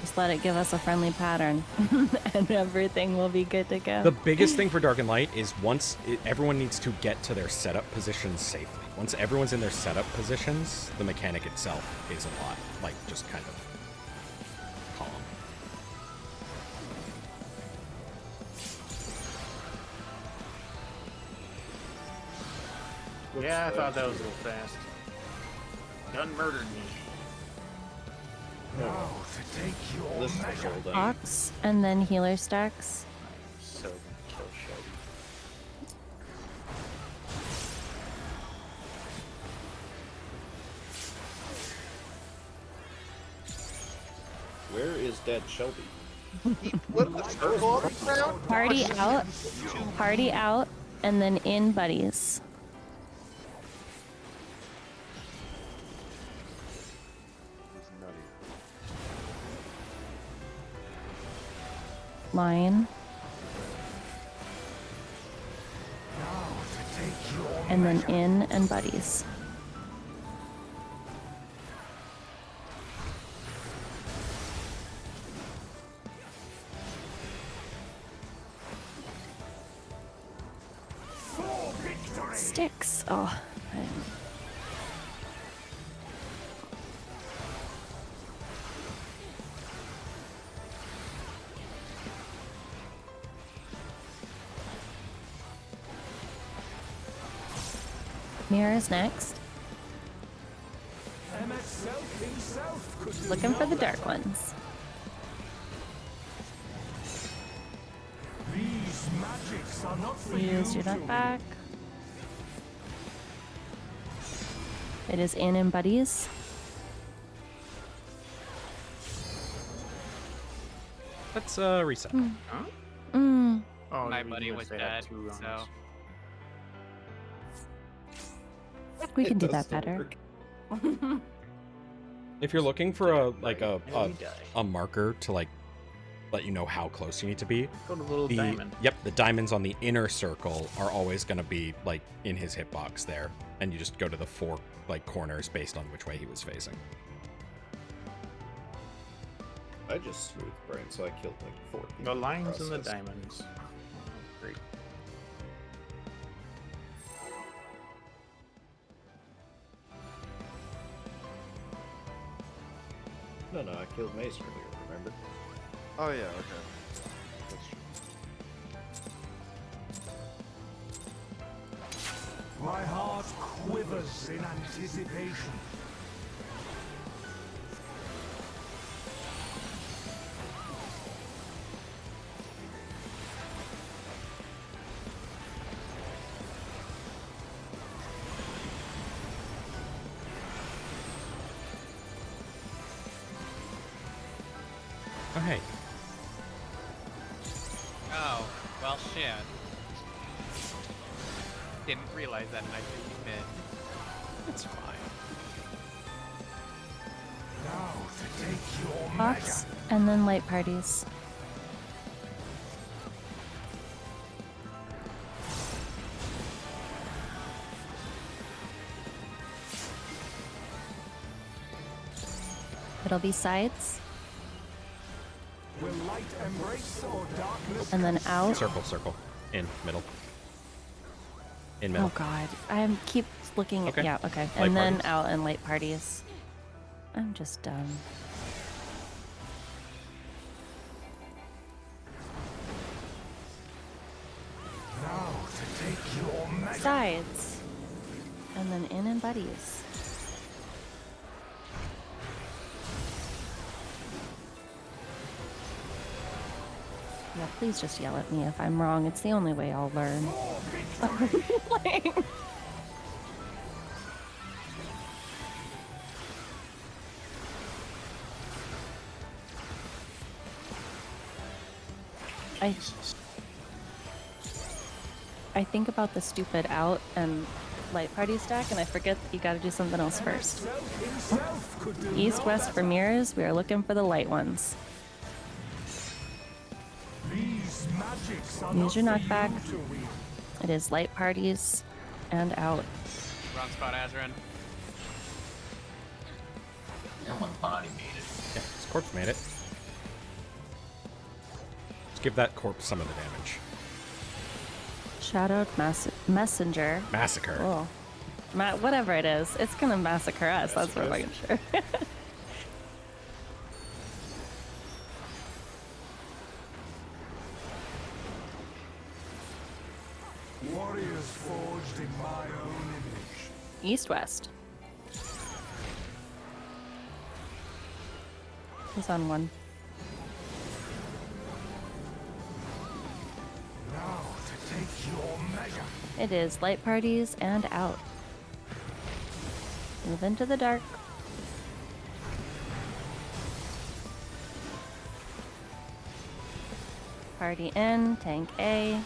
Just let it give us a friendly pattern, and everything will be good to go. The biggest thing for Dark and Light is everyone needs to get to their setup positions safely. Once everyone's in their setup positions, the mechanic itself is a lot, like, just kind of calm. Yeah, I thought that was a little fast. Done murdered me. Now to take your This is mega. all done. Ox and then healer stacks. So kill shit. Where is dead Shelby? He put a circle on the ground. Party out, and then in buddies. Line. And then in and buddies. Sticks. Oh. Mirror is next. Looking for the dark ones. These magics are not for Use you your to knockback. It is in buddies. Let's reset. Huh? Mm. Oh, My we buddy must was have had dead, 2 rounds. so We can do It does that still better. work. If you're looking for a like And we die. a marker to like let you know how close you need to be, Go to the little diamond. the diamonds on the inner circle are always going to be like in his hitbox there, and you just go to the 4 like corners based on which way he was facing. I just smooth brain, so I killed like 4 people. The lines and the process. diamonds. Great. No, I killed Mace earlier, remember? Oh yeah, okay. That's true. My heart quivers in anticipation. Oh hey, oh well, shit. Didn't realize that, and I think you mid. it's fine. Now to take your Box, measure. and then light parties. It'll be sides, Will light embrace or darkness? and then out. Circle, in middle, in middle. Oh god, I keep looking at Okay. yeah, okay. Light And then parties. out and light parties. I'm just dumb. Now to take your measure. Sides. And then in and buddies. Yeah, please just yell at me if I'm wrong. It's the only way I'll learn. Like- I think about the stupid out and light party stack, and I forget that you gotta do something else first. Himself could do East, no west better. for mirrors, we are looking for the light ones. These magics are Use your not for knockback. you to wield. It is light parties and out. Wrong spot, Azran. No one body made it. Yeah, his corpse made it. Let's give that corpse some of the damage. Shadowed messenger. Massacre. Oh. Whatever it is, it's gonna massacre us. That's for fucking sure. Warriors forged in my own image. East west. He's on one. Now to take your measure. It is light parties and out. Move into the dark. Party in, tank A.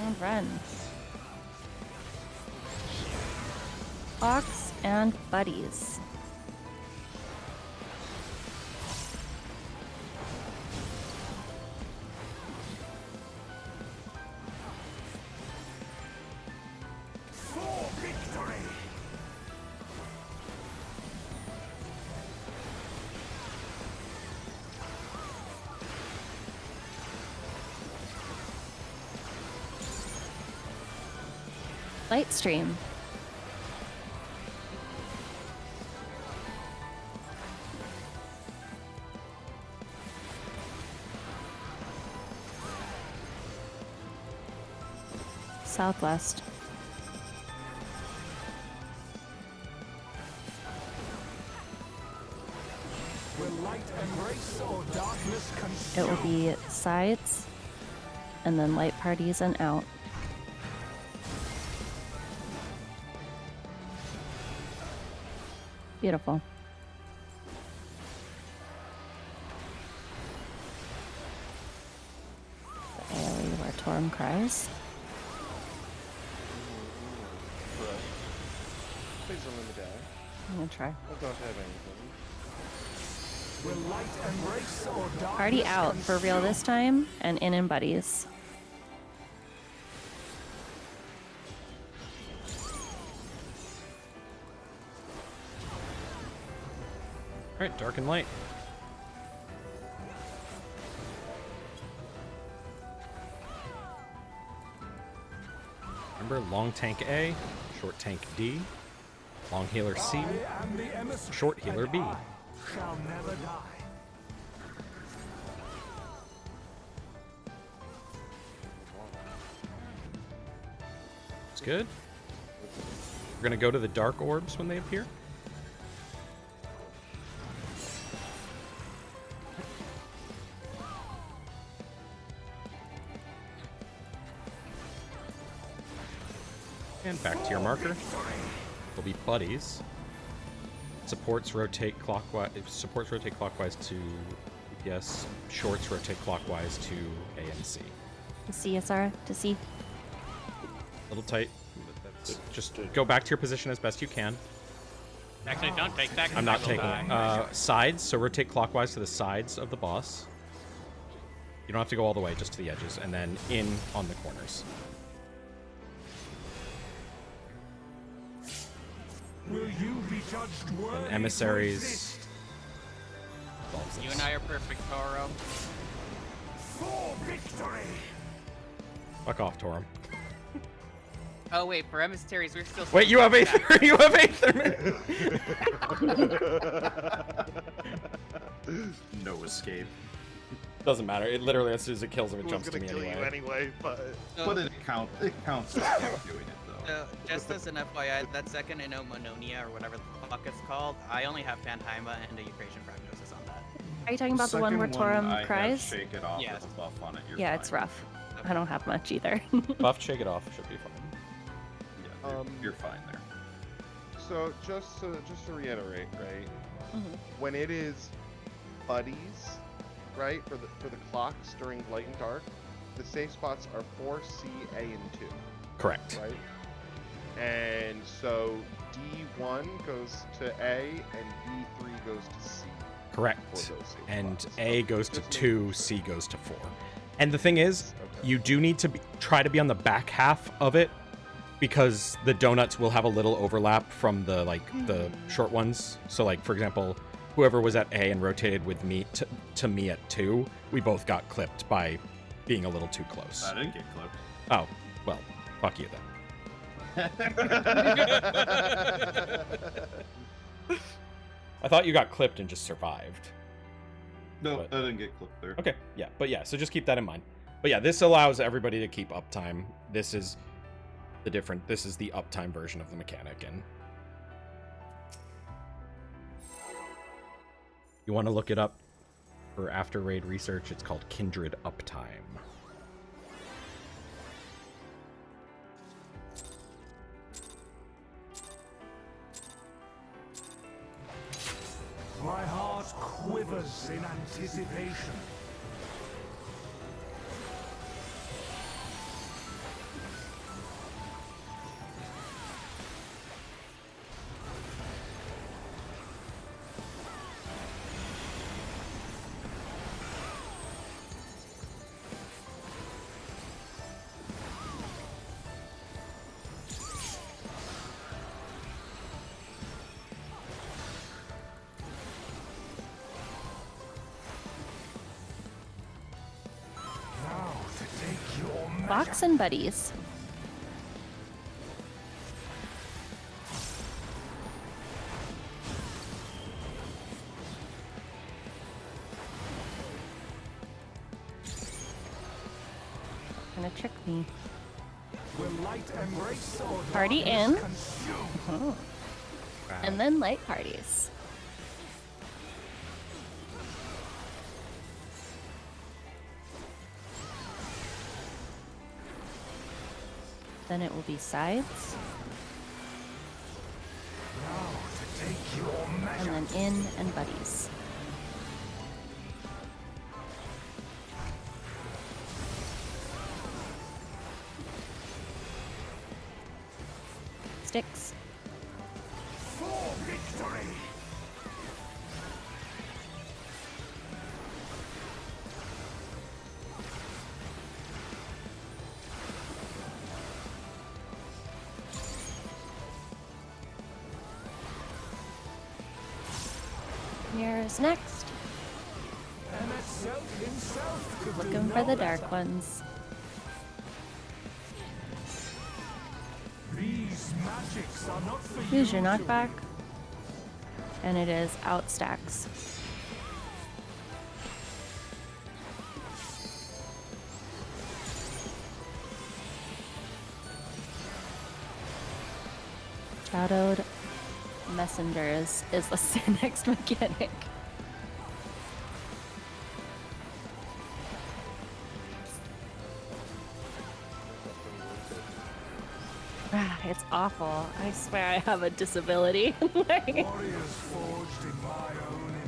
And run. Clocks and buddies. For victory! Light stream. Southwest. Will light embrace or darkness It consume? will be sides, and then light parties and out. Beautiful. The AoE where Torm cries. Please don't let me die. I'm gonna try. I don't have anything. Will light embrace or darkness Party out for real this time, and in buddies. All right, dark and light. Remember, long tank A, short tank D, long healer C, I am the emissary, short healer and B. I shall never die. It's good. We're gonna go to the dark orbs when they appear. And back to your marker. They'll be buddies. Supports rotate clockwise. Supports rotate clockwise to yes. Shorts rotate clockwise to A and C. To CSR, to C. A little tight. Just go back to your position as best you can. Actually, don't take that. 'cause I'm I not will taking die. it. Sides, so rotate clockwise to the sides of the boss. You don't have to go all the way, just to the edges, and then in on the corners. Will you be judged worthy to Emissaries. exist? You and I are perfect, Toro. For victory! Fuck off, Torum. Oh wait, for emissaries, we're still. Wait, you have Aether. You have Aether. No escape. Doesn't matter. It literally, as soon as it kills him, it Who's jumps to gonna me kill you anyway. anyway, but But it counts. It counts as doing it though. Just as an FYI, that second I know Mononia or whatever the fuck it's called, I only have Phantima and a Eucrasian prognosis on that. Are you talking about the one where Second Torum I have cries? Shake it off Yes. with a buff on it. You're Yeah, fine. it's rough. I don't have much either. Buff, shake it off. Should be fine. Yeah, you're fine there. so just to reiterate, right? Mhm. When it is buddies, right, for the clocks during light and dark, the safe spots are 4, C, A, and 2, Correct. right? And so D1 goes to A and B3 goes to C. Correct. For those safe And spots. A goes to Just 2, C goes to 4. And the thing is, Okay. you do need to try to be on the back half of it, because the donuts will have a little overlap from the the short ones. So like, for example, whoever was at A and rotated with me to me at 2, we both got clipped by being a little too close. I didn't get clipped. Oh, well, fuck you then. I thought you got clipped and just survived. No, But- I didn't get clipped there. Okay, yeah, but yeah, so just keep that in mind. But yeah, this allows everybody to keep uptime. This is this is the uptime version of the mechanic, and you want to look it up for after raid research. It's called Kindred Uptime. My heart quivers quivers in anticipation. Box and buddies. Gonna trick me. Will light embrace or Party darkness in. consume? Oh. And then light parties. Then it will be sides. Now to take your measure. And then in and buddies. Sticks. For victory. Here's next. And itself himself could do Looking no for the better. dark ones. These magics are not for Here's your you to knockback. And it is out stacks. Shadowed messengers is the next mechanic. Ah, it's awful. I swear I have a disability. Like, Warriors forged in my own image.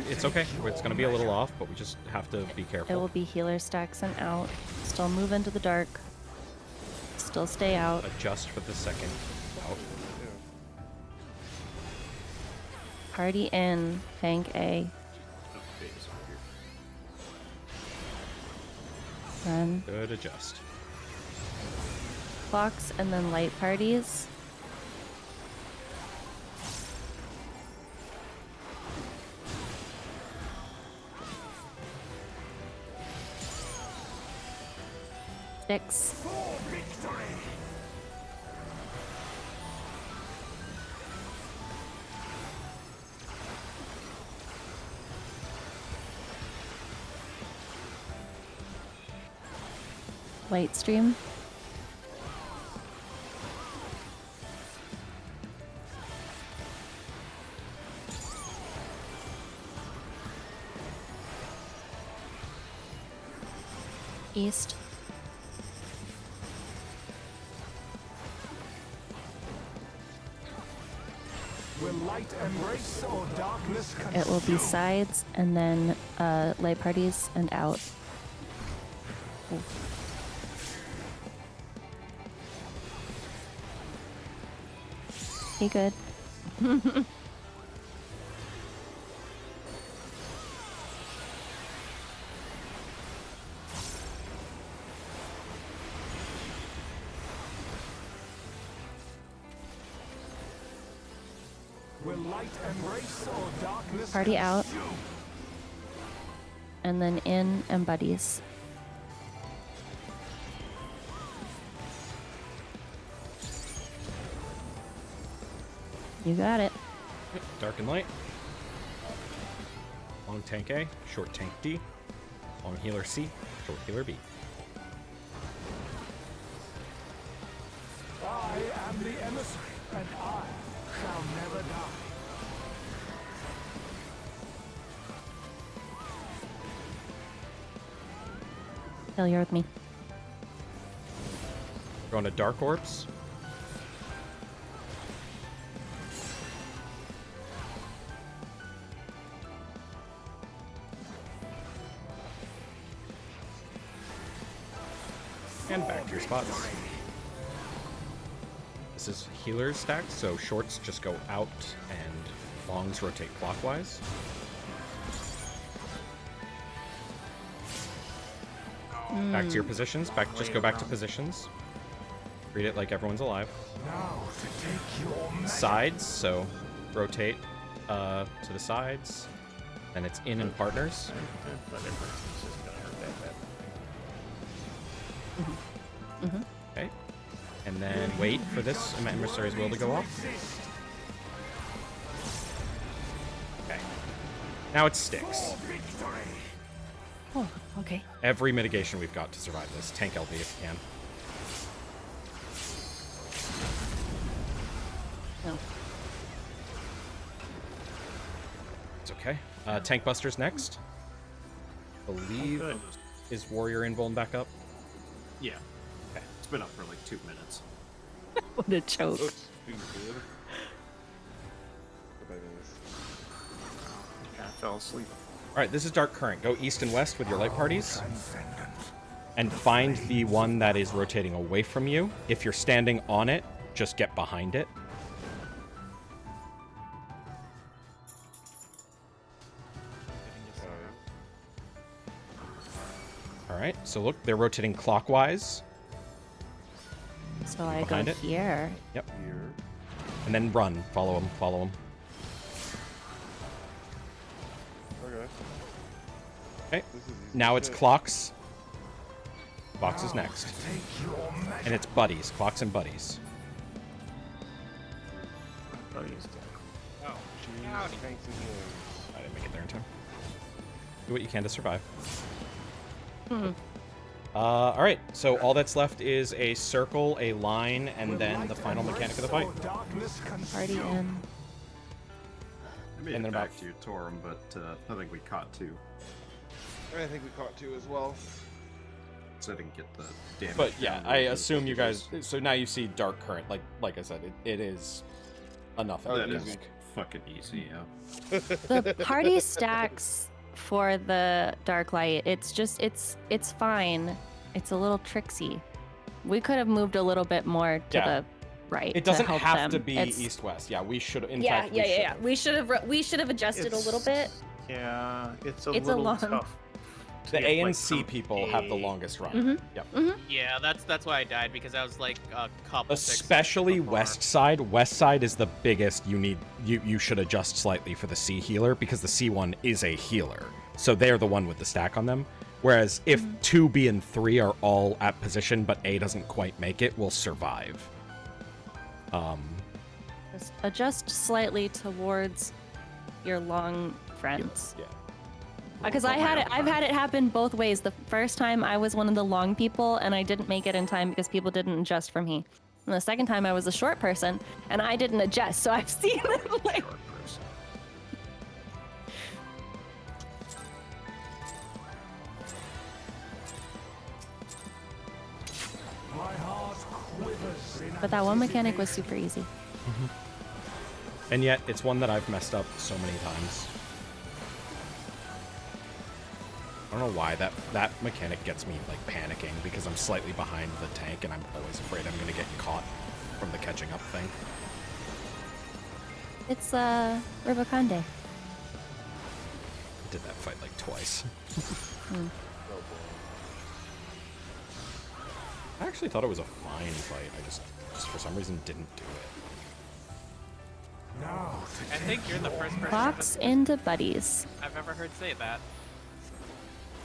It's okay. It's going to be a little off, but we just have to be it careful. will be healer stacks and out. Still move into the dark. Still stay out. Adjust for the second out. Party in. Tank A. Run. Good adjust. Clocks and then light parties. Sticks. For victory. Light stream. East. Will light embrace or darkness consume? It will be sides and then light parties and out. Ooh. Be good. Will light embrace or darkness Party out. consume? And then in and buddies. You got it. Dark and light. Long tank A, short tank D. Long healer C, short healer B. I am the emissary, and I shall never die. Kill, you're with me. Going to Dark Orbs. And back to your spots. This is healers stacked, so shorts just go out and longs rotate clockwise. Back to your positions. Just go back to positions. Treat it like everyone's alive. Sides, so rotate to the sides. Then it's in and partners. Okay. And then wait for this emissary's will to go off. Okay. Now it sticks. Oh, okay. Every mitigation we've got to survive this. Tank LB if you can. No. It's okay. Tank Buster's next. Believe is Warrior Invuln back up? Yeah. Okay. It's been up for like 2 minutes. What a choke. Yeah, I fell asleep. All right, this is Dark Current. Go east and west with your light parties. And find the one that is rotating away from you. If you're standing on it, just get behind it. All right, so look, they're rotating clockwise. So I go Behind it. here. Yep. And then run. Follow them. Follow them. Okay. Okay. This is easy Now it's shit. clocks. Clocks is next. And it's buddies. Clocks and buddies. Oh, howdy. Tanks and healers. I didn't make it there in time. Do what you can to survive. All right, so all that's left is a circle, a line, and then the final mechanic of the fight. Party in. I made And it then back to you, Torum, but I think we caught 2. I think we caught 2 as well. So I didn't get the damage. But yeah, down I really assume you because- guys. So now you see Dark Current. Like I said, it is enough. Oh, that It's- is fucking easy, yeah. The party stacks for the dark light. It's just it's fine. It's a little tricksy. We could have moved a little bit more to Yeah. the right. It doesn't to help have them. to be It's- east-west. Yeah, we should. In Yeah, fact, yeah. We should have adjusted a little bit. Yeah, it's a It's a little long- tough. to The get, A and like, C from people have the A- longest run. Mhm. Yep. Yeah, that's why I died, because I was like a couple sixes Especially before. west side. West side is the biggest. You should adjust slightly for the C healer because the C one is a healer. So they're the one with the stack on them. Whereas if 2, B, and 3 are all at position, but A doesn't quite make it, we'll survive. Just adjust slightly towards your long friends. Yeah. Because I've had it happen both ways. The first time I was one of the long people and I didn't make it in time because people didn't adjust for me. And the second time I was a short person and I didn't adjust. So I've seen it like Short person. But that one mechanic was super easy. And yet, it's one that I've messed up so many times. I don't know why that mechanic gets me like panicking because I'm slightly behind the tank and I'm always afraid I'm gonna get caught from the catching up thing. It's Rubicon Day. I did that fight like twice. I actually thought it was a fine fight. I just for some reason didn't do it. I think you're the first person Clocks into buddies. I've ever heard say that.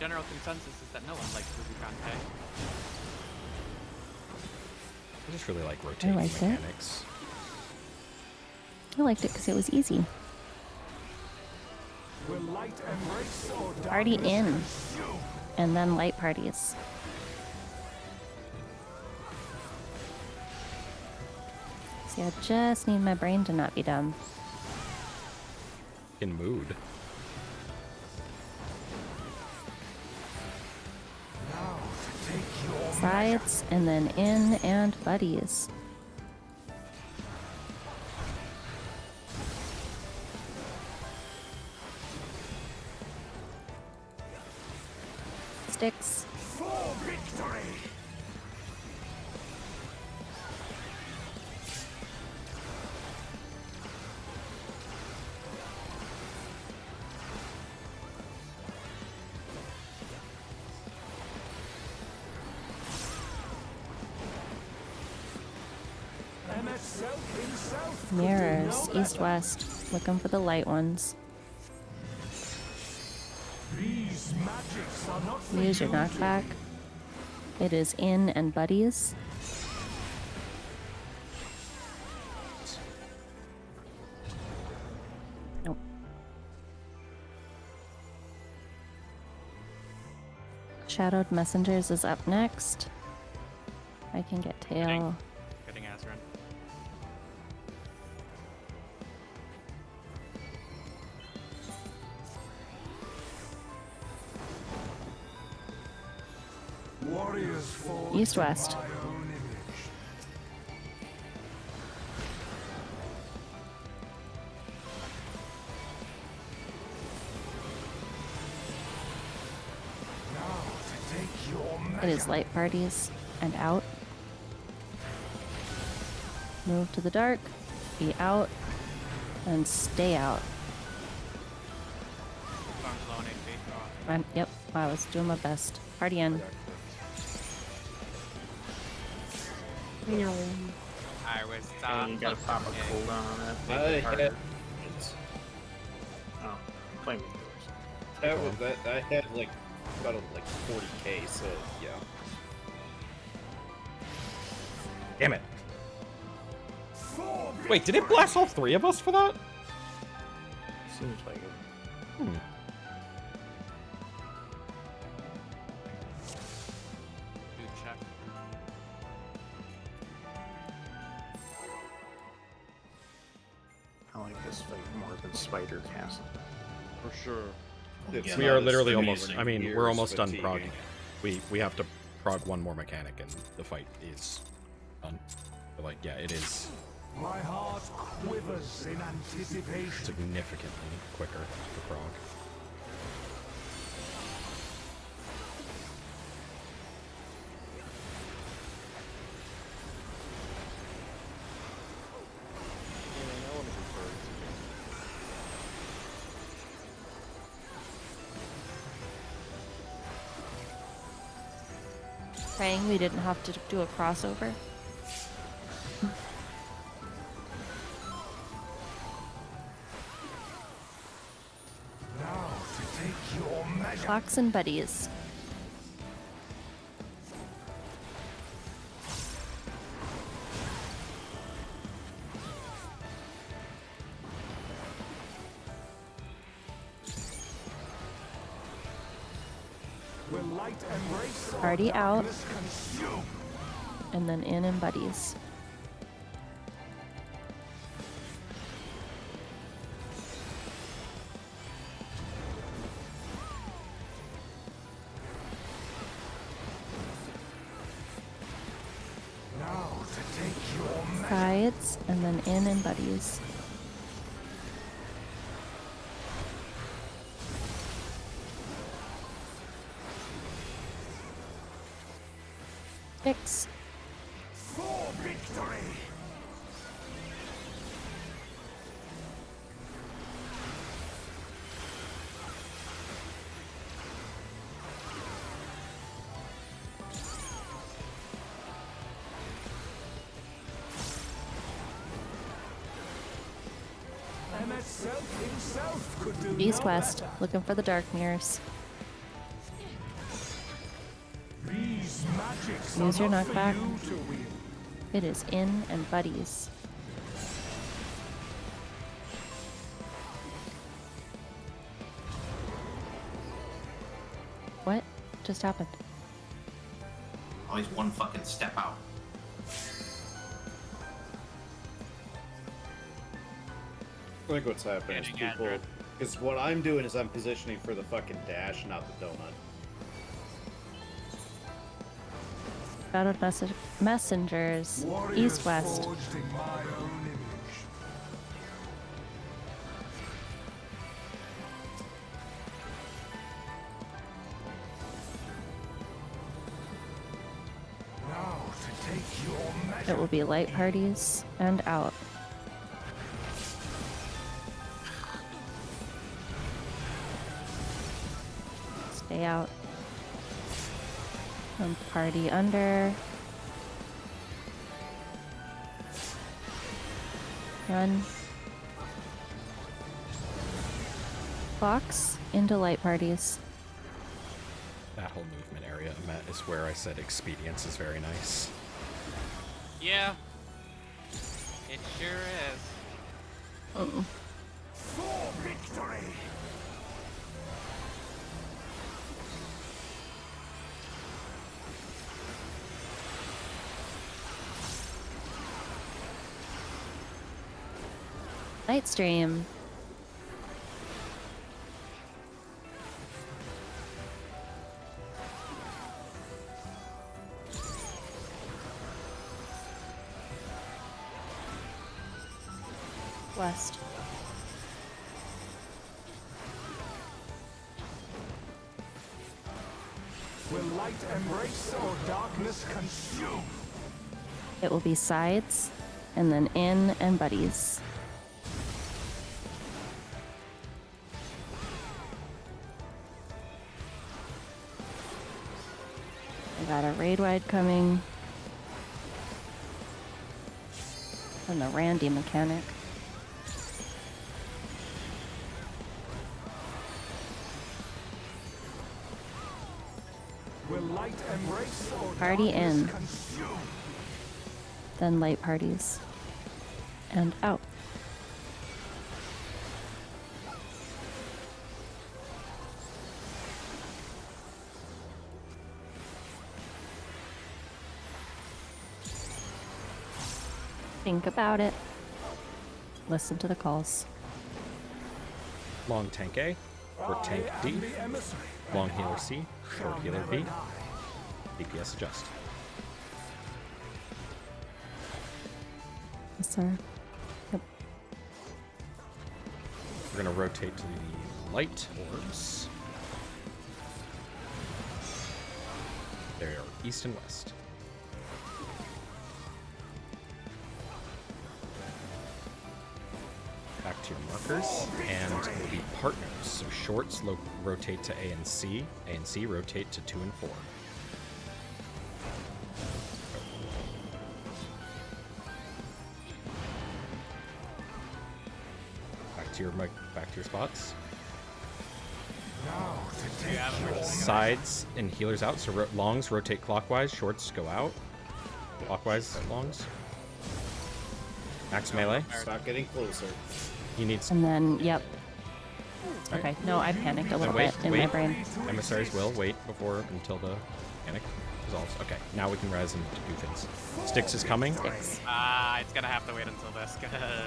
General consensus is that no one likes Rubicon Pay. I just really like rotating liked it. mechanics. I liked it because it was easy. Party in. And then light parties. See, I just need my brain to not be dumb. In mood. Sides, and then in and buddies. Sticks. For victory! Mirrors, east-west, looking for the light ones. These magics are not for Use your you to knockback. It is in and buddies. Nope. Shadowed Messengers is up next. I can get tail. Getting ass run. Warriors forged East-west. in my own image. Now to take your It is light parties and out. Move to the dark, be out, and stay out. I'm low on HP. Yep, I was doing my best. Party in. I was And you gotta pop a cooldown on that. I Make it harder. had, Oh, play me yours. I had like about like 40k, so yeah. Damn it. Wait, did it blast all three of us for that? Seems like it. Hmm. Dude, check. I like this fight more than Spider Castle. For sure. It's We not are as literally almost. amazing, I mean, years we're almost done fatiguing. progging. We have to prog one more mechanic, and the fight is done. But like, yeah, it is My heart quivers in anticipation. significantly quicker for prog. I want to do birds again. Praying we didn't have to do a crossover. Now to take your measure. Clocks and buddies. Will light embrace or Party out. darkness consume? And then in and buddies. Now to take your measure. Sides, and then in and buddies. Six. For victory. MSF himself could do East no west, better. looking for the dark mirrors. These magics Use are your not for knockback. you to wield. It is in and buddies. What just happened? Always one fucking step out. I think what's happening is Getting people. accurate. Because what I'm doing is I'm positioning for the fucking dash, not the donut. Shadowed messengers. Warriors East west. forged in my own image. Now to take your measure. It will be light parties and out. Stay out. And party under. Run. Box into light parties. That whole movement area, Matt, is where I said expedience is very nice. Yeah. It sure is. Mm. For victory. Light stream. West. Will light embrace or darkness consume? It will be sides, and then in and buddies. I got a raid wide coming. And the Randy mechanic. Will light embrace or Party darkness in. consume? Then light parties. And out. Think about it. Listen to the calls. Long tank A, or tank I D, am the emissary. long healer C, short Shall healer never B, die. DPS adjust. Yes, sir. Yep. We're gonna rotate to the light orbs. There are east and west. Back to your markers, and we'll be partners. So shorts rotate to A and C rotate to 2 and 4. Back to your spots. Now to take Yeah, your Sides and healers out. So longs rotate clockwise, shorts go out. Clockwise longs. Max melee. Stop getting closer. He needs. And then, yep. Right. Okay, no, I panicked a little wait, bit in my wait. brain. Emissaries will wait until the panic resolves. Okay, now we can res and do things. Styx is coming. Six. It's gonna have to wait until this.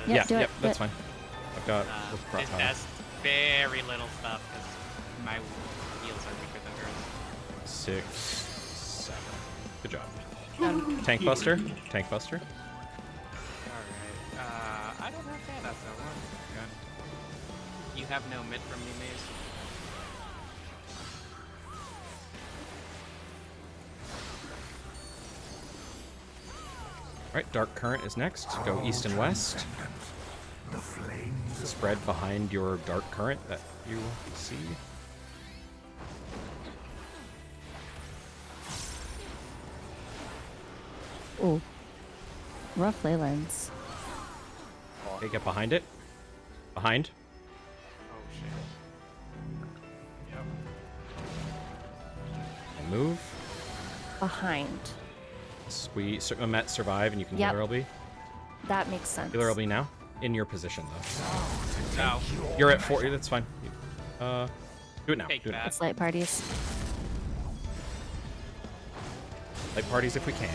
Yep, do it, yep, do that's it. fine. I've got. It does very little stuff because my heals are weaker than hers. 6, 7. Good job. Tank buster. Tank buster. Alright. I don't have Thanos, so we're good. You have no mid from me, Maze. Alright, Dark Current is next. Go east and west. the flames of Spread behind your Dark Current that you see. Ooh. Rough ley lines. Okay, get behind it. Behind. Oh shit. Yep. And move. Behind. Met survive and you can Yep. healer LB. That makes sense. Healer LB now. In your position though. No. You're at 4. That's fine. Do it now. Take Do it now. that. It's light parties. Light parties if we can.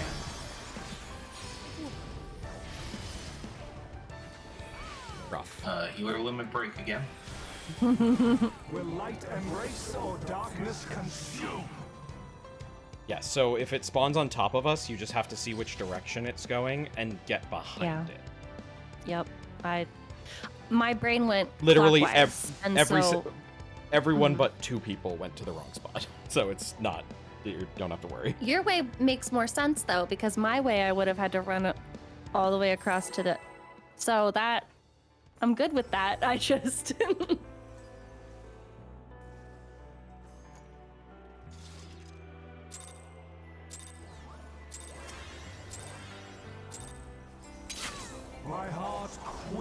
Rough. Healer limit break again. will light embrace or darkness consume? Yeah, so if it spawns on top of us, you just have to see which direction it's going and get behind it. Yep. My brain went Literally clockwise, and so everyone but 2 people went to the wrong spot. So it's not, you don't have to worry. your way makes more sense though, because my way I would have had to run all the way across to the. So that I'm good with that. I just.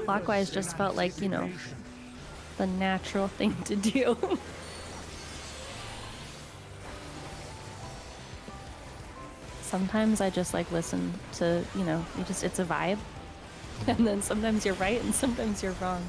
Clockwise just felt like, you know, the natural thing to do. Sometimes I just like listen to, you know, it's a vibe. And then sometimes you're right and sometimes you're wrong.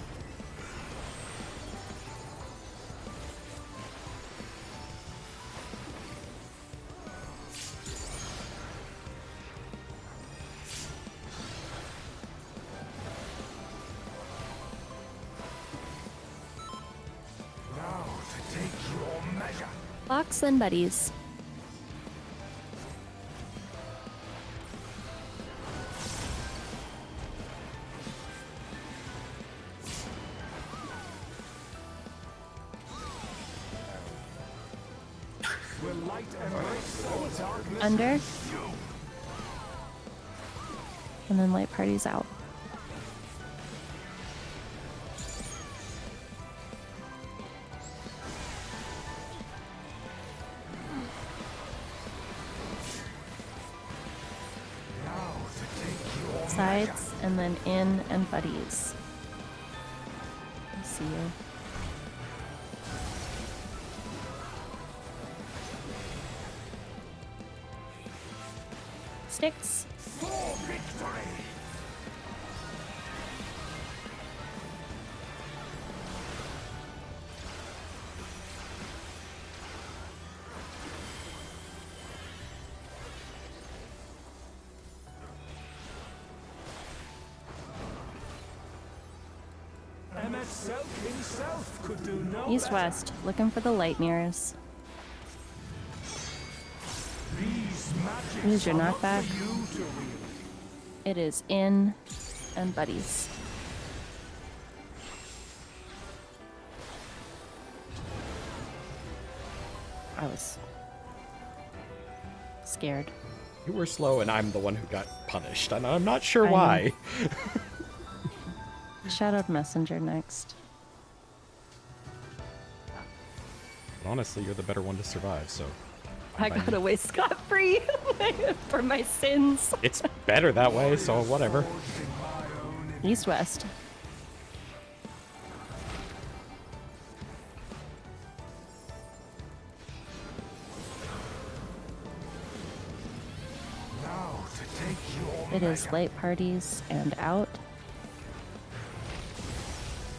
Box and buddies. Under. And then light parties out. Sides and then in and buddies. I see you. Sticks. For victory! Himself could do no East west, looking for the light mirrors. Use your knockback. It is in and buddies. I was scared. You were slow and I'm the one who got punished, and I'm not sure why. Shadowed Messenger next. Honestly, you're the better one to survive, so... I got away scot-free for my sins. It's better that way, so whatever. East-west. It is light parties and out.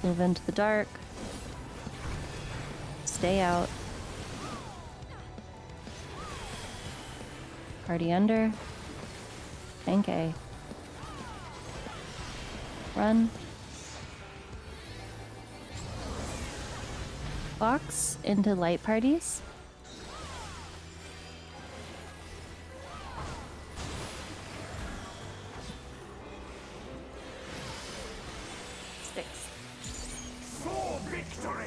Move into the dark. Stay out. Party under. Tank A. Run. Box into light parties. Sticks. For victory!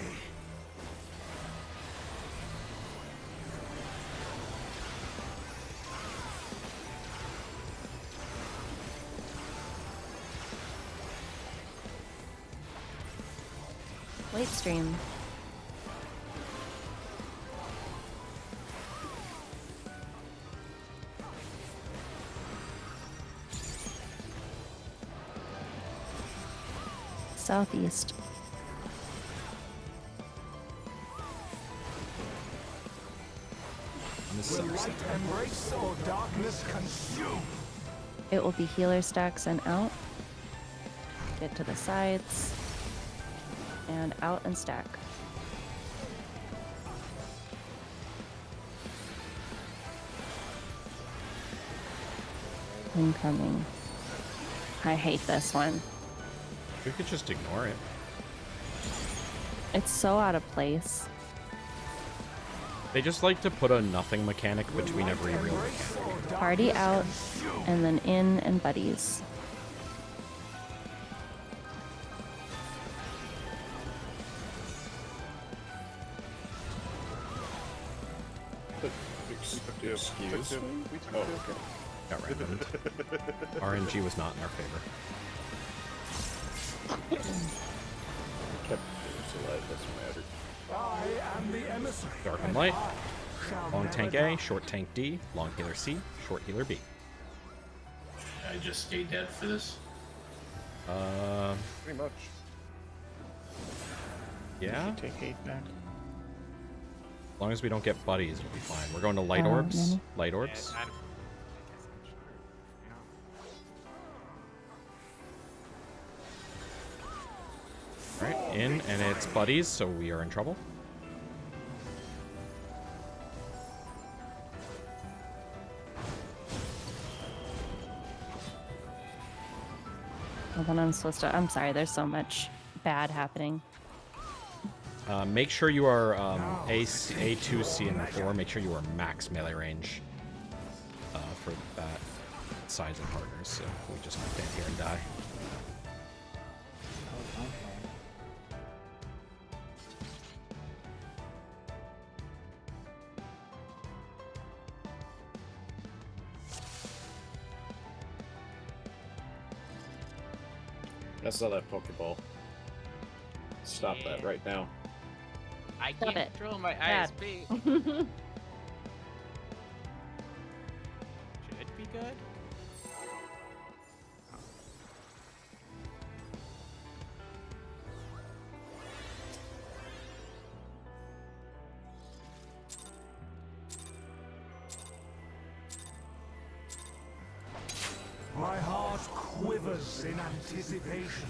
Late stream. Southeast. Will light embrace or darkness consume? It will be healer stacks and out. Get to the sides. And out and stack. Incoming. I hate this one. We could just ignore it. It's so out of place. They just like to put a nothing mechanic between every real mechanic. Party out, and then in and buddies. Excuse me? We took Oh, two. okay. Got randomed. RNG was not in our favor. Kept things alive, doesn't matter. I am the emissary. Dark and light. Long tank A, short tank D, long healer C, short healer B. I just stay dead for this. Pretty much. Yeah. Take 8 back. As long as we don't get buddies, it'll be fine. We're going to light orbs. Many. Light orbs. Yeah, Alright, in, and it's buddies, so we are in trouble. Well, then I'm supposed to. I'm sorry. There's so much bad happening. Make sure you are A2, C, and 4. Make sure you are max melee range for that size of partners, so we just don't stand here and die. I saw that Pokeball. Stop that right now. I Stop can't it. control my Bad. ISP. Should be good. My heart quivers in anticipation.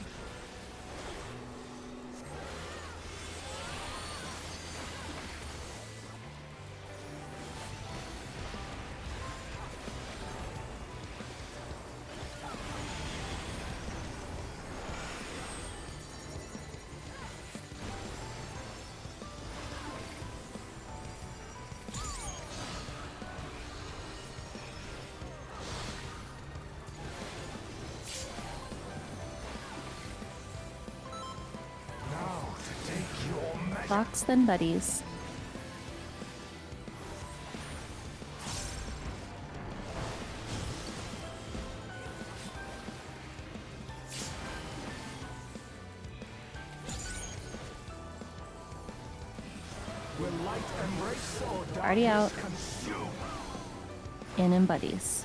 Now to take your measure. Fox, then buddies. Will light embrace or Party out. darkness consume? In and buddies.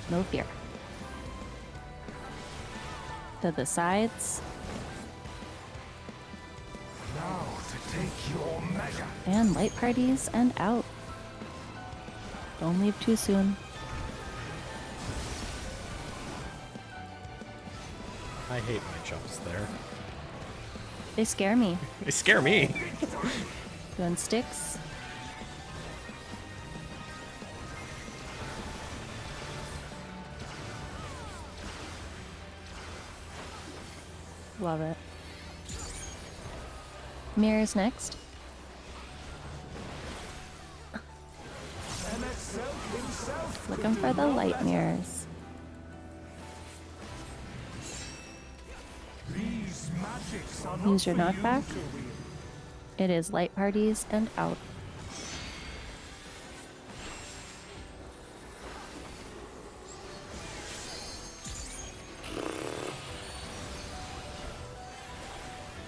No fear. To the sides. Now to take your measure. And light parties and out. Don't leave too soon. I hate my jumps there. They scare me. They scare me. Doing sticks. Love it. Mirrors next. MXL himself. Looking for the light mirrors. These magics are Use your not for you knockback. to wield. It is light parties and out.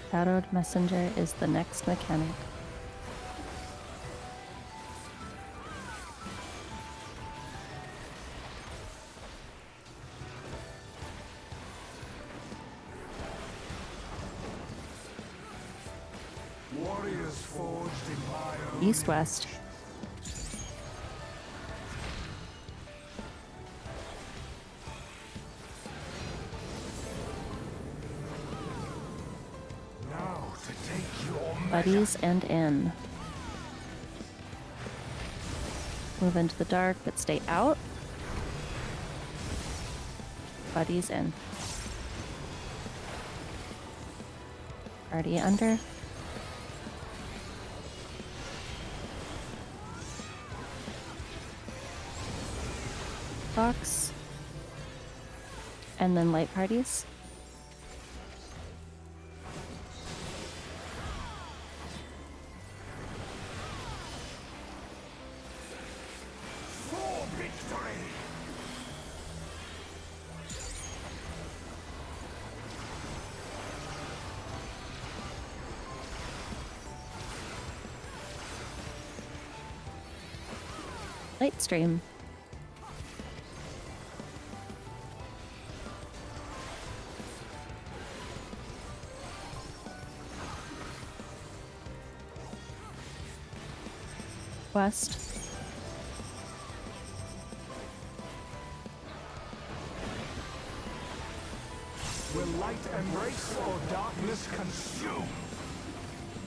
Shadowed Messenger is the next mechanic. Warriors forged in my own East-west. Now to take your measure. Buddies and in. Move into the dark, but stay out. Buddies in. Party under. Box. And then light parties. For victory! Light stream. West. Will light embrace or darkness consume?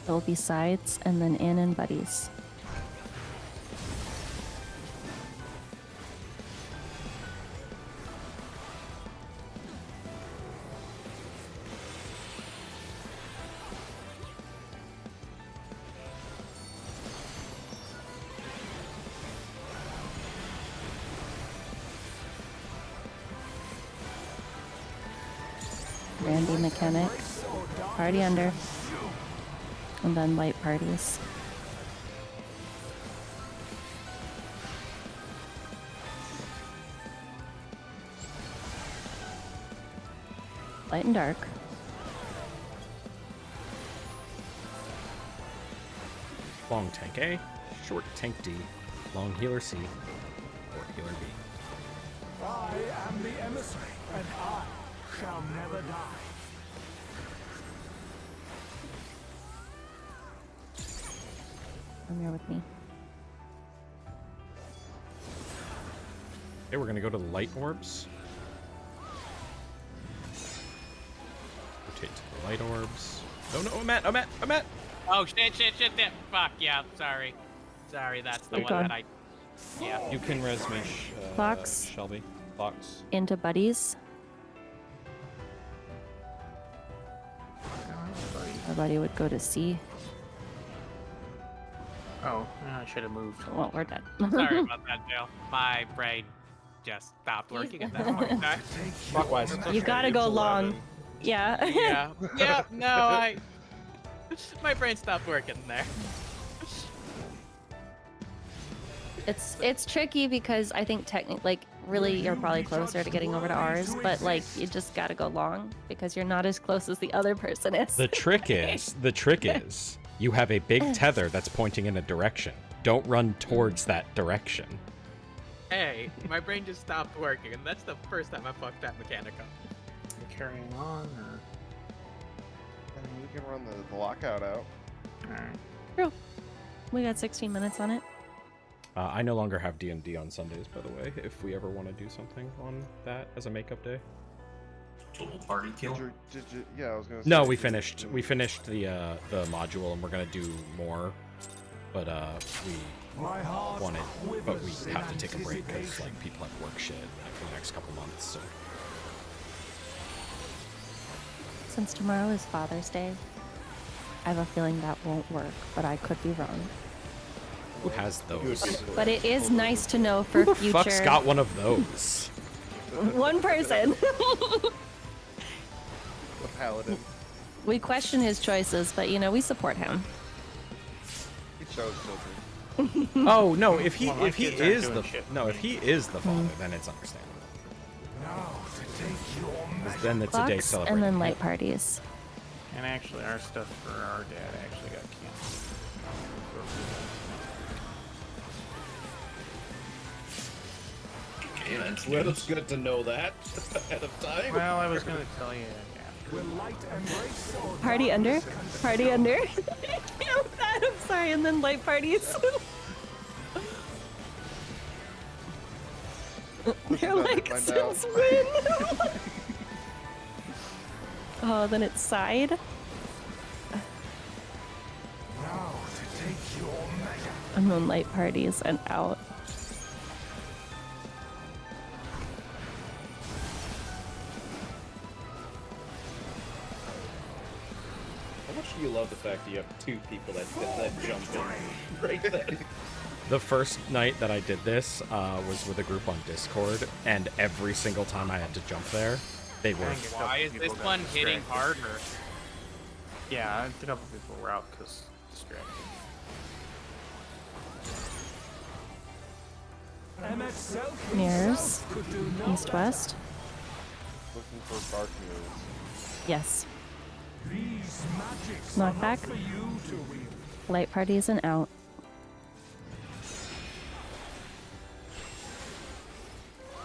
There'll be sides and then in and buddies. Randy Mechanic. Party under. And then light parties. Light and dark. Long tank A, short tank D, long healer C, or healer B. I am the emissary, and I shall never die. Come here with me. Okay, we're gonna go to the light orbs. Rotate to the light orbs. Oh no, I'm at! Oh shit! Fuck yeah! Sorry, that's the You're one gone. that I. Yeah. You can res me, Box. Shelby. Box. Into buddies. Our buddy would go to C. Oh, I should have moved. Well, we're dead. Sorry about that, Dale. My brain just stopped working at that point in time. Clockwise. You gotta go long. Yeah. Yeah. No, my brain stopped working there. It's tricky because I think technically, really, you're probably closer to getting over to ours, but like you just gotta go long because you're not as close as the other person is. The trick is, you have a big tether that's pointing in a direction. Don't run towards that direction. Hey, my brain just stopped working, and that's the first time I fucked that mechanic up. Carrying on, or I mean, we can run the lockout out. alright. True. We got 16 minutes on it. I no longer have D&D on Sundays, by the way, if we ever want to do something on that as a makeup day. Total party kill. Yeah, I was gonna say. No, we finished the module, and we're gonna do more, but we My heart wanted, but we quivers in have to take a break because anticipation. like people have work shit for the next couple months. So Since tomorrow is Father's Day, I have a feeling that won't work, but I could be wrong. who has those? But it is nice to know for Who the future. fuck's got one of those? One person. The paladin. We question his choices, but you know, we support him. He chose children. Oh no! If he Well, my if he kids aren't is doing the shit for no me. if he is the father, then it's understandable. Now to take your 'Cause measure. then it's a day Box celebrating. and then light parties. And actually, our stuff for our dad actually got canceled. Okay, that's Well, news. it's good to know that ahead of time. Well, I was gonna tell you after. Will light embrace or Party under. darkness consume? Party under. I'm sorry, and then light parties. They're like, Find since out. when? Oh, then it's side. Now to take your measure. And then light parties and out. How much do you love the fact that you have two people that jump in right then? The first night that I did this was with a group on Discord, and every single time I had to jump there, they were. Why is this one hitting harder? Yeah, a couple people were out because distracted. Mirrors. East west. Looking for dark mirrors. Yes. These magics Knock are back. not for you to wield. Light parties and out.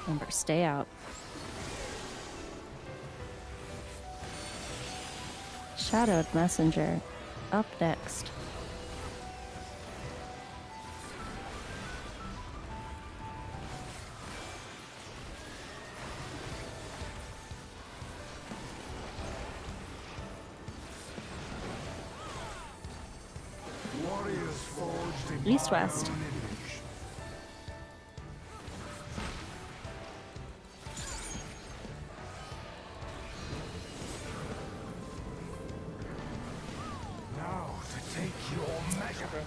Remember, stay out. Shadowed Messenger. Up next. Warriors forged in East-west. iron image. Now to take your measure.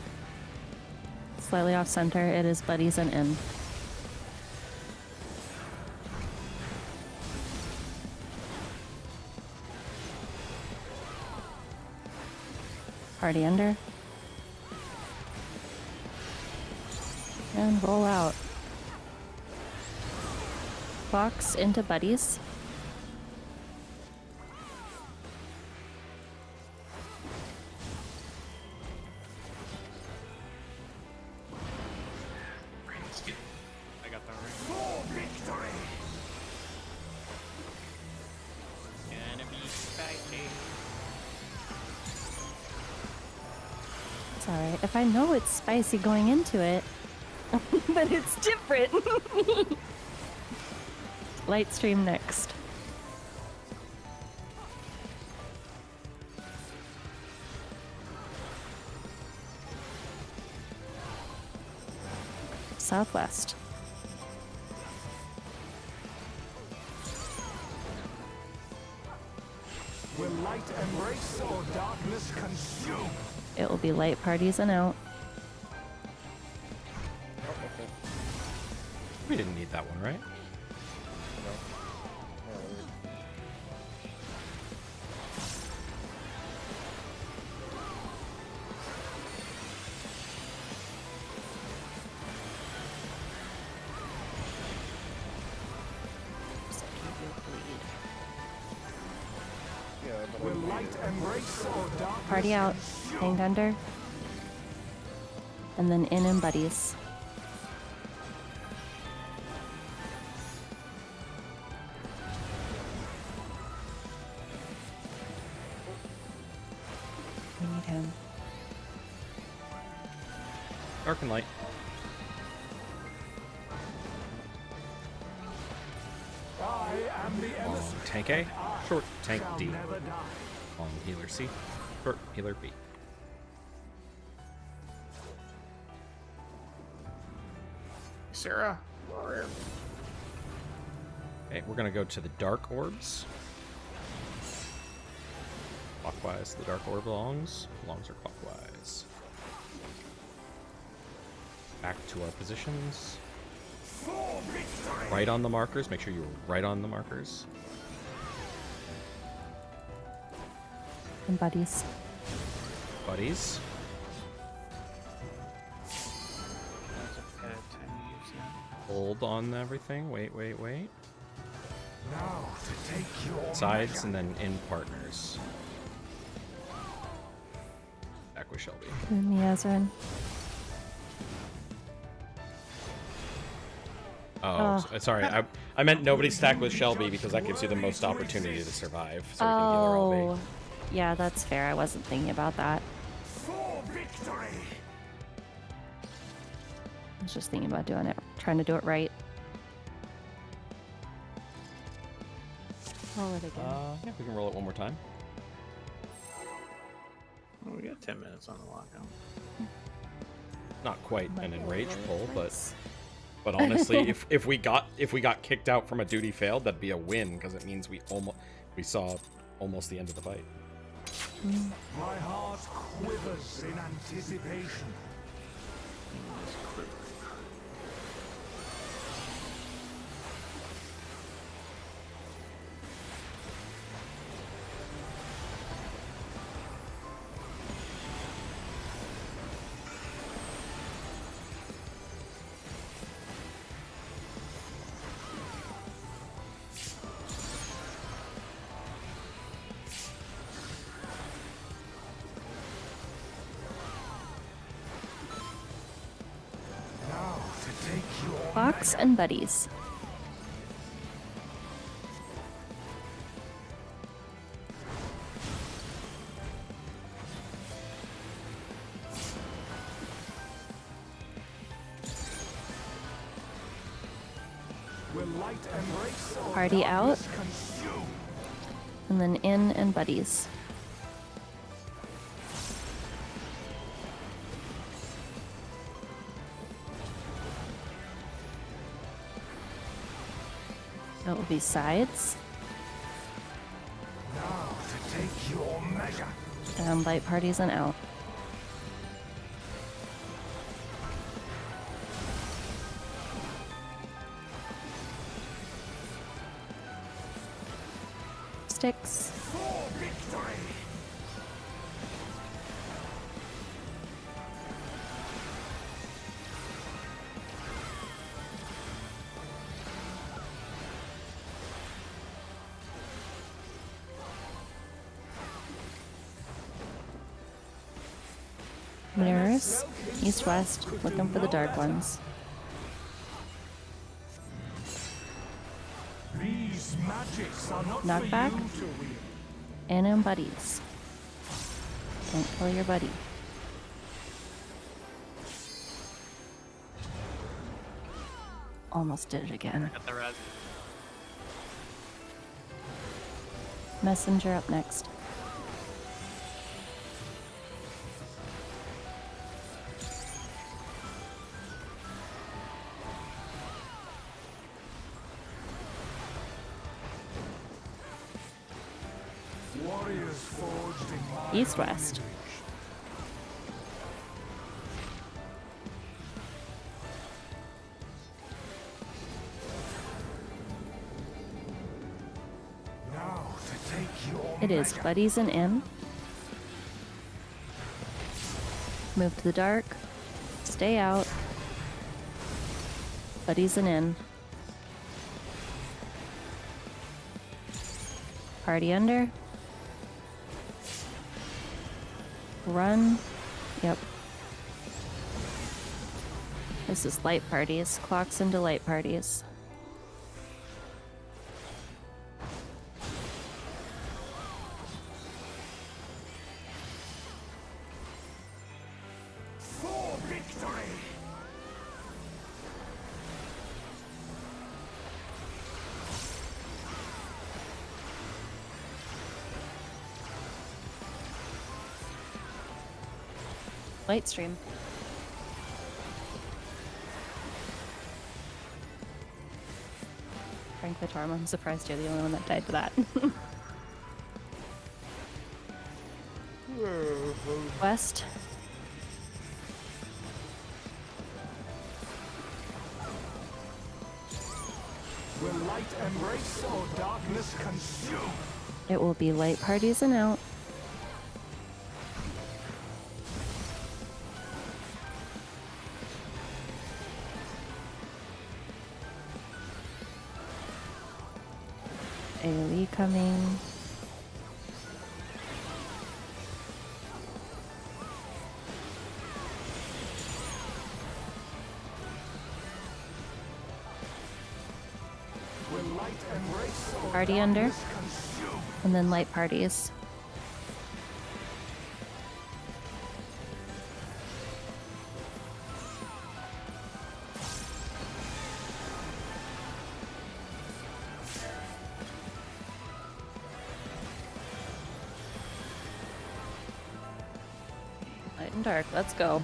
Slightly off center, it is buddies and in. Party under. And roll out. Box into buddies. I got that right. For victory. Gonna be spicy. It's alright. If I know it's spicy going into it, then it's different. Light stream next. Southwest. Will light embrace or darkness consume? It will be light parties and out. We didn't need that one, right? Will light embrace or darkness Party out. consume? Hang under. And then in and buddies. We need him. Dark and light. I am the Long emissary. tank A, short tank Shall D. never die. Long healer C, short healer B. Sarah, where? Okay, we're gonna go to the dark orbs. Clockwise, the dark orb belongs. Longs are clockwise. Back to our positions. For victory. Right on the markers. Make sure you're right on the markers. And buddies. Buddies. That's a bad time to use that. Hold on everything. Wait. Now to take your Sides measure. and then in partners. Back with Shelby. And me, Ezrin. Oh, sorry. I meant nobody stack with Shelby because that gives you the most opportunity to survive. So we can heal her all Oh, yeah, that's fair. I wasn't thinking about that. For victory. I was just thinking about doing it, trying to do it right. Roll it again. Yeah, we can roll it one more time. Well, we got 10 minutes on the lockout. Not quite an enrage pull, but Nice. honestly, if we got kicked out from a duty failed, that'd be a win because it means we saw almost the end of the fight. My heart quivers in anticipation. Fox and buddies. Will light embrace or Party out. darkness consume? And then in and buddies. That will be sides. Now to take your measure. And light parties and out. Sticks. For victory. Mirrors. East west. Looking for the dark ones. These magics are not Knockback. for you to wield. In and buddies. Don't kill your buddy. Almost did it again. Got the res. Messenger up next. Warriors forged in my East west. image. Now to take your It is measure. buddies and in. Move to the dark. Stay out. Buddies and in. Party under. Run. Yep. This is light parties. Clocks into light parties. For victory. Light stream. Frank Vitorma, I'm surprised you're the only one that died to that. West. Will light embrace or darkness consume? It will be light parties and out. AoE coming. Will light embrace or Party under. darkness consume? And then light parties. Light and dark, let's go.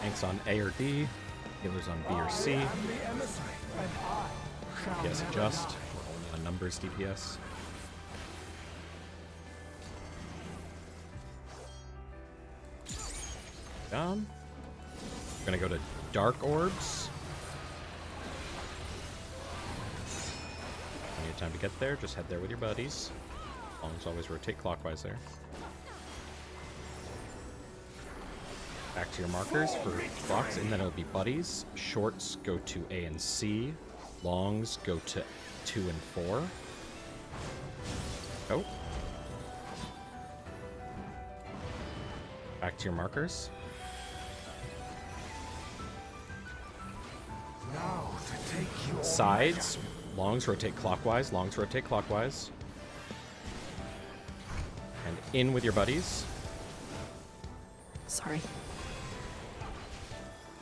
Tanks on A or D, healers on B or C. I am the emissary, and I shall DPS never adjust. die. We're only on numbers DPS. Down. We're gonna go to dark orbs. Plenty of time to get there. Just head there with your buddies. Longs always rotate clockwise there. Back to your markers for blocks, and then it'll be buddies. Shorts go to A and C. Longs go to 2 and 4. Go. Back to your markers. Now to take your Sides. Longs rotate clockwise. Longs rotate clockwise. And in with your buddies. Sorry.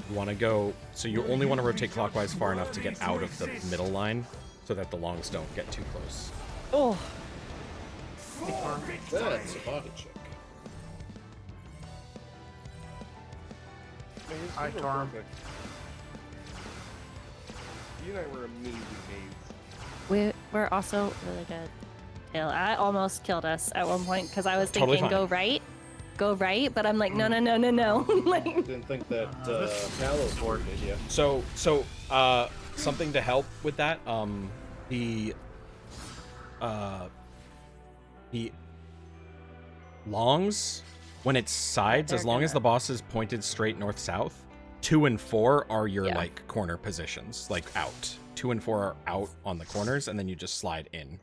You want to go, so you only want to rotate clockwise far enough to get out of the middle line so that the longs don't get too close. Oh. That's a body check. I Torm. You and I were amazing mates. We're also really good. I almost killed us at one point because I was Totally thinking fine. go right, but I'm like, no. Like, Didn't think that Palos board did you? So something to help with that, the longs, when it's sides, as long as the boss is pointed straight north-south, 2 and 4 are your like corner positions, like out. 2 and 4 are out on the corners, and then you just slide in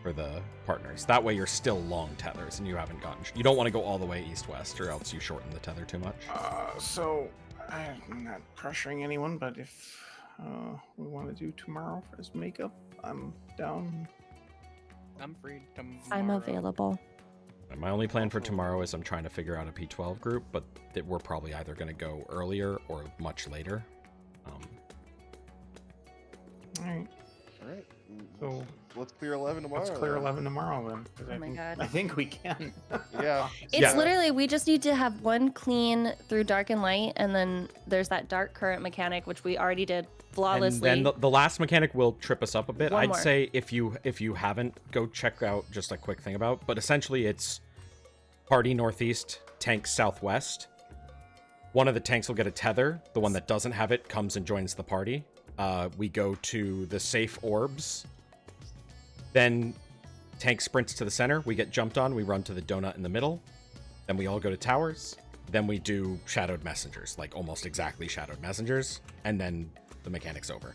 for the partners. That way you're still long tethers, and you haven't gotten... You don't want to go all the way east-west, or else you shorten the tether too much. So, I'm not pressuring anyone, but if we want to do tomorrow as makeup, I'm down. I'm free tomorrow. I'm available. My only plan for tomorrow is I'm trying to figure out a P12 group, but we're probably either going to go earlier or much later. Alright. Alright. So Let's clear 11 tomorrow. let's clear 11 tomorrow then. 'cause Oh my God. I think we can. Yeah. It's literally, we just need to have one clean through dark and light, and then there's that dark current mechanic, which we already did flawlessly. And then the last mechanic will trip us up a bit. One I'd more. say if you haven't, go check out just a quick thing about. But essentially, it's party northeast, tank southwest. One of the tanks will get a tether. The one that doesn't have it comes and joins the party. We go to the safe orbs. Then tank sprints to the center. We get jumped on. We run to the donut in the middle. Then we all go to towers. Then we do shadowed messengers, like almost exactly shadowed messengers. And then the mechanic's over.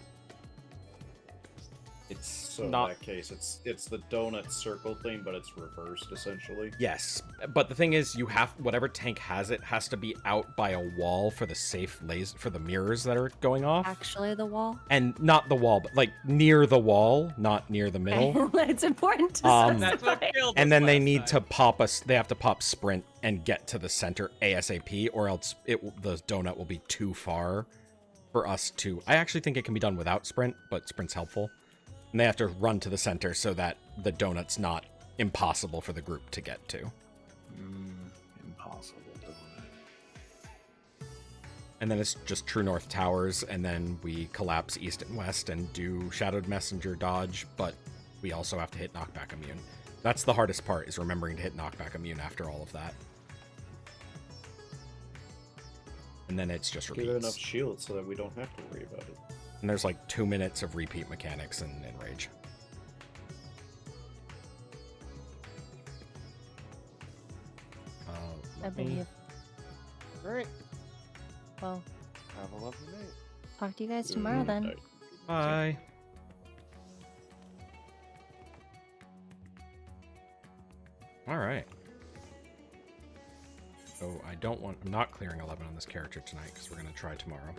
It's So not. in that case, it's the donut circle thing, but it's reversed essentially. Yes, but the thing is, you have whatever tank has it has to be out by a wall for the safe laser for the mirrors that are going off, Actually, the wall. and not the wall, but like near the wall, not near the middle. It's important to That's what specify. killed And us then they last need time. to pop us. They have to pop sprint and get to the center ASAP, or else the donut will be too far for us to. I actually think it can be done without sprint, but sprint's helpful. And they have to run to the center so that the donut's not impossible for the group to get to. Impossible. And then it's just true north towers, and then we collapse east and west and do shadowed messenger dodge, but we also have to hit knockback immune. That's the hardest part, is remembering to hit knockback immune after all of that. And then it's just Give it enough repeats. shield so that we don't have to worry about it. And there's like 2 minutes of repeat mechanics in Rage. I believe. Alright. Well, Have a lovely night. talk to you guys tomorrow then. Bye. All right. So I'm not clearing 11 on this character tonight because we're going to try tomorrow.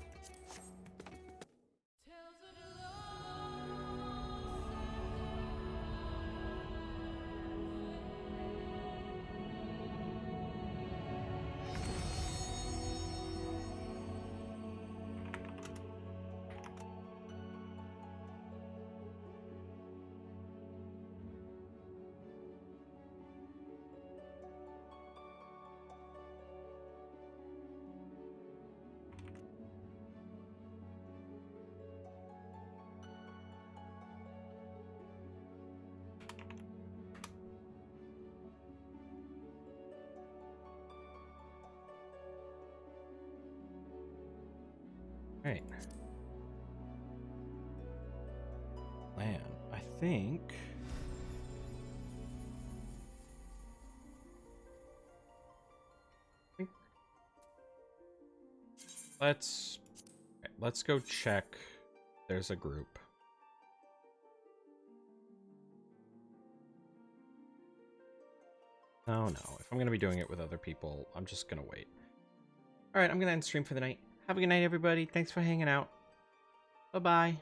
Right. Man, I think. Let's go check. There's a group. Oh no, if I'm gonna be doing it with other people, I'm just gonna wait. Alright, I'm gonna end stream for the night. Have a good night, everybody. Thanks for hanging out. Bye-bye.